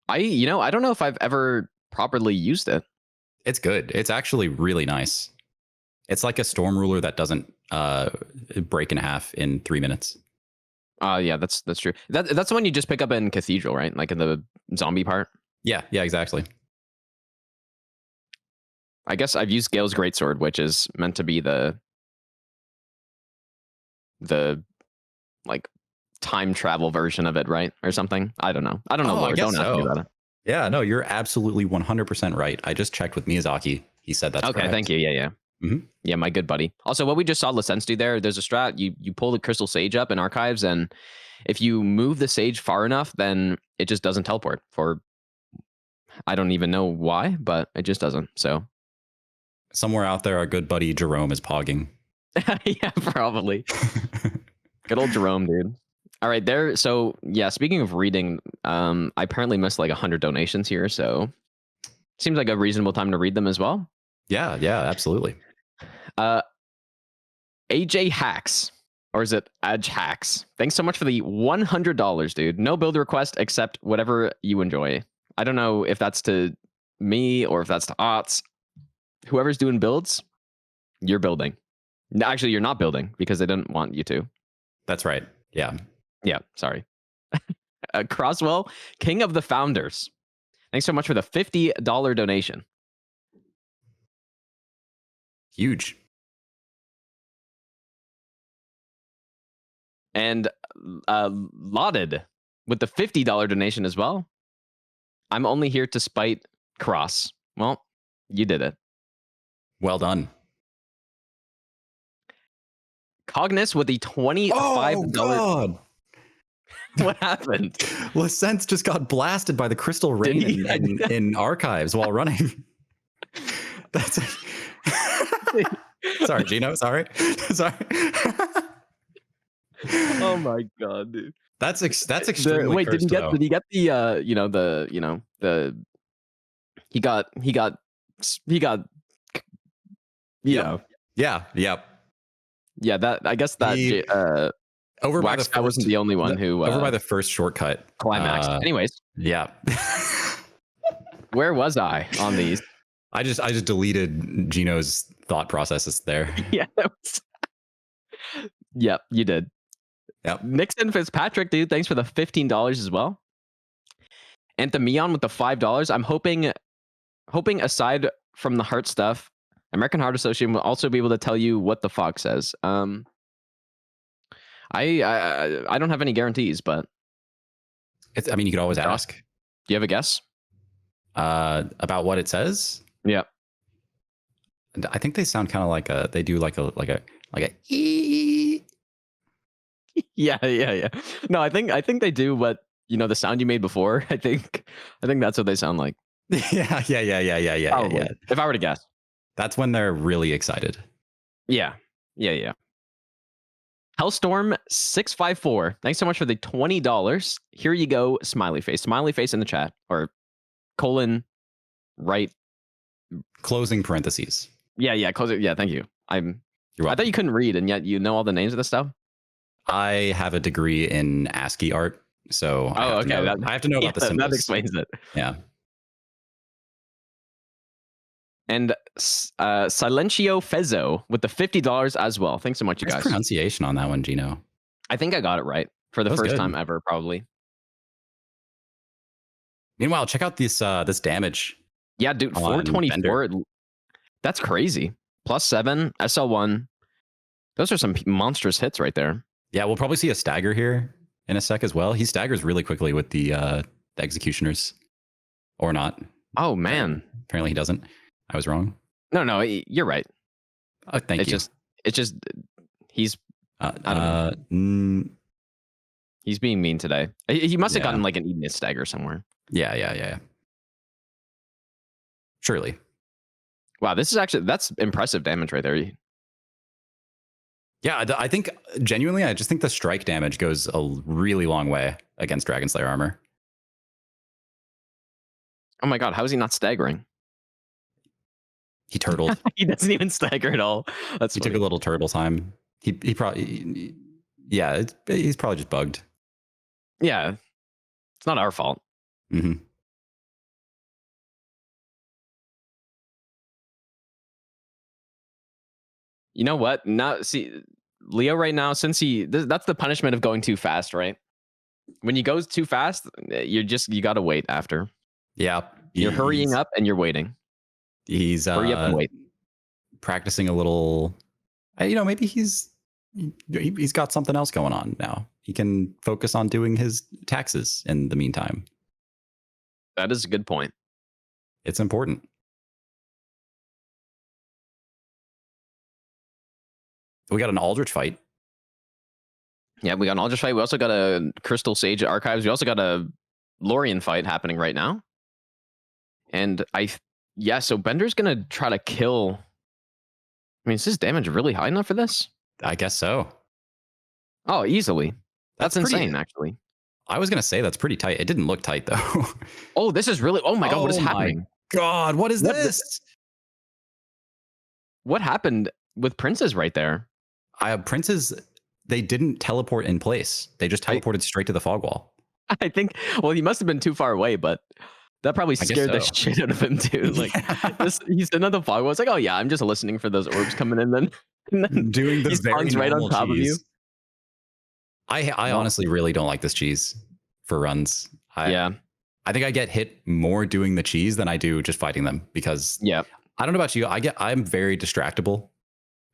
I don't know if I've ever properly used it. It's good. It's actually really nice. It's like a Storm Ruler that doesn't break in half in 3 minutes. Yeah, that's true. That's the one you just pick up in Cathedral, right? Like in the zombie part. Yeah, exactly. I guess I've used Gale's Greatsword, which is meant to be the like time travel version of it, right? Or something. I don't know. Lord. Don't ask me about it. Yeah, no, you're absolutely 100% right. I just checked with Miyazaki. He said that's okay. correct. Thank you. Yeah. Yeah, my good buddy. Also, what we just saw Lecentz do there's a strat. You pull the Crystal Sage up in Archives, and if you move the Sage far enough, then it just doesn't teleport for, I don't even know why, but it just doesn't. So somewhere out there, our good buddy Jerome is pogging. Yeah, probably. Good old Jerome, dude. All right, there. So yeah, speaking of reading, I apparently missed like 100 donations here, so seems like a reasonable time to read them as well. Yeah, absolutely. AJ Hacks, or is it Edge Hacks? Thanks so much for the $100, dude. No build request except whatever you enjoy. I don't know if that's to me or if that's to Ots. Whoever's doing builds, you're building. Actually, you're not building because they didn't want you to. That's right. Yeah. Yeah, sorry. Croswell, King of the Founders. Thanks so much for the $50 donation. Huge. And Lauded with the $50 donation as well. I'm only here to spite Cross. Well, you did it. Well done. Cognis with the $25. Oh, God. What happened? Lecentz just got blasted by the Crystal Rain in Archives while running. That's sorry, Gino. Sorry. Oh my God, dude. That's extremely wait, did he get the he got yeah, that I guess that over by the first, I wasn't the only one who over by the first shortcut climaxed. Anyways, yeah. Where was I on these? I just deleted Gino's thought processes there. Yeah. Yep, you did. Yep. Nixon Fitzpatrick, dude, thanks for the $15 as well. And the Meon with the $5. I'm hoping aside from the heart stuff, American Heart Association will also be able to tell you what the fog says. I don't have any guarantees, but I mean, you could always ask. Do you have a guess? About what it says? Yeah. I think they sound kind of they do like a ee. Yeah. No, I think they do what, the sound you made before. I think that's what they sound like. Yeah. If I were to guess. That's when they're really excited. Yeah. Hellstorm 654. Thanks so much for the $20. Here you go, smiley face. Smiley face in the chat, or colon right closing parentheses. Yeah, close it. Yeah, thank you. I thought you couldn't read, and yet you know all the names of this stuff. I have a degree in ASCII art, so I have to know about the symbols. That explains it. Yeah. And Silencio Fezzo with the $50 as well. Thanks so much, you guys. Pronunciation on that one, Gino. I think I got it right for the first time ever, probably. Meanwhile, check out this damage. Yeah, dude, 424. That's crazy. +7, SL1. Those are some monstrous hits right there. Yeah, we'll probably see a stagger here in a sec as well. He staggers really quickly with the executioners, or not. Oh man, apparently he doesn't. I was wrong. No, you're right. Oh, thank you. It's just he's I don't know. He's being mean today. He must have gotten like an Ignis stagger somewhere. Yeah. Surely. Wow, that's impressive damage right there. Yeah, I think genuinely, I just think the strike damage goes a really long way against Dragonslayer armor. Oh my god, how is he not staggering? He turtled. He doesn't even stagger at all. That's He funny. took a little turtle time. He probably, yeah, he's probably just bugged. Yeah, it's not our fault. Mm-hmm. You know what? Now, see, Leo right now, since that's the punishment of going too fast, right? When you go too fast, you got to wait after. Yeah. You're hurrying up and you're waiting. He's hurry up and wait. Practicing a little, maybe he's got something else going on now. He can focus on doing his taxes in the meantime. That is a good point. It's important. We got an Aldrich fight. Yeah, we got an Aldrich fight. We also got a Crystal Sage Archives. We also got a Lorien fight happening right now. And so Bender's going to try to kill. I mean, is his damage really high enough for this? I guess so. Oh, easily. That's insane, actually. I was going to say that's pretty tight. It didn't look tight, though. Oh, this is really... Oh my god, what is happening? God, what is this? What happened with Princes right there? Princes, they didn't teleport in place. They just teleported straight to the fog wall. I think... Well, he must have been too far away, but... That probably scared the shit out of him too. Like he's another fog wall. It's like, oh yeah, I'm just listening for those orbs coming in, and then doing this very right on top of you. I honestly really don't like this cheese for runs. I think I get hit more doing the cheese than I do just fighting them, because I don't know about you. I'm very distractible,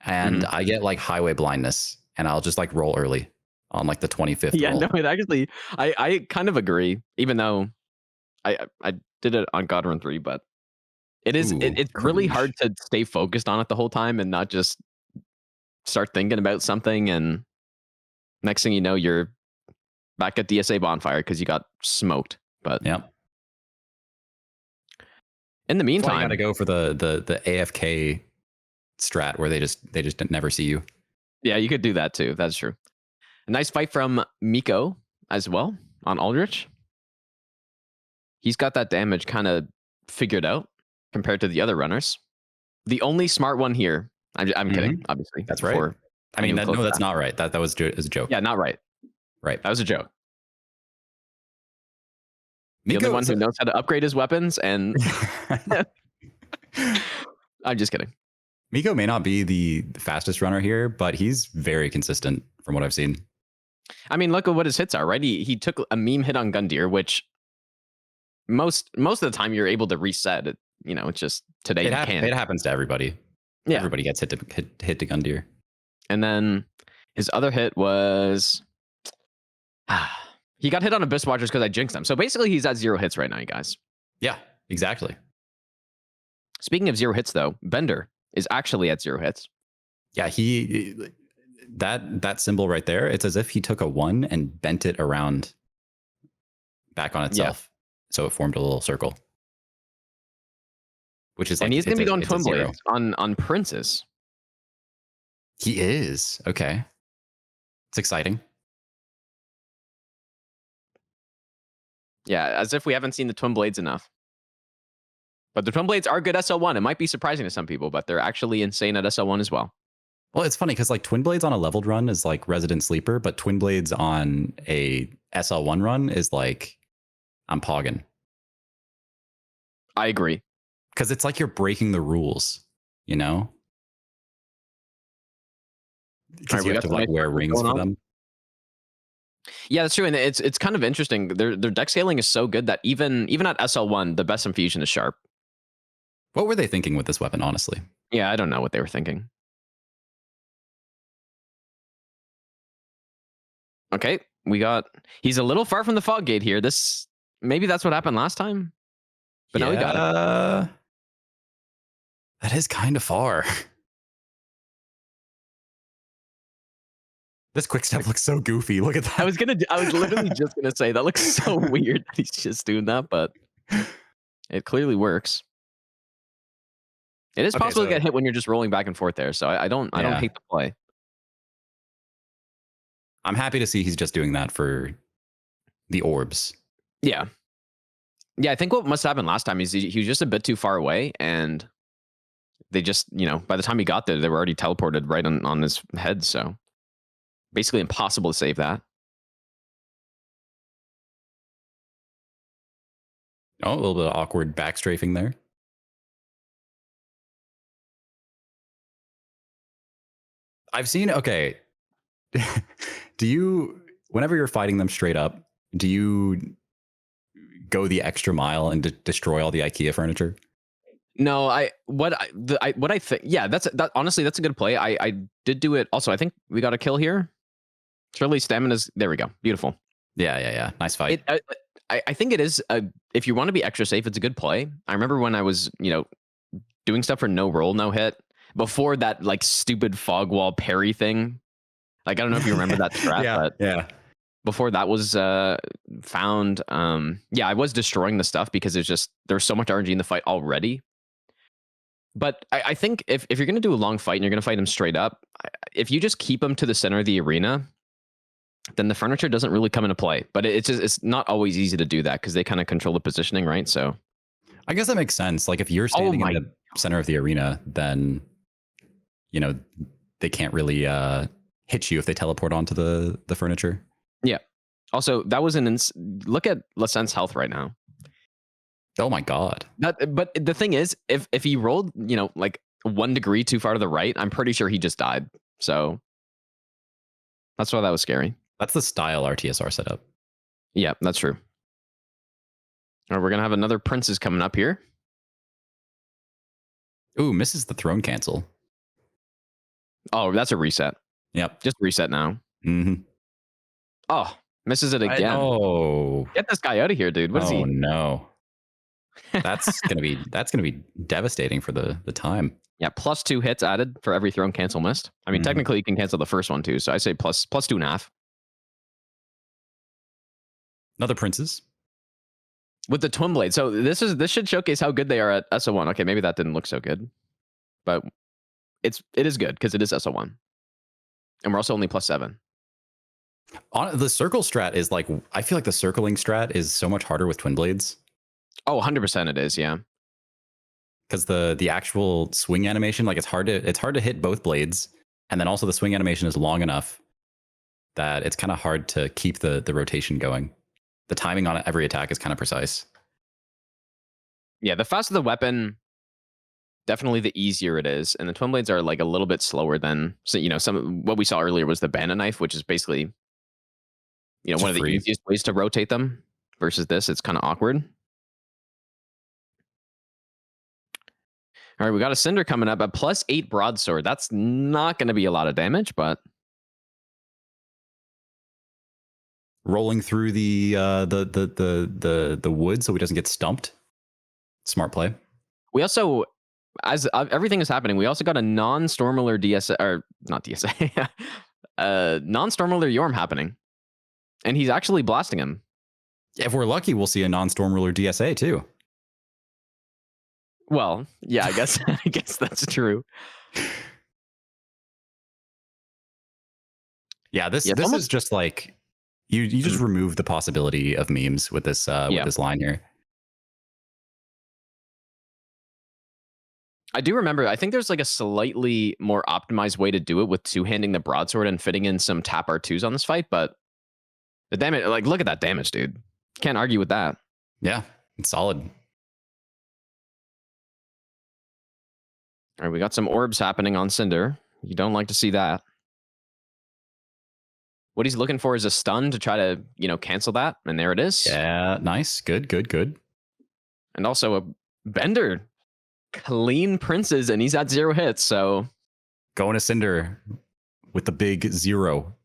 and I get like highway blindness, and I'll just like roll early on like the 25th. Yeah, roll. no, it actually I kind of agree, even though I did it on God Run 3, but it's really hard to stay focused on it the whole time and not just start thinking about something, and next thing you know, you're back at DSA bonfire because you got smoked. But in the meantime, I gotta go for the AFK strat where they just never see you. Yeah, you could do that too. That's true. A nice fight from Miko as well on Aldrich. He's got that damage kind of figured out compared to the other runners. The only smart one here, I'm kidding, obviously. That's right. I mean, that's not right. That was a joke. Yeah, not right. Right. That was a joke. The only one who knows how to upgrade his weapons, and I'm just kidding. Miko may not be the fastest runner here, but he's very consistent from what I've seen. I mean, look at what his hits are, right? He took a meme hit on Gundyr, which most of the time you're able to reset it. It's just today you can't. It happens to everybody. Yeah. Everybody gets hit to Gundyr. And then his other hit was he got hit on Abyss Watchers because I jinxed them. So basically he's at 0 hits right now, you guys. Yeah, exactly. Speaking of 0 hits though, Bender is actually at 0 hits. Yeah, that symbol right there, it's as if he took a 1 and bent it around back on itself. So it formed a little circle. Which is like, and he's going to be going Twin Blades on Princes. He is. Okay. It's exciting. Yeah, as if we haven't seen the Twin Blades enough. But the Twin Blades are good SL1. It might be surprising to some people, but they're actually insane at SL1 as well. Well, it's funny because like Twin Blades on a leveled run is like Resident Sleeper, but Twin Blades on a SL1 run is like, I'm pogging. I agree. Because it's like you're breaking the rules, Because you have to like wear rings for them. Yeah, that's true. And it's kind of interesting. Their deck scaling is so good that even at SL1, the best infusion is sharp. What were they thinking with this weapon, honestly? Yeah, I don't know what they were thinking. Okay, he's a little far from the fog gate here. Maybe that's what happened last time. But now we got it. That is kind of far. This quick step looks so goofy. Look at that. I was literally just gonna say that looks so weird that he's just doing that, but it clearly works. It is possible to get hit when you're just rolling back and forth there. So I don't hate the play. I'm happy to see he's just doing that for the orbs. Yeah. Yeah, I think what must happen last time is he was just a bit too far away, and they just, by the time he got there, they were already teleported right on his head. So basically impossible to save that. Oh, a little bit of awkward back strafing there. I've seen, okay. Do you, whenever you're fighting them straight up, do you go the extra mile and destroy all the IKEA furniture? No, what I think, yeah, honestly, that's a good play. I did do it. Also, I think we got a kill here. Surely stamina's, there we go. Beautiful. Yeah. Nice fight. I think it is, if you want to be extra safe, it's a good play. I remember when I was, doing stuff for no roll, no hit, before that, like, stupid fog wall parry thing. Like, I don't know if you remember that strat, but yeah. Before that was found, I was destroying the stuff because there's so much RNG in the fight already. But I think if you're going to do a long fight and you're going to fight him straight up, if you just keep him to the center of the arena, then the furniture doesn't really come into play. But it's not always easy to do that because they kind of control the positioning, right? So I guess that makes sense. Like, if you're standing in the center of the arena, then they can't really hit you if they teleport onto the furniture. Yeah. Also, that was look at Lecentz's health right now. Oh my god. But the thing is, if he rolled, like 1 degree too far to the right, I'm pretty sure he just died. So that's why that was scary. That's the style RTSR setup. Yeah, that's true. All right, we're gonna have another Princess coming up here. Ooh, misses the throne cancel. Oh, that's a reset. Yep. Just reset now. Mm-hmm. Oh, misses it again. Oh, get this guy out of here, dude. What is he? Oh no. That's gonna be devastating for the time. Yeah, +2 hits added for every throne cancel missed. I mean, technically you can cancel the first one too, so I say plus 2.5. Another Princess with the twin blade. So this should showcase how good they are at SL1. Okay, maybe that didn't look so good, but it is good because it is SL1, and we're also only +7. On the circle strat is like, I feel like the circling strat is so much harder with twin blades. Oh, 100% it is, yeah. Because the actual swing animation, like, it's hard to hit both blades, and then also the swing animation is long enough that it's kind of hard to keep the rotation going. The timing on every attack is kind of precise. Yeah, the faster the weapon, definitely the easier it is, and the twin blades are like a little bit slower than, so what we saw earlier was the bandit knife, which is basically one of the easiest ways to rotate them. Versus this, it's kind of awkward. All right, we got a Cinder coming up at +8 broadsword. That's not going to be a lot of damage, but rolling through the wood so he doesn't get stumped. Smart play. We also, as everything is happening, we also got a non-Stormler DSA, or not DSA, non-Stormler Yorm happening, and he's actually blasting him. If we're lucky, we'll see a non-Stormruler DSA too. Well, yeah, I guess I guess that's true. Yeah, this is just like you just remove the possibility of memes with this this line here. I do remember, I think there's like a slightly more optimized way to do it with two-handing the broadsword and fitting in some tap R2s on this fight, but the damage, like, look at that damage, dude. Can't argue with that. Yeah, it's solid. All right, we got some orbs happening on Cinder. You don't like to see that. What he's looking for is a stun to try to, cancel that. And there it is. Yeah, nice. Good. And also a Bender. Clean Princes, and he's at 0 hits, so... Going to Cinder with the big 0.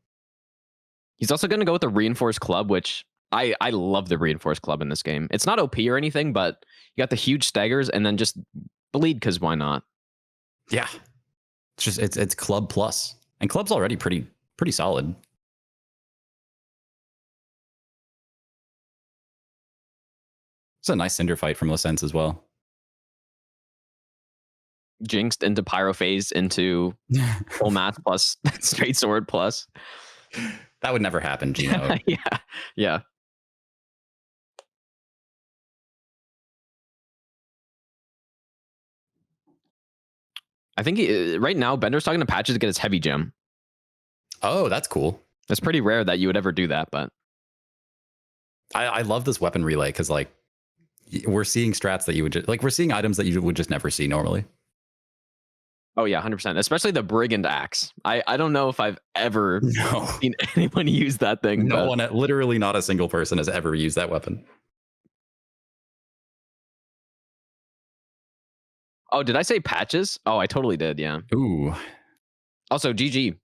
He's also going to go with the Reinforced Club, which I love the Reinforced Club in this game. It's not OP or anything, but you got the huge staggers and then just bleed, because why not? Yeah. It's just it's Club plus. And Club's already pretty solid. It's a nice Cinder fight from Lecentz as well. Jinxed into Pyrophase into full math plus straight sword plus. That would never happen, Gino. Yeah. I think right now Bender's talking to Patches to get his heavy gem. Oh, that's cool. It's pretty rare that you would ever do that, but I love this weapon relay because like we're seeing strats that you would just like we're seeing items that you would just never see normally. Oh yeah, 100%. Especially the brigand axe. I don't know if I've ever seen anyone use that thing. No one, literally not a single person has ever used that weapon. Oh, did I say Patches? Oh, I totally did. Yeah. Ooh. Also, GG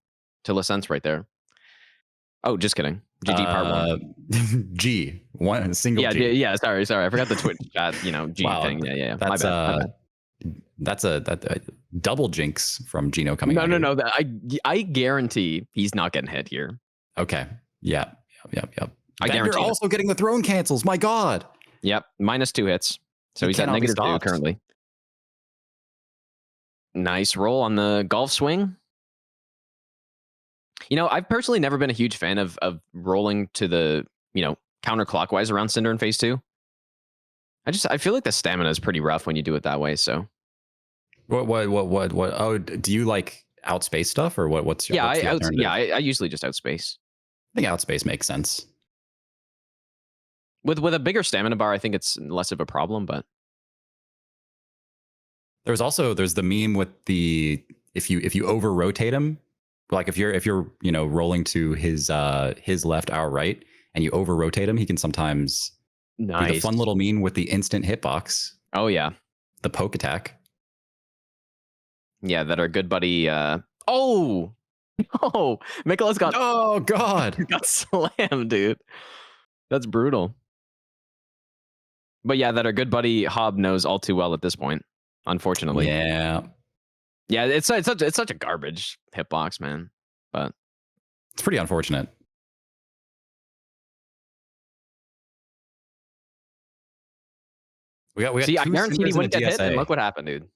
to Lecentz right there. Oh, just kidding. GG part 1. G. One single yeah, G. Yeah, sorry. I forgot the Twitch chat, G wow, thing. Yeah. That's my bad. That's a double jinx from Gino coming out. No. I guarantee he's not getting hit here. Okay. Yep. I guarantee also getting the throne cancels. My God. Yep. -2 hits. So he's at -2 currently. Nice roll on the golf swing. I've personally never been a huge fan of rolling to the, counterclockwise around Cinder in phase 2. I feel like the stamina is pretty rough when you do it that way. So what? Oh, do you like outspace stuff or what? What's your I usually just outspace. I think outspace makes sense. With a bigger stamina bar, I think it's less of a problem, but there's the meme with the if you over rotate him, like if you're rolling to his left, our right, and you over rotate him, he can sometimes be the fun little meme with the instant hitbox. Oh yeah, the poke attack. Yeah, that our good buddy. Oh, Micolash's got. Oh God, got slammed, dude. That's brutal. But yeah, that our good buddy Hob knows all too well at this point. Unfortunately. Yeah. It's such a garbage hitbox, man. But it's pretty unfortunate. We got See, I guarantee he wouldn't get hit, and look what happened, dude.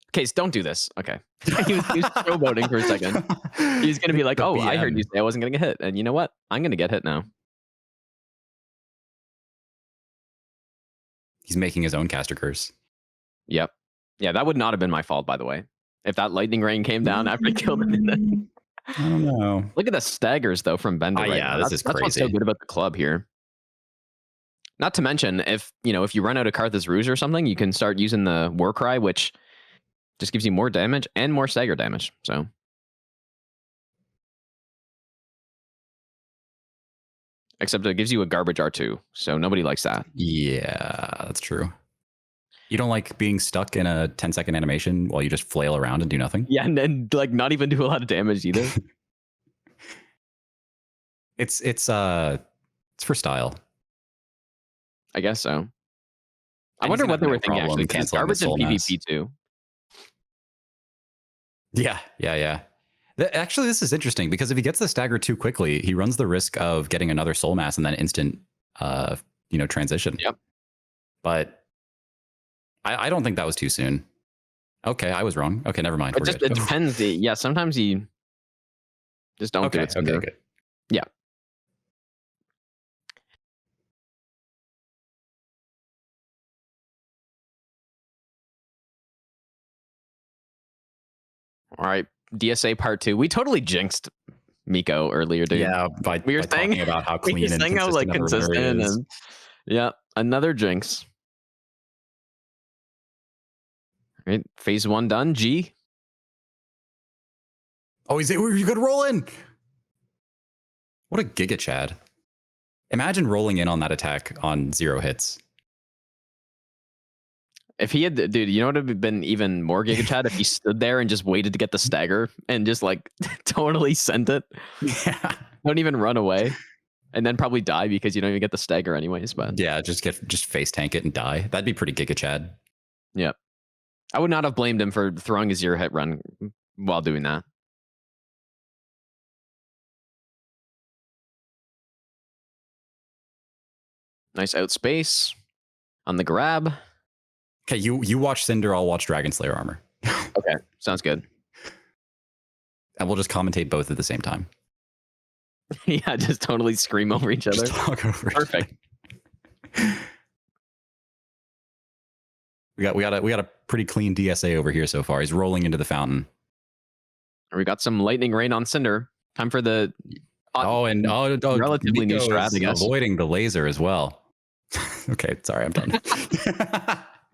Okay, so don't do this. Okay. he was showboating for a second. He's gonna be like, "Oh, I heard you say I wasn't gonna get hit," and you know what? I'm gonna get hit now. He's making his own caster curse. Yep. Yeah, that would not have been my fault, by the way. If that lightning rain came down after I killed him. I don't know. Look at the staggers though from Bender. Yeah, this is crazy. That's what's so good about the club here. Not to mention, if you run out of Karthus Rouge or something, you can start using the War Cry, which just gives you more damage and more stagger damage. So, except it gives you a garbage R2, so nobody likes that. Yeah, that's true. You don't like being stuck in a 10-second animation while you just flail around and do nothing? Yeah, and then like not even do a lot of damage either. It's for style. I guess so. I wonder what they were thinking actually. It's garbage in PvP too. Yeah. Actually, this is interesting because if he gets the stagger too quickly, he runs the risk of getting another soul mass and then instant, transition. Yep. But I don't think that was too soon. Okay, I was wrong. Okay, never mind. It depends. Yeah, sometimes you just don't do it. Okay, good. Yeah. All right, DSA part 2. We totally jinxed Miko earlier, dude. Yeah, by talking about how clean and consistent and yeah, another jinx. All right, phase 1 done. G. Oh, you could roll in. What a Giga Chad. Imagine rolling in on that attack on 0 hits. If he had, dude, you know what would have been even more Giga Chad if he stood there and just waited to get the stagger and just like totally sent it. Yeah. Don't even run away. And then probably die because you don't even get the stagger anyways. But yeah, just face tank it and die. That'd be pretty Giga Chad. Yep. I would not have blamed him for throwing a 0 hit run while doing that. Nice outspace on the grab. Okay, you watch Cinder, I'll watch Dragon Slayer armor. Okay, sounds good. And we'll just commentate both at the same time. Yeah, just totally scream over each other. Just talk over Perfect. We got a pretty clean DSA over here so far. He's rolling into the fountain. We got some lightning rain on Cinder. Time for the relatively new Nico strat, is I guess. avoiding the laser as well. Okay, sorry, I'm done.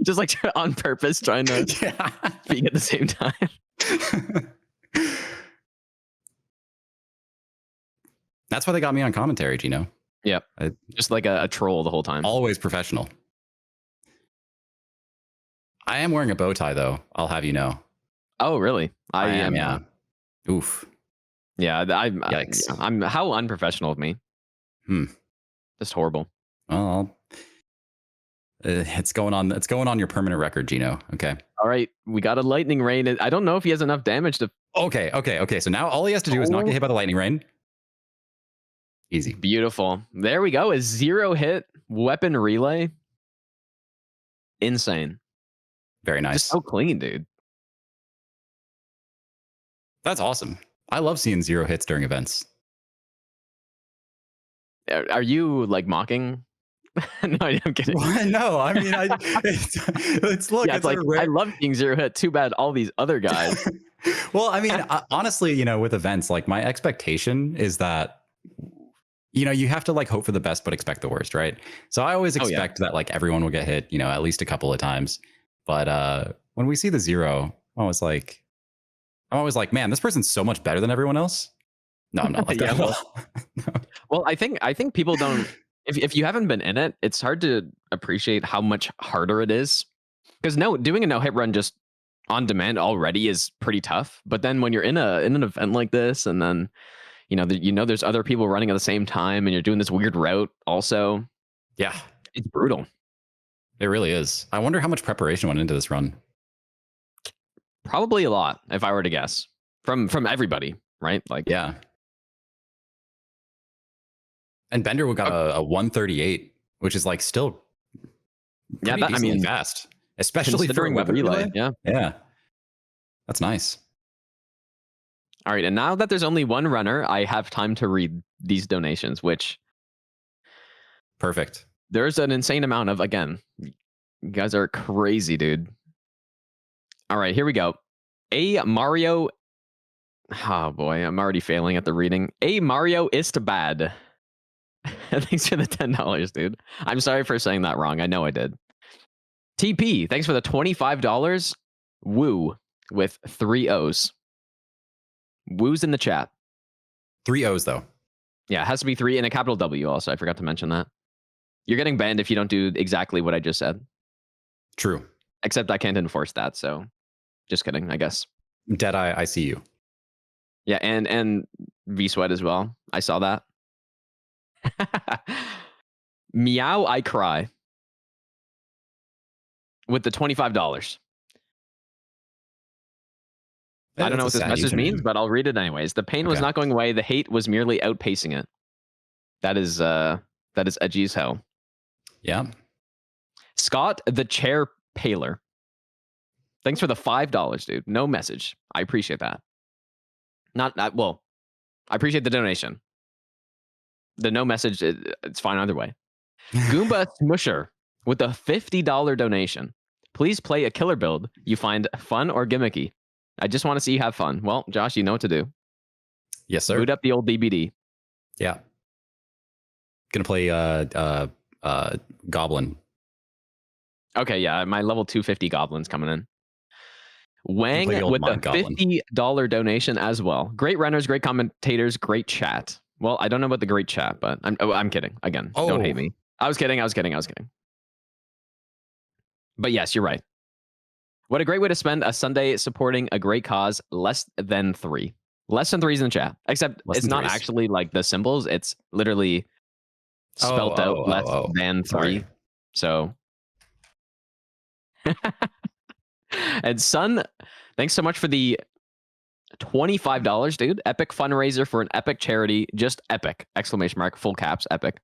Just like on purpose, trying to speak at the same time. That's why they got me on commentary, Gino. Yep. Just like a troll the whole time. Always professional. I am wearing a bow tie, though. I'll have you know. Oh, really? I am, yeah. Oof. Yeah, I'm how unprofessional of me. Just horrible. Well, it's going on. It's going on your permanent record, Gino. Okay. All right, we got a lightning rain. I don't know if he has enough damage to. Okay. So now all he has to do is not get hit by the lightning rain. Easy. Beautiful. There we go. A 0-hit weapon relay. Insane. Very nice. Just so clean, dude. That's awesome. I love seeing 0 hits during events. Are you like mocking? No, I'm kidding. No, I mean, it's look. Yeah, it's like I love seeing 0-hit. Too bad all these other guys. Well, I mean, honestly, you know, with events, like my expectation is that, you know, you have to like hope for the best but expect the worst, right? So I always expect that like everyone will get hit, you know, at least a couple of times. But when we see the 0, I'm always like, man, this person's so much better than everyone else. No, I'm not like that. Well, I think people don't. If you haven't been in it, it's hard to appreciate how much harder it is. Because doing a no-hit run just on demand already is pretty tough. But then when you're in an event like this, and then there's other people running at the same time, and you're doing this weird route also. Yeah, it's brutal. It really is. I wonder how much preparation went into this run. Probably a lot, if I were to guess, from everybody, right? Like, yeah. And Bender got a 138, which is like still pretty fast, especially for a relay. Yeah, that's nice. All right, and now that there's only one runner, I have time to read these donations, which perfect. There's an insane amount of, again, you guys are crazy, dude. All right, here we go. A Mario. Oh boy, I'm already failing at the reading. A Mario ist bad. Thanks for the $10, dude. I'm sorry for saying that wrong. I know I did. TP, thanks for the $25. Woo with 3 O's. Woo's in the chat. 3 O's though. Yeah, it has to be 3 and a capital W also. I forgot to mention that. You're getting banned if you don't do exactly what I just said. True. Except I can't enforce that, so just kidding, I guess. Deadeye, I see you. Yeah, and V-Sweat as well. I saw that. Meow, I cry. With the $25. I don't know what this message means, but I'll read it anyways. The pain was not going away. The hate was merely outpacing it. That is edgy as hell. Yeah. Scott, the chair paler. Thanks for the $5, dude. No message. I appreciate that. Well, I appreciate the donation. The no message, it's fine either way. Goomba Smusher with a $50 donation. Please play a killer build you find fun or gimmicky. I just want to see you have fun. Well, Josh, you know what to do. Yes, sir. Boot up the old DBD. Yeah. Gonna play Goblin. Okay, yeah, my level 250 Goblin's coming in. Wang with a $50 donation as well. Great runners, great commentators, great chat. Well, I don't know about the great chat, but I'm kidding. Again, don't hate me. I was kidding. But yes, you're right. What a great way to spend a Sunday supporting a great cause. Less than 3. Less than 3's in the chat. Except it's not actually like the symbols. It's literally spelled out less than 3. Sorry. So. And Sun, thanks so much for the $25, dude. Epic fundraiser for an epic charity. Just epic! Exclamation mark. Full caps. Epic.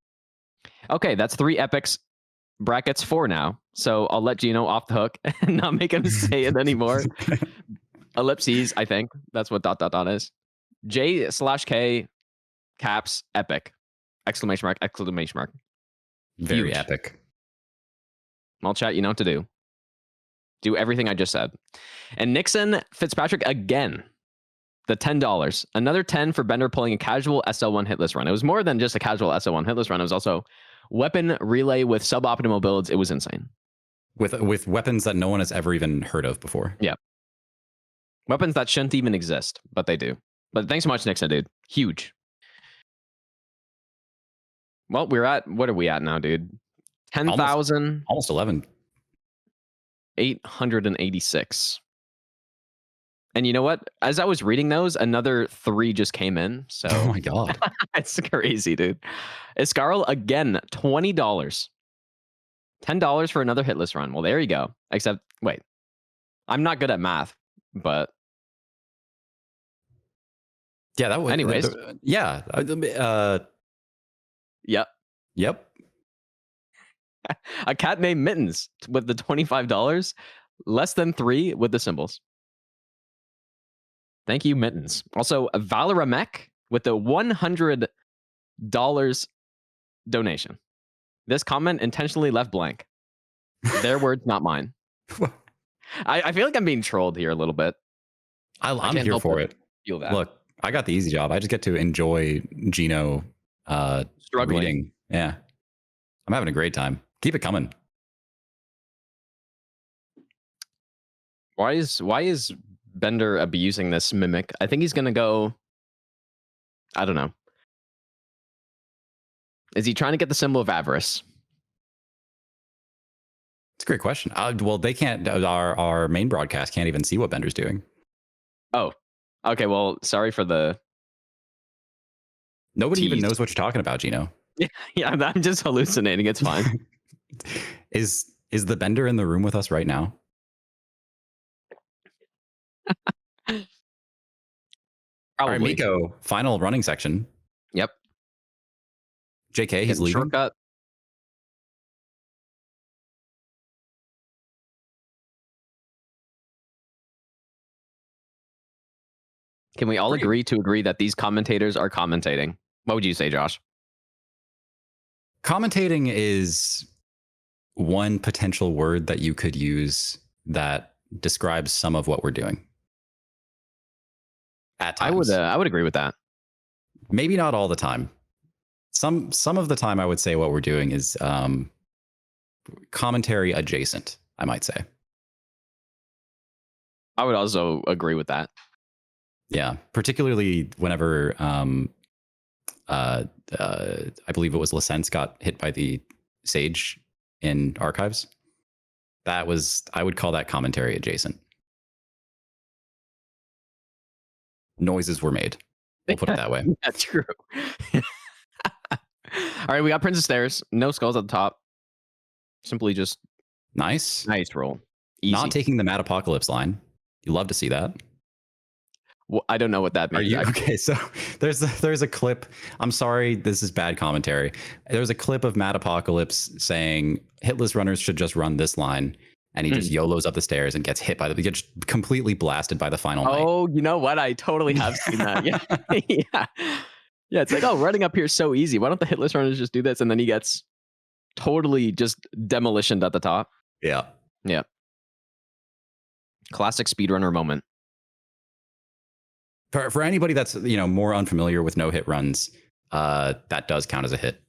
Okay, that's 3 epics. Brackets 4 now. So I'll let Gino off the hook and not make him say it anymore. Ellipses, I think. That's what ... is. J/K caps epic. Exclamation mark. Very Huge. epic. Well, chat, you know what to do. Do everything I just said. And Nixon Fitzpatrick again. The $10. Another 10 for Bender pulling a casual SL1 hitless run. It was more than just a casual SL1 hitless run. It was also weapon relay with suboptimal builds. It was insane. With weapons that no one has ever even heard of before. Yeah. Weapons that shouldn't even exist, but they do. But thanks so much, Nixon, dude. Huge. Well, what are we at now, dude? 10,000. Almost 11. 886. And you know what? As I was reading those, another 3 just came in. So Oh my god. it's crazy, dude. Iscarl again, $20. $10 for another hitless run. Well, there you go. Except, wait. I'm not good at math, but Yeah, that was anyways. Yeah. Yep. Yep. A cat named Mittens with the $25. Less than 3 with the symbols. Thank you, Mittens. Also, Valeramek with the $100 donation. This comment intentionally left blank. Their words, not mine. I feel like I'm being trolled here a little bit. I'm here for it. Feel that. Look, I got the easy job. I just get to enjoy Gino Struggling. reading. Yeah. I'm having a great time. Keep it coming. Why is Bender abusing this mimic? I think he's gonna go. I don't know. Is he trying to get the symbol of avarice? It's a great question. Well, they can't. Our main broadcast can't even see what Bender's doing. Oh, okay. Well, sorry for the. Nobody even Teased. knows what you're talking about, Gino. Yeah, I'm just hallucinating. It's fine. Is the Bender in the room with us right now? All right, Probably. Miko, final running section. Yep. JK, he's Getting leaving. shortcut. Can we all agree that these commentators are commentating? What would you say, Josh? Commentating is one potential word that you could use that describes some of what we're doing. At times. I would agree with that. Maybe not all the time. Some of the time I would say what we're doing is commentary adjacent, I might say. I would also agree with that. Yeah, particularly whenever I believe it was Lecentz got hit by the Sage in Archives. I would call that commentary adjacent. Noises were made. We'll put it that way. That's true. All right, we got Princess Stairs. No skulls at the top. Simply just Nice. nice roll. Easy. Not taking the Mad Apocalypse line. You love to see that. Well, I don't know what that Are means. you okay? So there's a clip. I'm sorry, this is bad commentary. There's a clip of Mad Apocalypse saying Hitless runners should just run this line, and he just YOLOs up the stairs and gets gets completely blasted by the final knight. Oh, you know what? I totally have seen that. Yeah, yeah, yeah. It's like, oh, running up here is so easy. Why don't the Hitless runners just do this? And then he gets totally just demolitioned at the top. Yeah. Yeah. Classic speedrunner moment. For anybody that's more unfamiliar with no hit runs, that does count as a hit.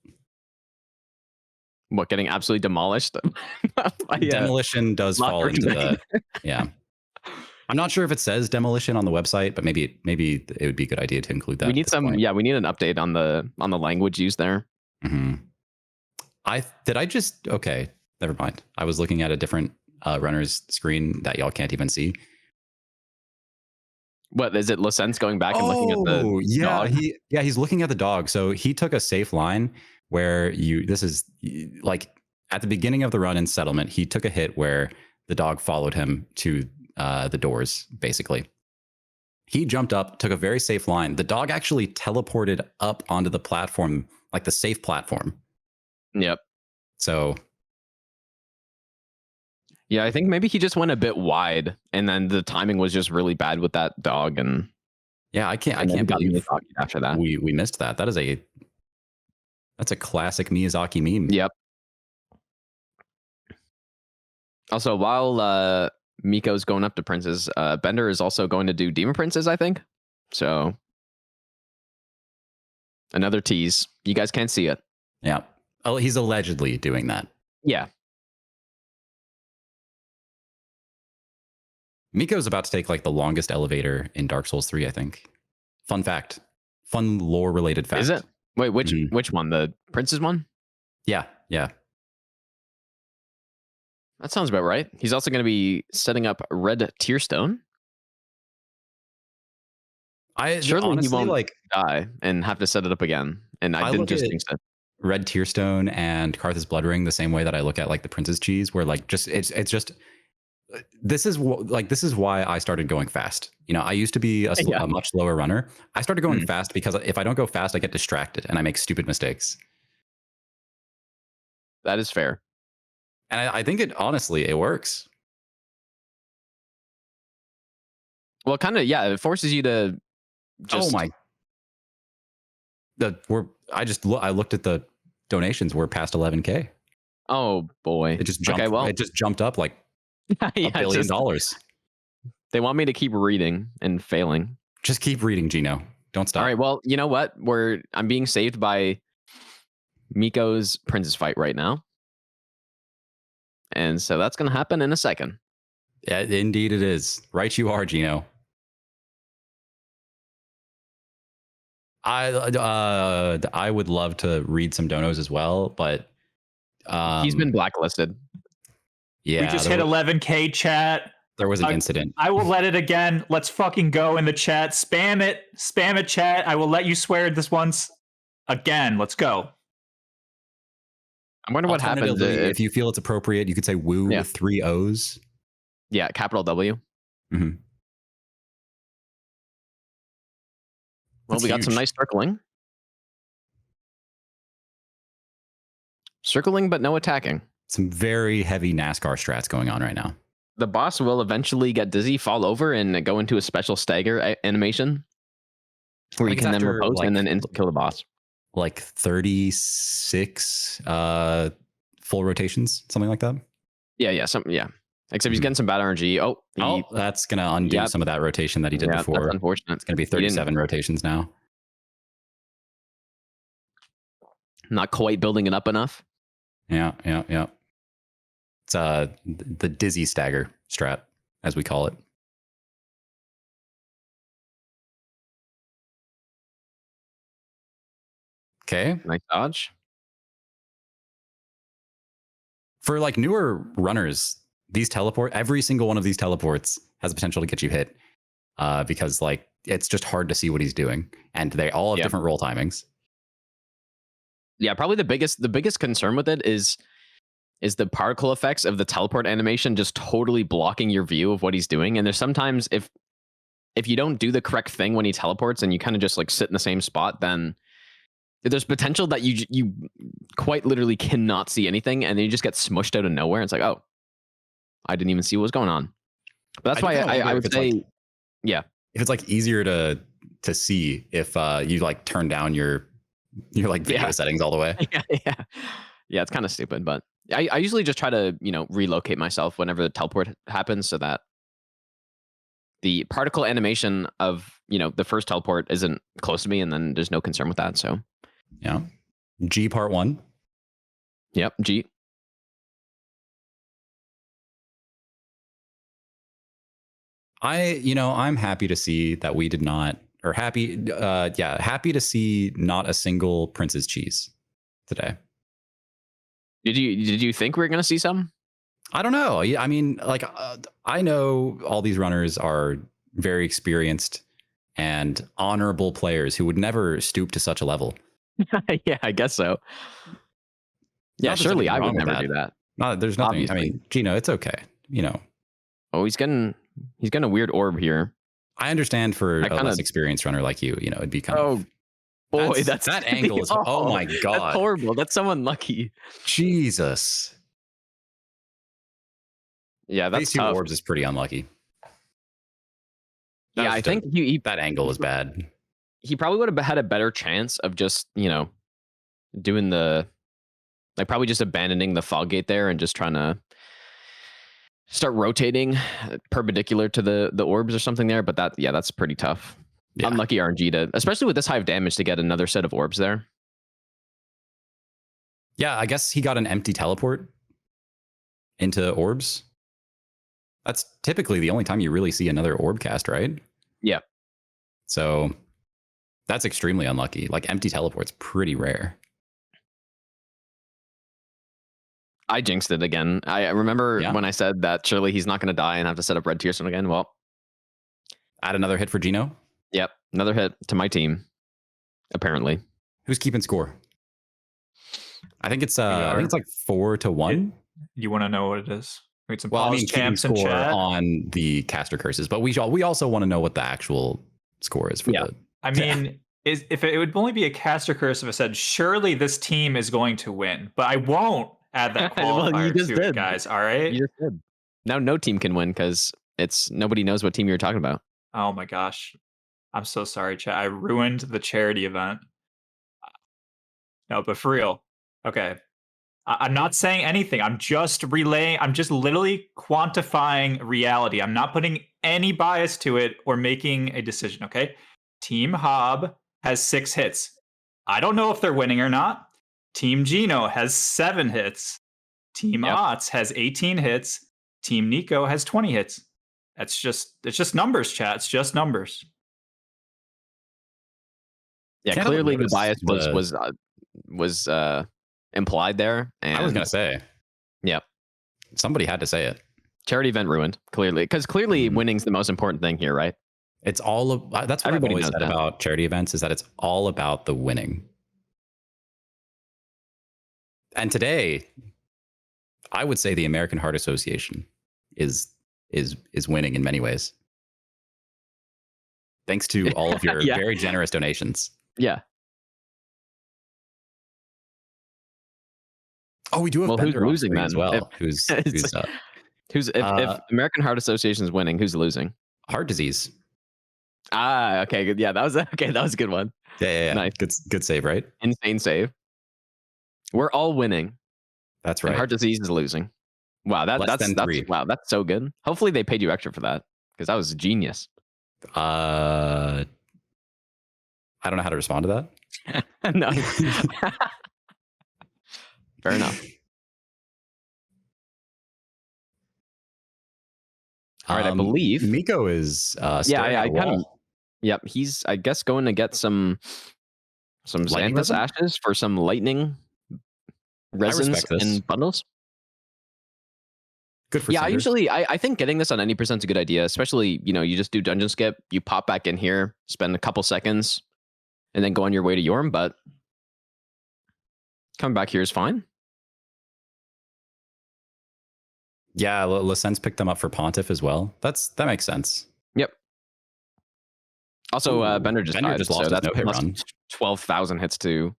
What, getting absolutely demolished? Demolition does fall into the yeah. I'm not sure if it says demolition on the website, but maybe it would be a good idea to include that. We need some. Yeah, we need an update on the language used there. Mm-hmm. Okay, never mind. I was looking at a different runner's screen that y'all can't even see. What is it? Lecentz going back and looking at the dog? He's looking at the dog. So he took a safe line where this is like at the beginning of the run in Settlement, he took a hit where the dog followed him to the doors, basically. He jumped up, took a very safe line. The dog actually teleported up onto the platform, like the safe platform. Yep. So yeah, I think maybe he just went a bit wide, and then the timing was just really bad with that dog. And yeah, I can't believe after that we missed that. That's a classic Miyazaki meme. Yep. Also, while Miko's going up to princes. Bender is also going to do demon princes, I think. So another tease. You guys can't see it. Yeah. Oh, he's allegedly doing that. Yeah. Miko's about to take like the longest elevator in Dark Souls 3, I think. Fun fact. Fun lore related fact. Is it? Wait, which one? The princes one? Yeah, yeah. That sounds about right. He's also going to be setting up red tier stone. Surely honestly, he won't like die and have to set it up again. And I didn't just think so. Red Tearstone and Karthus Blood Ring the same way that I look at like the Prince's Cheese, where like just it's just this is why I started going fast. You know, I used to be a much slower runner. I started going fast because if I don't go fast, I get distracted and I make stupid mistakes. That is fair. And I think it works. Well, kind of, yeah. It forces you to just. I looked at the donations. We're past 11K. Oh boy! It just jumped. Okay, well, it just jumped up like $1 billion. They want me to keep reading and failing. Just keep reading, Gino. Don't stop. All right. Well, you know what? I'm being saved by Miko's princess fight right now. And so that's going to happen in a second. Yeah, indeed it is. Right you are, Gino. I would love to read some donos as well, but he's been blacklisted. Yeah. We just hit 11K, chat. There was an incident. I will let it again. Let's fucking go in the chat. Spam it. Spam it, chat. I will let you swear this once. Again, let's go. I wonder what happens if you feel it's appropriate. You could say "woo" with 3 O's. Yeah, capital W. Mm-hmm. Well, we got some nice circling. Circling, but no attacking. Some very heavy NASCAR strats going on right now. The boss will eventually get dizzy, fall over, and go into a special stagger animation where you can then repose and then kill the boss. Like 36 full rotations, something like that. Yeah. Except he's getting some bad RNG. That's gonna undo some of that rotation that he did before. That's unfortunate. It's gonna be 37 rotations now. Not quite building it up enough. Yeah. It's the dizzy stagger strat, as we call it. Okay. Nice dodge. For like newer runners, every single one of these teleports has the potential to get you hit. Because like it's just hard to see what he's doing. And they all have different roll timings. Yeah, probably the biggest concern with it is the particle effects of the teleport animation just totally blocking your view of what he's doing. And there's sometimes if you don't do the correct thing when he teleports and you kind of just like sit in the same spot, then there's potential that you quite literally cannot see anything, and then you just get smushed out of nowhere. It's like, oh, I didn't even see what was going on. But that's why I would say, if it's like easier to see if you like turn down your like video settings all the way. Yeah, it's kind of stupid, but I usually just try to relocate myself whenever the teleport happens, so that the particle animation of the first teleport isn't close to me, and then there's no concern with that. So yeah, G part 1. Yep, G. I'm happy to see that we did not, or happy to see not a single Prince's Cheese today. Did you think we were going to see some? I don't know. I mean, like, I know all these runners are very experienced and honorable players who would never stoop to such a level. Yeah, I guess so. Yeah, surely I would never do that. No, there's nothing. Obviously. I mean, Gino, it's okay. Oh, he's getting a weird orb here. I understand for a less experienced runner like you, it'd be kind of. Oh boy, that angle is. Oh my god, that's horrible. That's so unlucky. Jesus. Yeah, that's these 2 orbs is pretty unlucky. I think that angle is bad. He probably would have had a better chance of just doing probably just abandoning the fog gate there and just trying to start rotating perpendicular to the orbs or something there. But that's pretty tough. Yeah. Unlucky RNG to, especially with this high of damage, to get another set of orbs there. Yeah, I guess he got an empty teleport into orbs. That's typically the only time you really see another orb cast, right? Yeah. So that's extremely unlucky. Like empty teleport's pretty rare. I jinxed it again. I remember when I said that surely he's not going to die and have to set up red tier stone again. Well, add another hit for Gino. Yep, another hit to my team. Apparently, who's keeping score? I think it's like 4-1. You want to know what it is? Wait, some keeping score on the caster curses, but we also want to know what the actual score is for the. I mean, if it would only be a caster curse if I said surely this team is going to win, but I won't add that qualifier to it, guys. All right, you just did. Now no team can win because nobody knows what team you're talking about. Oh my gosh, I'm so sorry, chat. I ruined the charity event. No, but for real, okay. I'm not saying anything. I'm just relaying. I'm just literally quantifying reality. I'm not putting any bias to it or making a decision. Okay. Team Hob has 6 hits. I don't know if they're winning or not. Team Gino has 7 hits. Team Otz has 18 hits. Team Nico has 20 hits. It's just numbers, chat. It's just numbers. Yeah, clearly the bias was implied there. And I was gonna say, somebody had to say it. Charity event ruined, clearly, because clearly winning's the most important thing here, right? It's all of that's what I've always said about charity events, is that it's all about the winning. And today, I would say the American Heart Association is winning in many ways, thanks to all of your very generous donations. Yeah. Oh, we do have who's losing then as well. If American Heart Association is winning, who's losing? Heart disease. Ah, okay, good. Yeah, that was a good one. Yeah. Nice. Good save, right? Insane save. We're all winning. That's right. And heart disease is losing. Wow, that's 3. Wow, that's so good. Hopefully they paid you extra for that, because that was genius. I don't know how to respond to that. No. Fair enough. All right, I believe Miko is I kind of. Yep, he's I guess going to get some Xanthus ashes for some lightning resins and bundles. Good for Cinders. I think getting this on any percent is a good idea, especially you just do dungeon skip, you pop back in here, spend a couple seconds, and then go on your way to Yorm. But coming back here is fine. Yeah, Lecentz picked them up for Pontiff as well. That makes sense. Yep. Also, Bender just died, lost so that's plus 12,000 hits to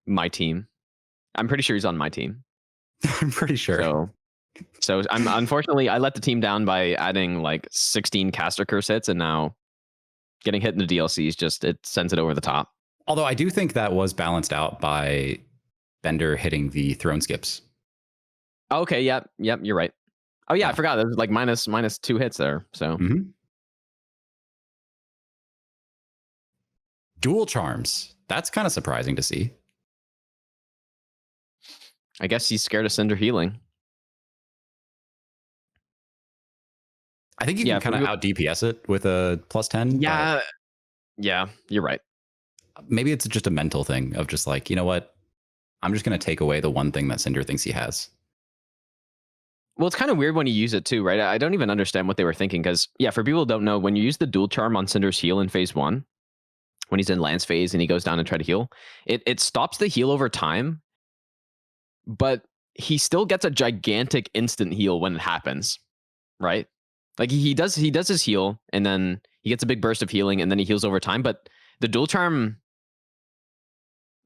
my team. I'm pretty sure he's on my team. I'm pretty sure. So I'm unfortunately I let the team down by adding like 16 caster curse hits, and now getting hit in the DLCs it sends it over the top. Although I do think that was balanced out by Bender hitting the throne skips. Okay, yep, you're right. Oh yeah, I forgot. There's like minus 2 hits there. So dual charms. That's kind of surprising to see. I guess he's scared of Cinder healing. I think you can kind of out DPS it with a +10. Yeah, you're right. Maybe it's just a mental thing of just like, you know what? I'm just going to take away the one thing that Cinder thinks he has. Well, it's kind of weird when you use it too, right? I don't even understand what they were thinking, because for people who don't know, when you use the dual charm on Cinder's heal in phase 1, when he's in Lance phase and he goes down and try to heal, it stops the heal over time, but he still gets a gigantic instant heal when it happens, right? Like he does his heal, and then he gets a big burst of healing, and then he heals over time. But the dual charm,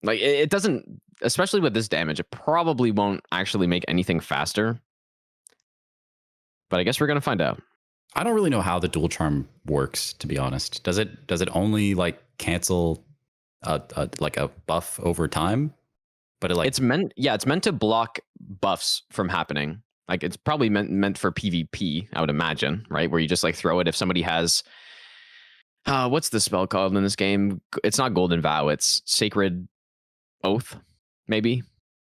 like it doesn't, especially with this damage, it probably won't actually make anything faster. But I guess we're gonna find out. I don't really know how the dual charm works, to be honest. Does it only like cancel like a buff over time? But it's meant to block buffs from happening. Like it's probably meant for PvP, I would imagine, right? Where you just like throw it if somebody has what's the spell called in this game? It's not Golden Vow, it's Sacred Oath, maybe.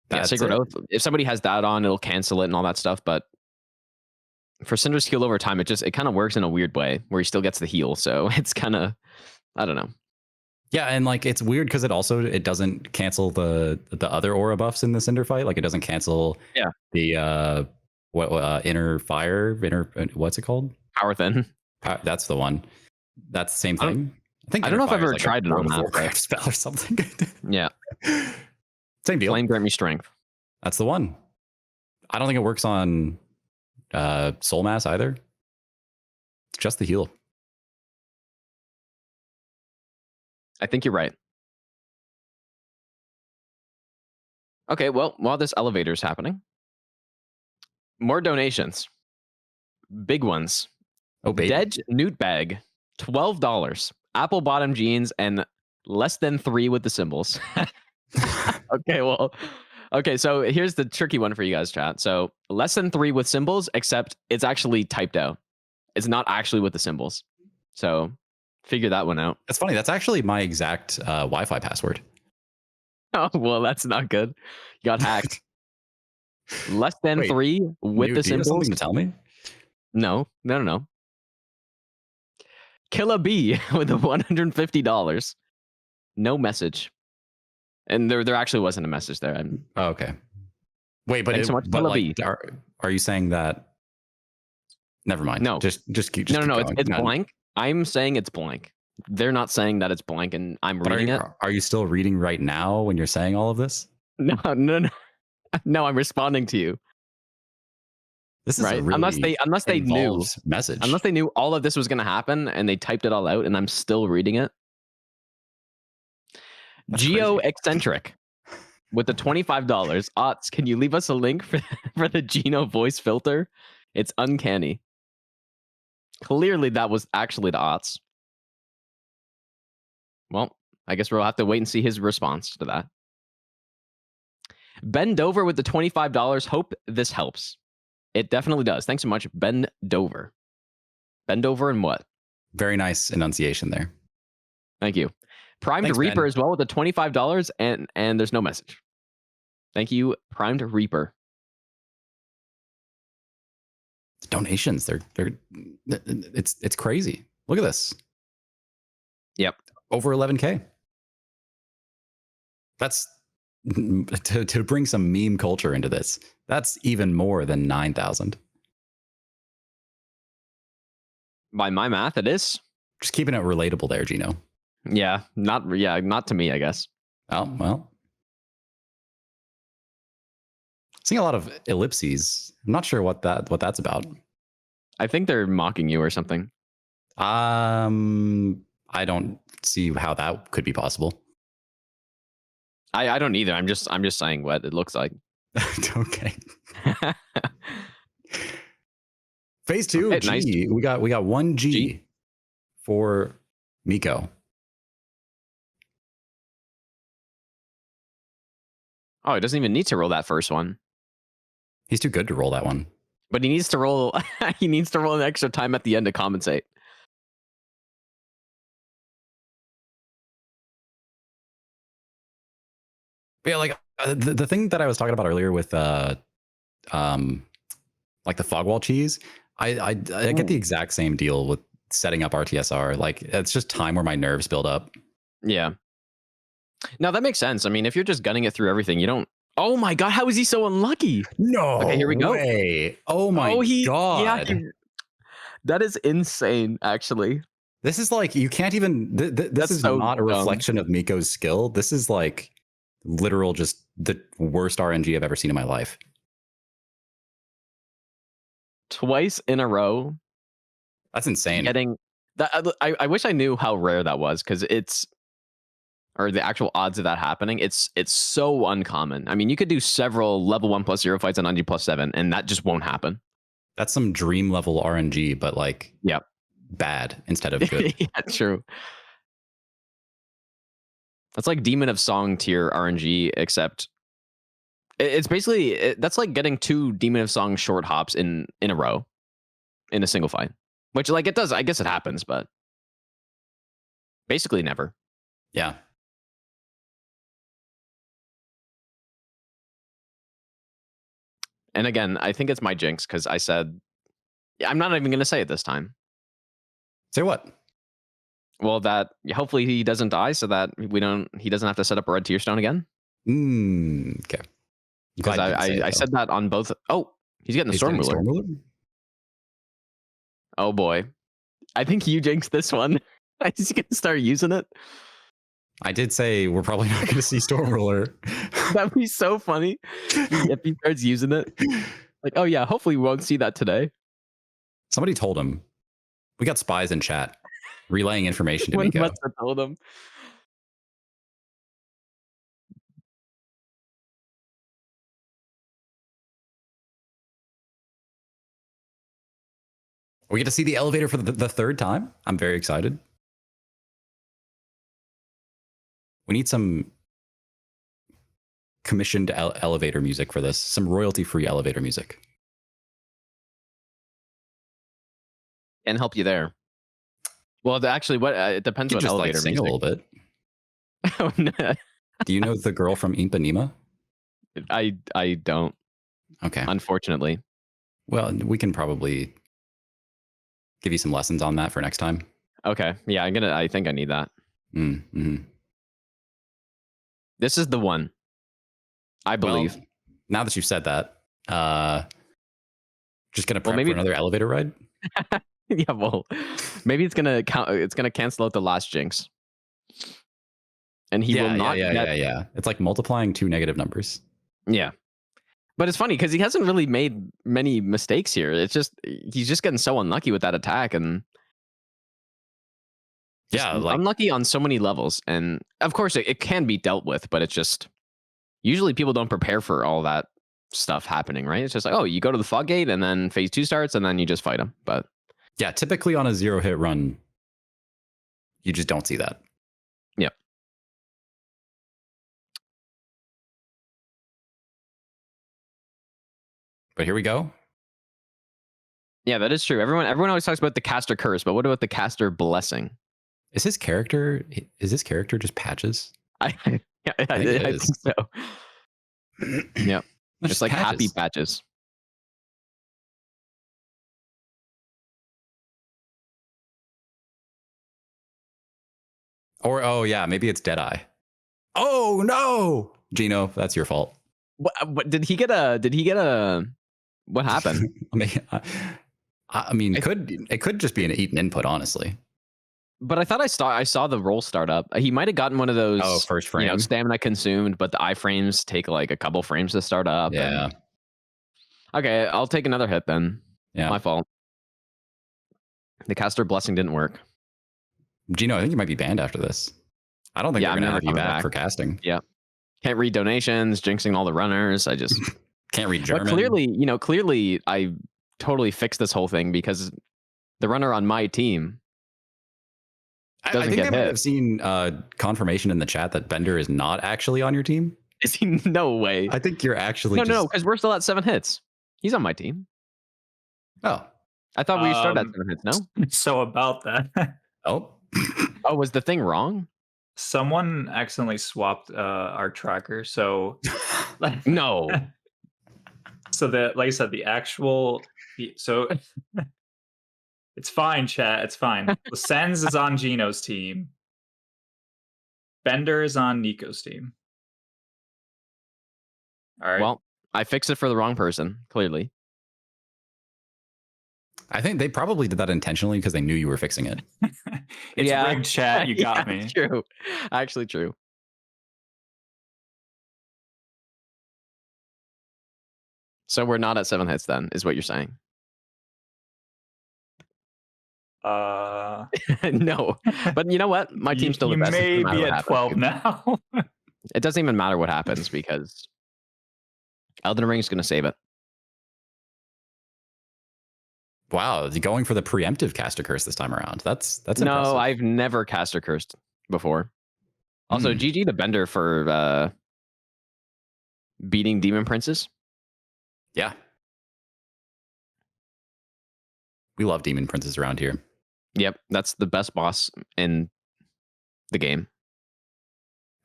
That's Sacred it. Oath. If somebody has that on, it'll cancel it and all that stuff. But for Cinder's heal over time, it kind of works in a weird way where he still gets the heal. So it's kind of, I don't know. Yeah, and like it's weird because it doesn't cancel the other aura buffs in the Cinder fight. Like it doesn't cancel the inner fire, what's it called? Power Thin. That's the one. That's the same thing. I don't know if I've ever tried it on that Warcraft spell or something. Yeah. Same deal. Flame grant me strength. That's the one. I don't think it works on Soul Mass either. It's just the heal. I think you're right. Okay, well, while this elevator's happening, more donations. Big ones. Oh, baby. Dead Newt Bag, $12. Apple bottom jeans and less than 3 with the symbols. Okay, so here's the tricky one for you guys, chat. So less than 3 with symbols, except it's actually typed out. It's not actually with the symbols. So figure that one out. That's funny. That's actually my exact Wi-Fi password. Oh, well, that's not good. You got hacked. Less than 3 with the symbols. Do you have something to tell me? No. Kill a bee with a $150. No message. And there actually wasn't a message there. Oh, okay. Wait, but so much. But like, are you saying that? Never mind. No. Just keep. No. It's blank. I'm saying it's blank. They're not saying that it's blank, and I'm reading it. Are you still reading right now when you're saying all of this? No. No, I'm responding to you. This is right. A really unless they knew message. Unless they knew all of this was going to happen and they typed it all out, and I'm still reading it. That's Geo crazy. Eccentric with the $25. Ots, can you leave us a link for the Geno voice filter? It's uncanny. Clearly, that was actually the Ots. Well, I guess we'll have to wait and see his response to that. Ben Dover with the $25. Hope this helps. It definitely does. Thanks so much, Ben Dover. Ben Dover and what? Very nice enunciation there. Thank you. Primed Thanks, Reaper Ben. as well with the $25 and there's no message. Thank you, Primed Reaper. Donations, it's crazy. Look at this. Yep. Over 11K. That's to bring some meme culture into this. That's even more than 9,000. By my math, it is. Just keeping it relatable there, Gino. Yeah, not to me, I guess. Oh, well. Seeing a lot of ellipses. I'm not sure what that's about. I think they're mocking you or something. I don't see how that could be possible. I don't either. I'm just saying what it looks like. Okay. Phase 2, Okay, G. nice. We got 1 G for Miko. Oh, he doesn't even need to roll that first one. He's too good to roll that one. But he needs to roll an extra time at the end to compensate. But yeah, like the thing that I was talking about earlier with like the fog wall cheese, I get the exact same deal with setting up RTSR. Like it's just time where my nerves build up. Yeah. Now that makes sense. I mean, if you're just gunning it through everything, you don't. Oh my god, how is he so unlucky? No. Okay, here we go. Way. Oh my god. Yeah, that is insane, actually. This is like you can't even. This is so not a dumb. reflection of Miko's skill. This is like literal, just the worst RNG I've ever seen in my life. Twice in a row. That's insane. Getting that. I wish I knew how rare that was, because it's, or the actual odds of that happening. It's so uncommon. I mean, you could do several level 1+0 fights on 90+7, and that just won't happen. That's some dream level RNG, but like, Yep. bad instead of good. Yeah, true. That's like Demon of Song tier RNG, except It's basically that's like getting 2 Demon of Song short hops in a row in a single fight, which like it does. I guess it happens, but basically never. Yeah. And again, I think it's my jinx because I said I'm not even going to say it this time. Say what? Well, that hopefully he doesn't die, so that he doesn't have to set up a red tear stone again. Okay. Because I said that on both. Oh, he's getting the Storm Ruler. Oh boy, I think you jinxed this one. He's gonna start using it. I did say we're probably not going to see Storm Ruler. That'd be so funny if he starts using it. Like, oh yeah, hopefully we won't see that today. Somebody told him. We got spies in chat relaying information to What Miko. must have told him? We get to see the elevator for the 3rd time. I'm very excited. We need some commissioned elevator music for this. Some royalty-free elevator music. And help you there. Well, actually, what it depends what just elevator like sing music. a little bit. Oh, no. Do you know the girl from Ipanema? I don't. Okay. Unfortunately. Well, we can probably give you some lessons on that for next time. Okay. Yeah, I think I need that. Mm-hmm. This is the one. I believe. Well, now that you've said that, just gonna prep maybe for another elevator ride. Yeah, well, maybe it's gonna count. It's gonna cancel out the last jinx, and he will not. Yeah. It's like multiplying 2 negative numbers. Yeah, but it's funny because he hasn't really made many mistakes here. It's just he's just getting so unlucky with that attack, and yeah, like unlucky on so many levels. And of course, it can be dealt with, but it's just usually people don't prepare for all that stuff happening, right? It's just like, oh, you go to the fog gate, and then phase 2 starts, and then you just fight him. But yeah, typically on a 0-hit run, you just don't see that. Yep. But here we go. Yeah, that is true. Everyone always talks about the caster curse, but what about the caster blessing? Is his character just patches? I think so. Yeah. It's Just like patches. happy patches. Or oh yeah, maybe it's Deadeye. Oh no, Gino, that's your fault. What did he get a what happened? I mean, it could just be an eaten input, honestly. But I thought I saw the roll start up. He might have gotten one of those first frame. Stamina consumed, but the iframes take like a couple frames to start up. Yeah. Okay, I'll take another hit then. Yeah. My fault. The caster blessing didn't work. Gino, I think you might be banned after this. I don't think they're going to have you back for casting. Yeah. Can't read donations, jinxing all the runners. I just can't read German. But clearly I totally fixed this whole thing because the runner on my team doesn't I think get they might hit. have seen confirmation in the chat that Bender is not actually on your team. Is he? No way. I think you're actually no, because we're still at 7 hits. He's on my team. Oh. I thought we started at 7 hits, no? So about that. Oh. Oh, was the thing wrong? Someone accidentally swapped our tracker. So No. So like I said, so it's fine, chat. It's fine. Lecentz is on Gino's team. Bender is on Nico's team. All right. Well, I fixed it for the wrong person, clearly. I think they probably did that intentionally because they knew you were fixing it. It's rigged, chat. You got me. True. Actually true. So we're not at 7 hits then, is what you're saying. No. But you know what? My team's still the best. You may be at 12 now. It doesn't even matter what happens because Elden Ring's going to save it. Wow, going for the preemptive caster curse this time around. That's no, impressive. I've never caster cursed before. Also, GG to Bender for beating Demon Princes. Yeah. We love Demon Princes around here. Yep, that's the best boss in the game.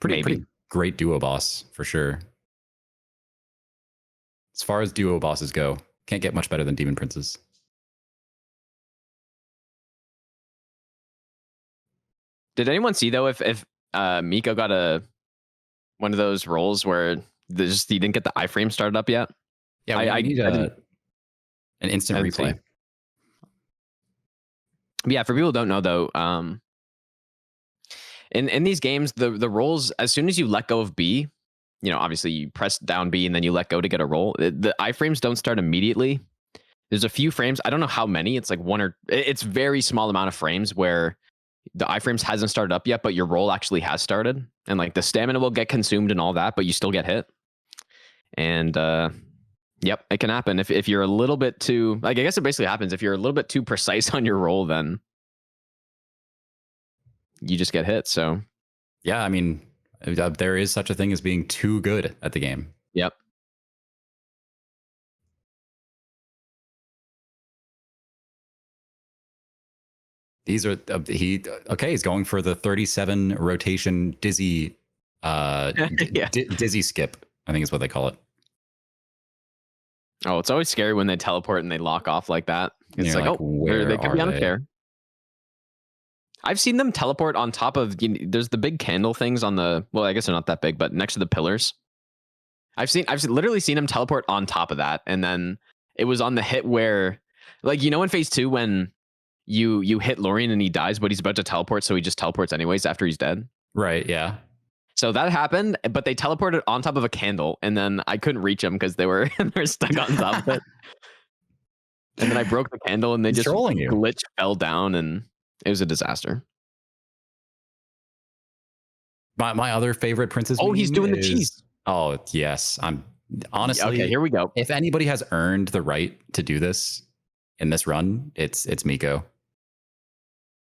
Pretty great duo boss for sure. As far as duo bosses go, can't get much better than Demon Princes. Did anyone see though if Miko got one of those rolls where he didn't get the iframe started up yet? Yeah, I need an instant replay. See. Yeah, for people who don't know though, in these games, the rolls, as soon as you let go of B, you know, obviously you press down B and then you let go to get a roll. The iframes don't start immediately. There's a few frames. I don't know how many. It's like it's very small amount of frames where the iframes hasn't started up yet, but your roll actually has started. And like the stamina will get consumed and all that, but you still get hit. And yep, it can happen. If you're a little bit too, like, I guess it basically happens. If you're a little bit too precise on your roll, then you just get hit. So yeah, I mean, there is such a thing as being too good at the game. Yep. These are he's going for the 37 rotation dizzy dizzy skip, I think is what they call it. Oh, it's always scary when they teleport and they lock off like that. It's like, oh, they could be on a tear. I've seen them teleport on top of, there's the big candle things on the, well, I guess they're not that big, but next to the pillars. I've literally seen them teleport on top of that. And then it was on the hit where, like, in phase 2 when you hit Lorien and he dies, but he's about to teleport, so he just teleports anyways after he's dead. Right, yeah. So that happened, but they teleported on top of a candle, and then I couldn't reach them because they were stuck on top of it. And then I broke the candle, and they just glitch fell down, and it was a disaster. My other favorite princess. Oh, he's doing the cheese. Oh yes, I'm honestly. Okay, here we go. If anybody has earned the right to do this in this run, it's Miko.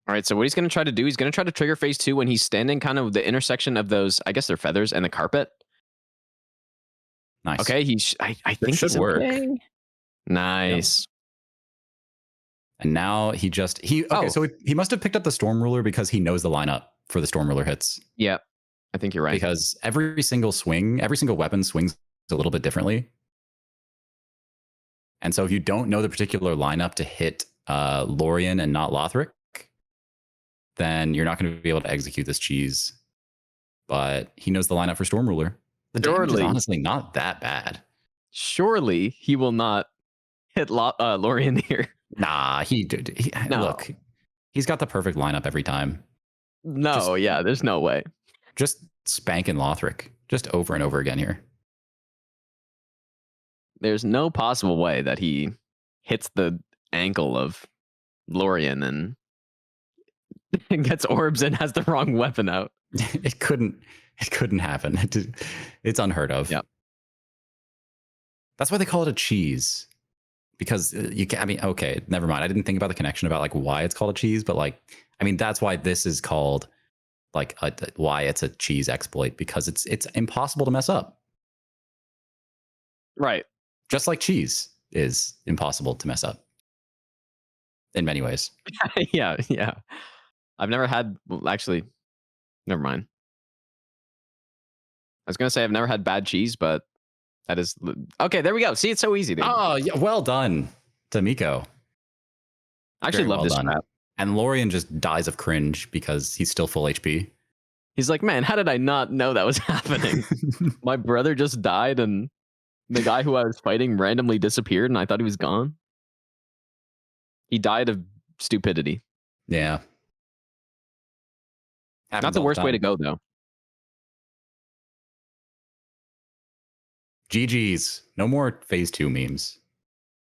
All right, so what he's going to try to do, he's going to try to trigger phase 2 when he's standing kind of the intersection of those, I guess they're feathers, and the carpet. Nice. Okay, I think should work. Okay. Nice. Yep. And now so he must have picked up the Storm Ruler because he knows the lineup for the Storm Ruler hits. Yeah, I think you're right. Because every single weapon swings a little bit differently. And so if you don't know the particular lineup to hit Lorien and not Lothric, then you're not going to be able to execute this cheese. But he knows the lineup for Storm Ruler. The damage is honestly not that bad. Surely he will not hit Lorien here. Nah, no. Look, he's got the perfect lineup every time. No, there's no way. Just spanking Lothric just over and over again here. There's no possible way that he hits the ankle of Lorien and gets orbs and has the wrong weapon out. It couldn't happen. It's unheard of. Yeah. That's why they call it a cheese. Because okay, never mind. I didn't think about the connection about like why it's called a cheese, but like, I mean, that's why this is called like why it's a cheese exploit, because it's impossible to mess up. Right. Just like cheese is impossible to mess up in many ways. Yeah. I've never had, well, actually, never mind. I was going to say I've never had bad cheese, but that is... Okay, there we go. See, it's so easy, dude. Oh, yeah, well done to Miko. I actually love this map. And Lorien just dies of cringe because he's still full HP. He's like, man, how did I not know that was happening? My brother just died, and the guy who I was fighting randomly disappeared, and I thought he was gone. He died of stupidity. Yeah. Not the worst way to go, though. GG's. No more phase 2 memes.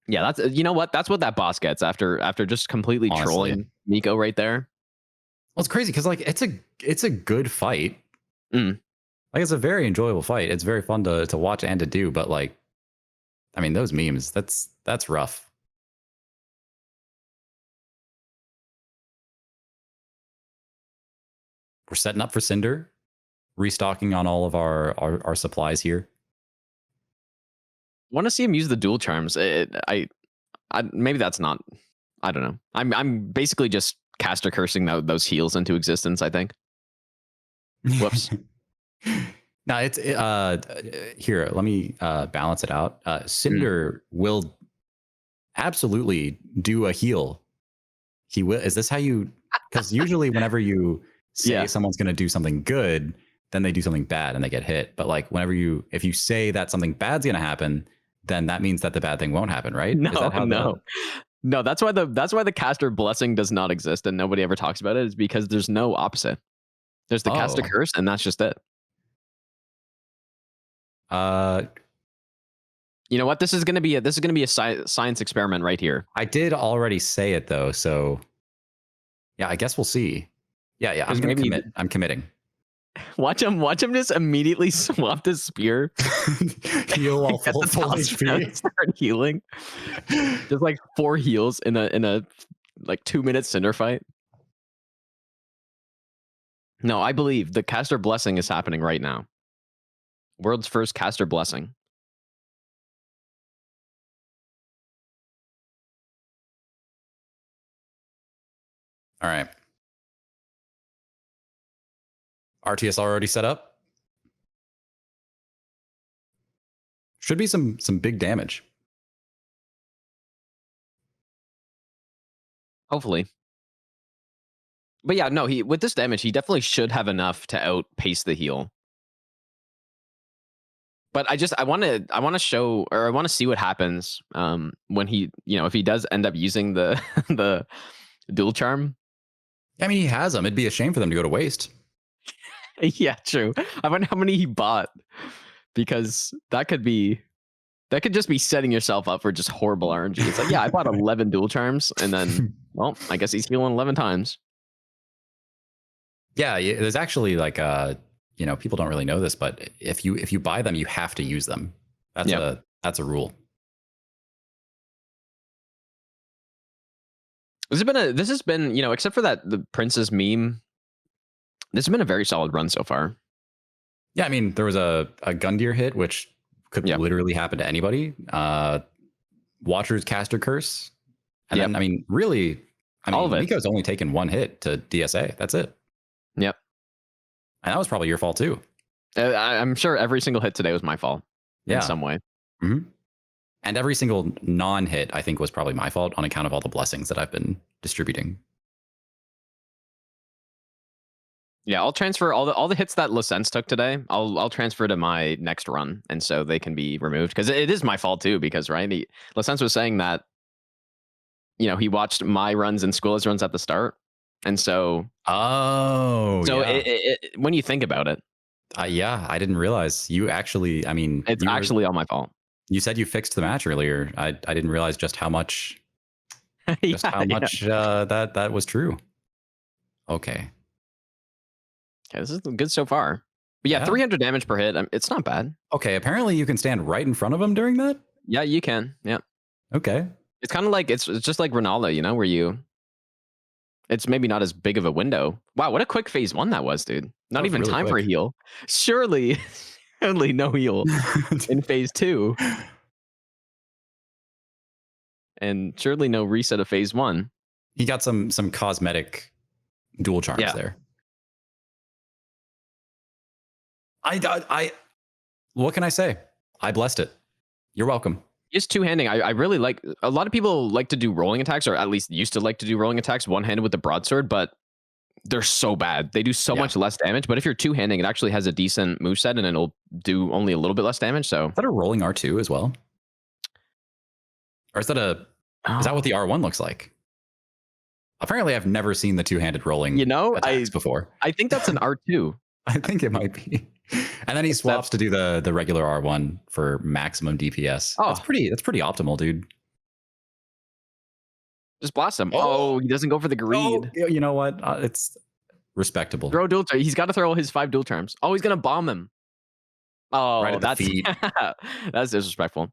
Yeah, that's, you know what? That's what that boss gets after just completely trolling Miko right there. Well, it's crazy because like it's a good fight. Like it's a very enjoyable fight. It's very fun to watch and to do, but like, I mean, those memes, that's rough. We're setting up for Cinder, restocking on all of our supplies here. want to see him use the dual charms. I maybe that's not. I don't know. I'm basically just caster cursing those heals into existence, I think. Whoops. No, it's here. Let me balance it out. Cinder will absolutely do a heal. He will. Is this how you? Because usually, whenever you say someone's going to do something good, then they do something bad and they get hit. But like if you say that something bad's going to happen, then that means that the bad thing won't happen, right? No. That's why the caster blessing does not exist and nobody ever talks about it. Is because there's no opposite. There's the caster curse, and that's just it. You know what? This is gonna be a science experiment right here. I did already say it though, so yeah, I guess we'll see. Yeah, I'm gonna commit. I'm committing. Watch him just immediately swap his spear. Heal all full HP. Start healing. Just like 4 heals in a like 2-minute cinder fight. No, I believe the caster blessing is happening right now. World's first caster blessing. All right. RTS already set up. Should be some big damage. Hopefully. But yeah, no, with this damage, he definitely should have enough to outpace the heal. But I want to show, or I want to see what happens when he, if he does end up using the the dual charm. I mean, he has them. It'd be a shame for them to go to waste. Yeah, true. I wonder how many he bought, because that could just be setting yourself up for just horrible RNG. It's like, yeah, I bought 11 dual charms, and then, well, I guess he's healing 11 times. Yeah, there's actually like people don't really know this, but if you buy them, you have to use them. That's a rule. This has been except for the Princess meme, this has been a very solid run so far. Yeah, I mean, there was a Gundyr hit, which could literally happen to anybody. Watcher's caster curse. And then, I mean, really, all of it. Miko's only taken 1 hit to DSA. That's it. Yep. And that was probably your fault too. I'm sure every single hit today was my fault in some way. Mm-hmm. And every single non-hit, I think, was probably my fault on account of all the blessings that I've been distributing. Yeah, I'll transfer all the hits that Lecentz took today. I'll transfer to my next run, and so they can be removed, because it is my fault too. Because Lecentz was saying that he watched my runs and Squilla's runs at the start, and so when you think about it, I didn't realize you actually. I mean, it's actually all my fault. You said you fixed the match earlier. I didn't realize just how much that was true. Okay. Okay, this is good so far. But yeah, 300 damage per hit. It's not bad. Okay, apparently you can stand right in front of him during that? Yeah, you can. Yeah. Okay. It's kind of like, it's just like Ronaldo, where it's maybe not as big of a window. Wow, what a quick phase 1 that was, dude. Not even really time quick for a heal. Surely no heal in phase 2. And surely no reset of phase 1. He got some cosmetic dual charms there. What can I say? I blessed it. You're welcome. Just two-handing. I really like. A lot of people like to do rolling attacks, or at least used to like to do rolling attacks one-handed with the broadsword, but they're so bad. They do so much less damage. But if you're two-handing, it actually has a decent moveset, and it'll do only a little bit less damage. So is that a rolling R2 as well? Or is that is that what the R1 looks like? Apparently, I've never seen the two-handed rolling attacks before. I think that's an R2. I think it might be. And then he swaps to do the regular R1 for maximum DPS. Oh, that's pretty optimal, dude. Just blast him. Oh, he doesn't go for the greed. Oh, you know what? It's respectable. Throw dual. He's got to throw his 5 dual charms. Oh, he's gonna bomb him. Oh, right that's that's disrespectful.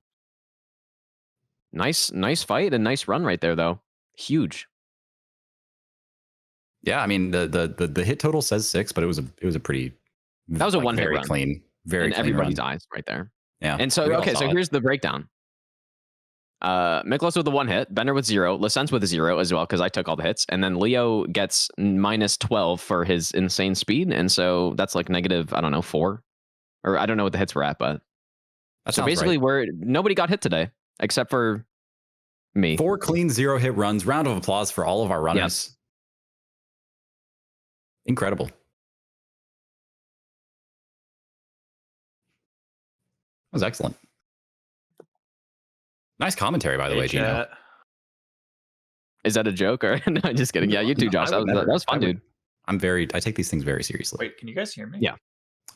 Nice fight and nice run right there, though. Huge. Yeah, I mean the hit total says 6, but it was a pretty. That was a one-hit very run. clean, very in clean everybody's run. eyes right there. Yeah. And so so here's the breakdown. Miklos with the 1 hit, Bender with 0, Lecentz with a 0 as well, because I took all the hits, and then Leo gets minus 12 for his insane speed, and so that's like negative, I don't know, 4, or I don't know what the hits were at, but so basically nobody got hit today except for me. 4 clean 0 hit runs. Round of applause for all of our runners. Yes. Incredible. That was excellent. Nice commentary, by the way, Gino. Is that a joke or no? I'm just kidding. Yeah, you too, Josh. That was fun, dude. I take these things very seriously. Wait, can you guys hear me? Yeah.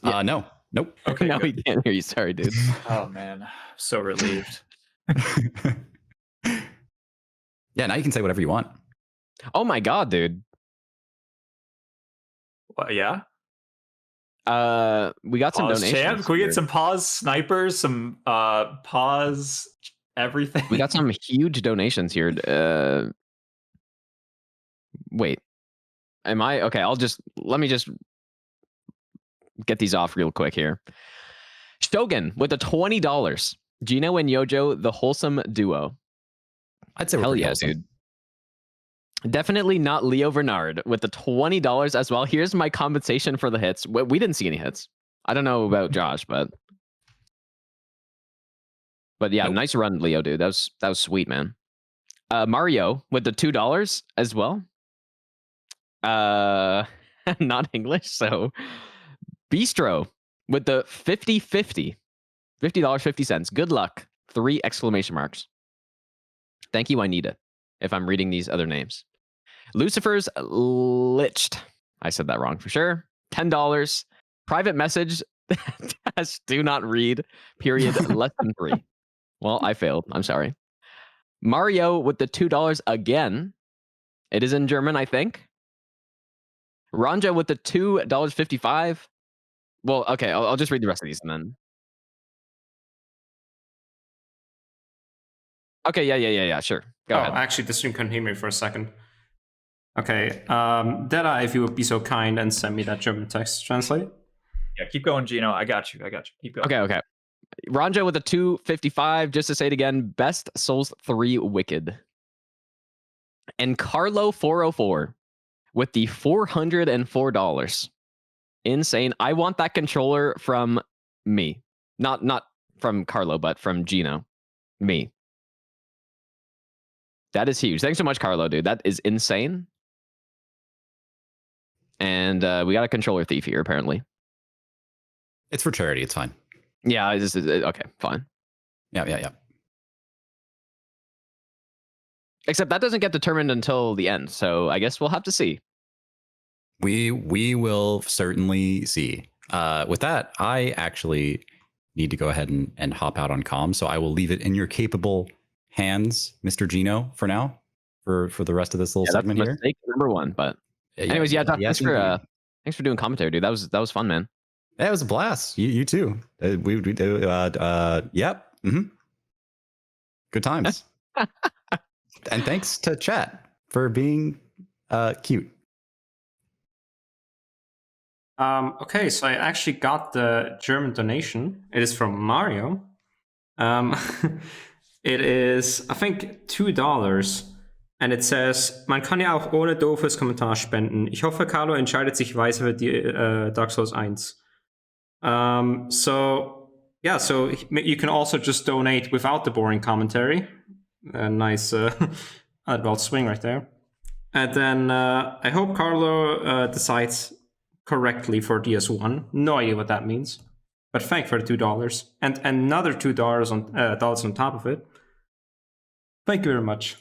No. Nope. Okay. No, we can't hear you. Sorry, dude. Oh man, I'm so relieved. Yeah, now you can say whatever you want. Oh my god, dude. What, yeah. We got some donations. Champ? Can we get some pause snipers? Some pause everything. We got some huge donations here. Wait. Am I okay? Let me just get these off real quick here. Shogun with the $20. Gino and Yojo, the wholesome duo. I'd say hell yeah, dude. Definitely not LeoVernard with the $20 as well. Here's my compensation for the hits. We didn't see any hits. I don't know about Josh, but yeah, nope. Nice run, Leo, dude. That was sweet, man. Mario with the $2 as well. Not English, so Bistro with the $50.50. $50.50. Good luck. 3 exclamation marks. Thank you, I need it. If I'm reading these other names. Lucifer's Liched. I said that wrong for sure. $10. Private message. Do not read. Period. Less than 3. Well, I failed. I'm sorry. Mario with the $2 again. It is in German, I think. Ranja with the $2.55. Well, okay, I'll just read the rest of these and then. Okay, yeah, sure. Go ahead. Actually, the stream couldn't hear me for a second. Okay, Dada, if you would be so kind and send me that German text to translate. Yeah, keep going, Gino. I got you. Keep going. Okay. Ranja with a $2.55. Just to say it again, best Souls 3 Wicked. And Carlo 404 with the $404. Insane. I want that controller from me. Not from Carlo, but from Gino. Me. That is huge. Thanks so much, Carlo, dude. That is insane. And we got a controller thief here, apparently. It's for charity. It's fine. Yeah, okay, fine. Yeah. Except that doesn't get determined until the end, so I guess we'll have to see. We will certainly see. With that, I actually need to go ahead and hop out on comm, so I will leave it in your capable hands, Mr. Gino, for now, for the rest of this little segment here. Mistake number 1, but anyways, thanks for doing commentary, dude. That was fun, man. Yeah, it was a blast. You too. Yep. Mm-hmm. Good times. And thanks to chat for being cute. Okay, so I actually got the German donation. It is from Mario. It is, I think, $2. And it says, man kann ja auch ohne doofes Kommentar spenden. Ich hoffe, Carlo entscheidet sich weise für die Dark Souls 1. So you can also just donate without the boring commentary. A nice adult swing right there. And then I hope Carlo decides correctly for DS1. No idea what that means. But thank for the $2. And another $2 on top of it. Thank you very much.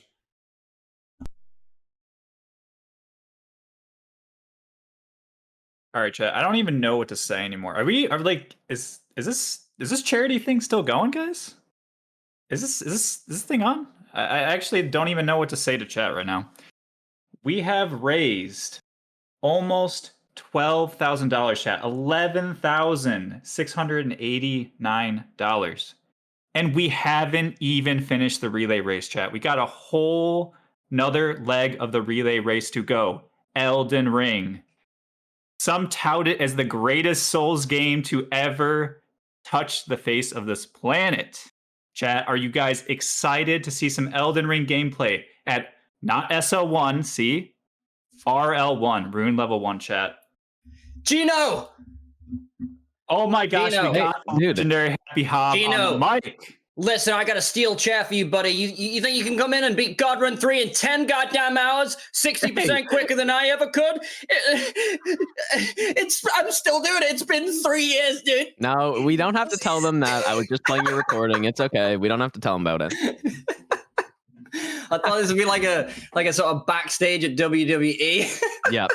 All right, chat. I don't even know what to say anymore. Is this charity thing still going, guys? Is this thing on? I actually don't even know what to say to chat right now. We have raised almost $12,000, chat. $11,689. And we haven't even finished the relay race, chat. We got a whole another leg of the relay race to go. Elden Ring. Some tout it as the greatest Souls game to ever touch the face of this planet. Chat, are you guys excited to see some Elden Ring gameplay at not SL1, see? RL1, Rune level 1, chat. Gino! Oh my gosh, Gino. we got Hey, legendary Happy Hob Gino. on the mic. Listen, I got a steel chair for you, buddy. You think you can come in and beat God Run 3 in 10 goddamn hours? 60% quicker than I ever could? I'm still doing it. It's been 3 years, dude. No, we don't have to tell them that. I was just playing your recording. It's okay. We don't have to tell them about it. I thought this would be like a sort of backstage at WWE. Yeah,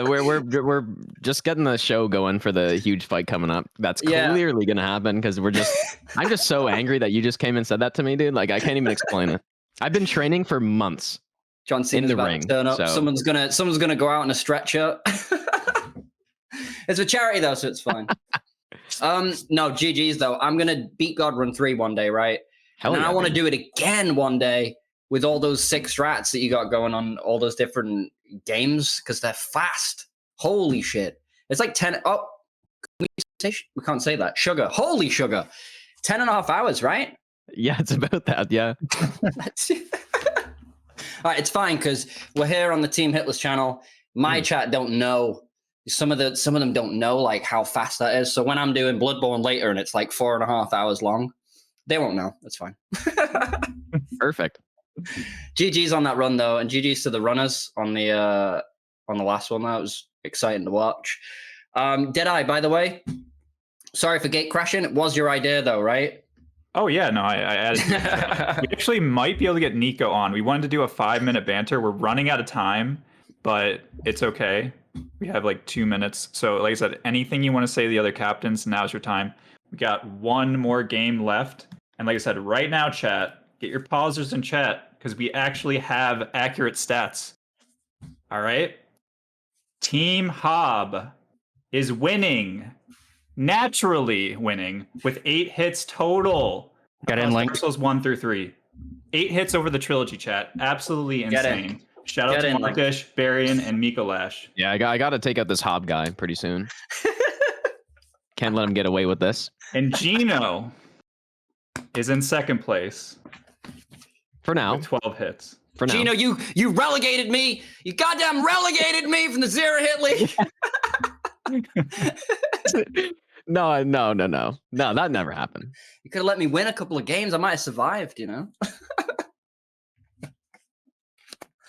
we're just getting the show going for the huge fight coming up. That's clearly gonna happen because I'm just so angry that you just came and said that to me, dude. Like I can't even explain it. I've been training for months. John Cena's in the about ring, to turn up. so. Someone's gonna go out in a stretcher. It's a charity though, so it's fine. No, GG's though. I'm gonna beat God Run 3 one day, right? Hell and yeah, I want to dude. do it again one day with all those 6 strats that you got going on all those different games because they're fast. Holy shit. It's like 10. Oh, we can't say that. Sugar. Holy sugar. 10.5 hours, right? Yeah, it's about that. Yeah. All right, it's fine because we're here on the Team Hitless channel. My chat don't know. Some of them don't know like how fast that is. So when I'm doing Bloodborne later and it's like 4.5 hours long, they won't know. That's fine. Perfect. GG's on that run though, and GG's to the runners on the last one. That was exciting to watch. Deadeye, by the way, sorry for gate crashing. It was your idea though, right? Oh yeah, no, I added. We actually might be able to get Nico on. We wanted to do a 5-minute banter. We're running out of time, but it's okay. We have like 2 minutes. So like I said, anything you want to say to the other captains, now's your time. We got 1 more game left. And like I said, right now, chat, get your pausers in chat because we actually have accurate stats. All right. Team Hob is winning, naturally winning, with 8 hits total. Get in, Link. Dark Souls 1 through 3. 8 hits over the trilogy, chat. Absolutely insane. Shout out to Markish, Barian, and Mikolash. Yeah, I got to take out this Hob guy pretty soon. Can't let him get away with this. And Gino is in second place For now. with 12 hits. For now. Gino, you relegated me. You goddamn relegated me from the Zero Hit League. No. No, that never happened. You could have let me win a couple of games. I might have survived, you know?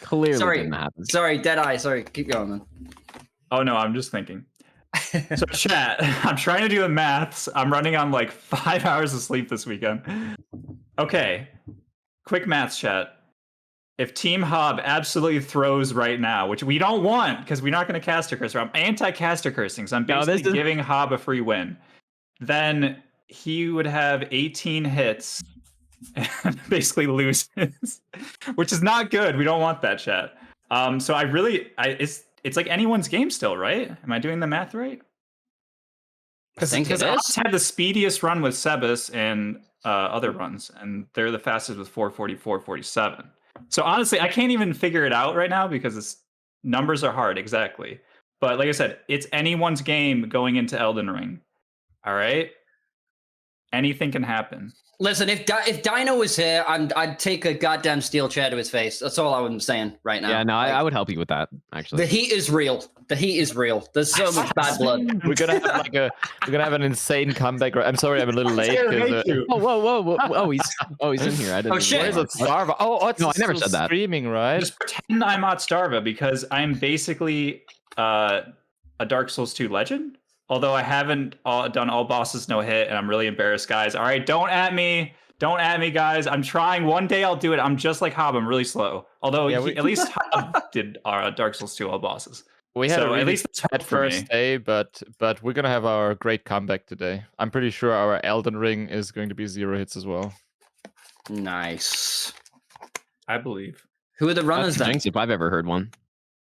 Clearly didn't happen. Sorry, Deadeye. Sorry, keep going, man. Oh no, I'm just thinking. So chat, I'm trying to do the maths. I'm running on like 5 hours of sleep this weekend. Okay, quick maths, chat. If Team Hob absolutely throws right now, which we don't want because we're not going to caster curse, I'm anti-caster cursing, so I'm basically giving Hob a free win. Then he would have 18 hits and basically loses, which is not good. We don't want that, chat. So it's like anyone's game still, right? Am I doing the math right? Because I had the speediest run with Sebas and other runs, and they're the fastest with 4:44:47. So honestly, I can't even figure it out right now because numbers are hard, exactly. But like I said, it's anyone's game going into Elden Ring. All right? Anything can happen. Listen, if Dino was here, I'd take a goddamn steel chair to his face. That's all I'm saying right now. Yeah, no, I would help you with that, actually. The heat is real. The heat is real. There's so much bad blood. We're gonna have an insane comeback. I'm sorry, I'm a little late. Whoa. Oh, he's in here. I didn't. Oh, shit. Where's Starva? Oh, it's No, I never said that. Streaming, right? Just pretend I'm not Starva because I'm basically a Dark Souls 2 legend. Although I haven't done all bosses no hit, and I'm really embarrassed, guys. All right, don't at me, guys. I'm trying. One day I'll do it. I'm just like Hob. I'm really slow. Although at least Hob did our Dark Souls 2 all bosses. We had So a really at least it's bad hope for me. first day, but we're gonna have our great comeback today. I'm pretty sure our Elden Ring is going to be 0 hits as well. Nice. I believe. Who are the runners That's then? jinx if I've ever heard one.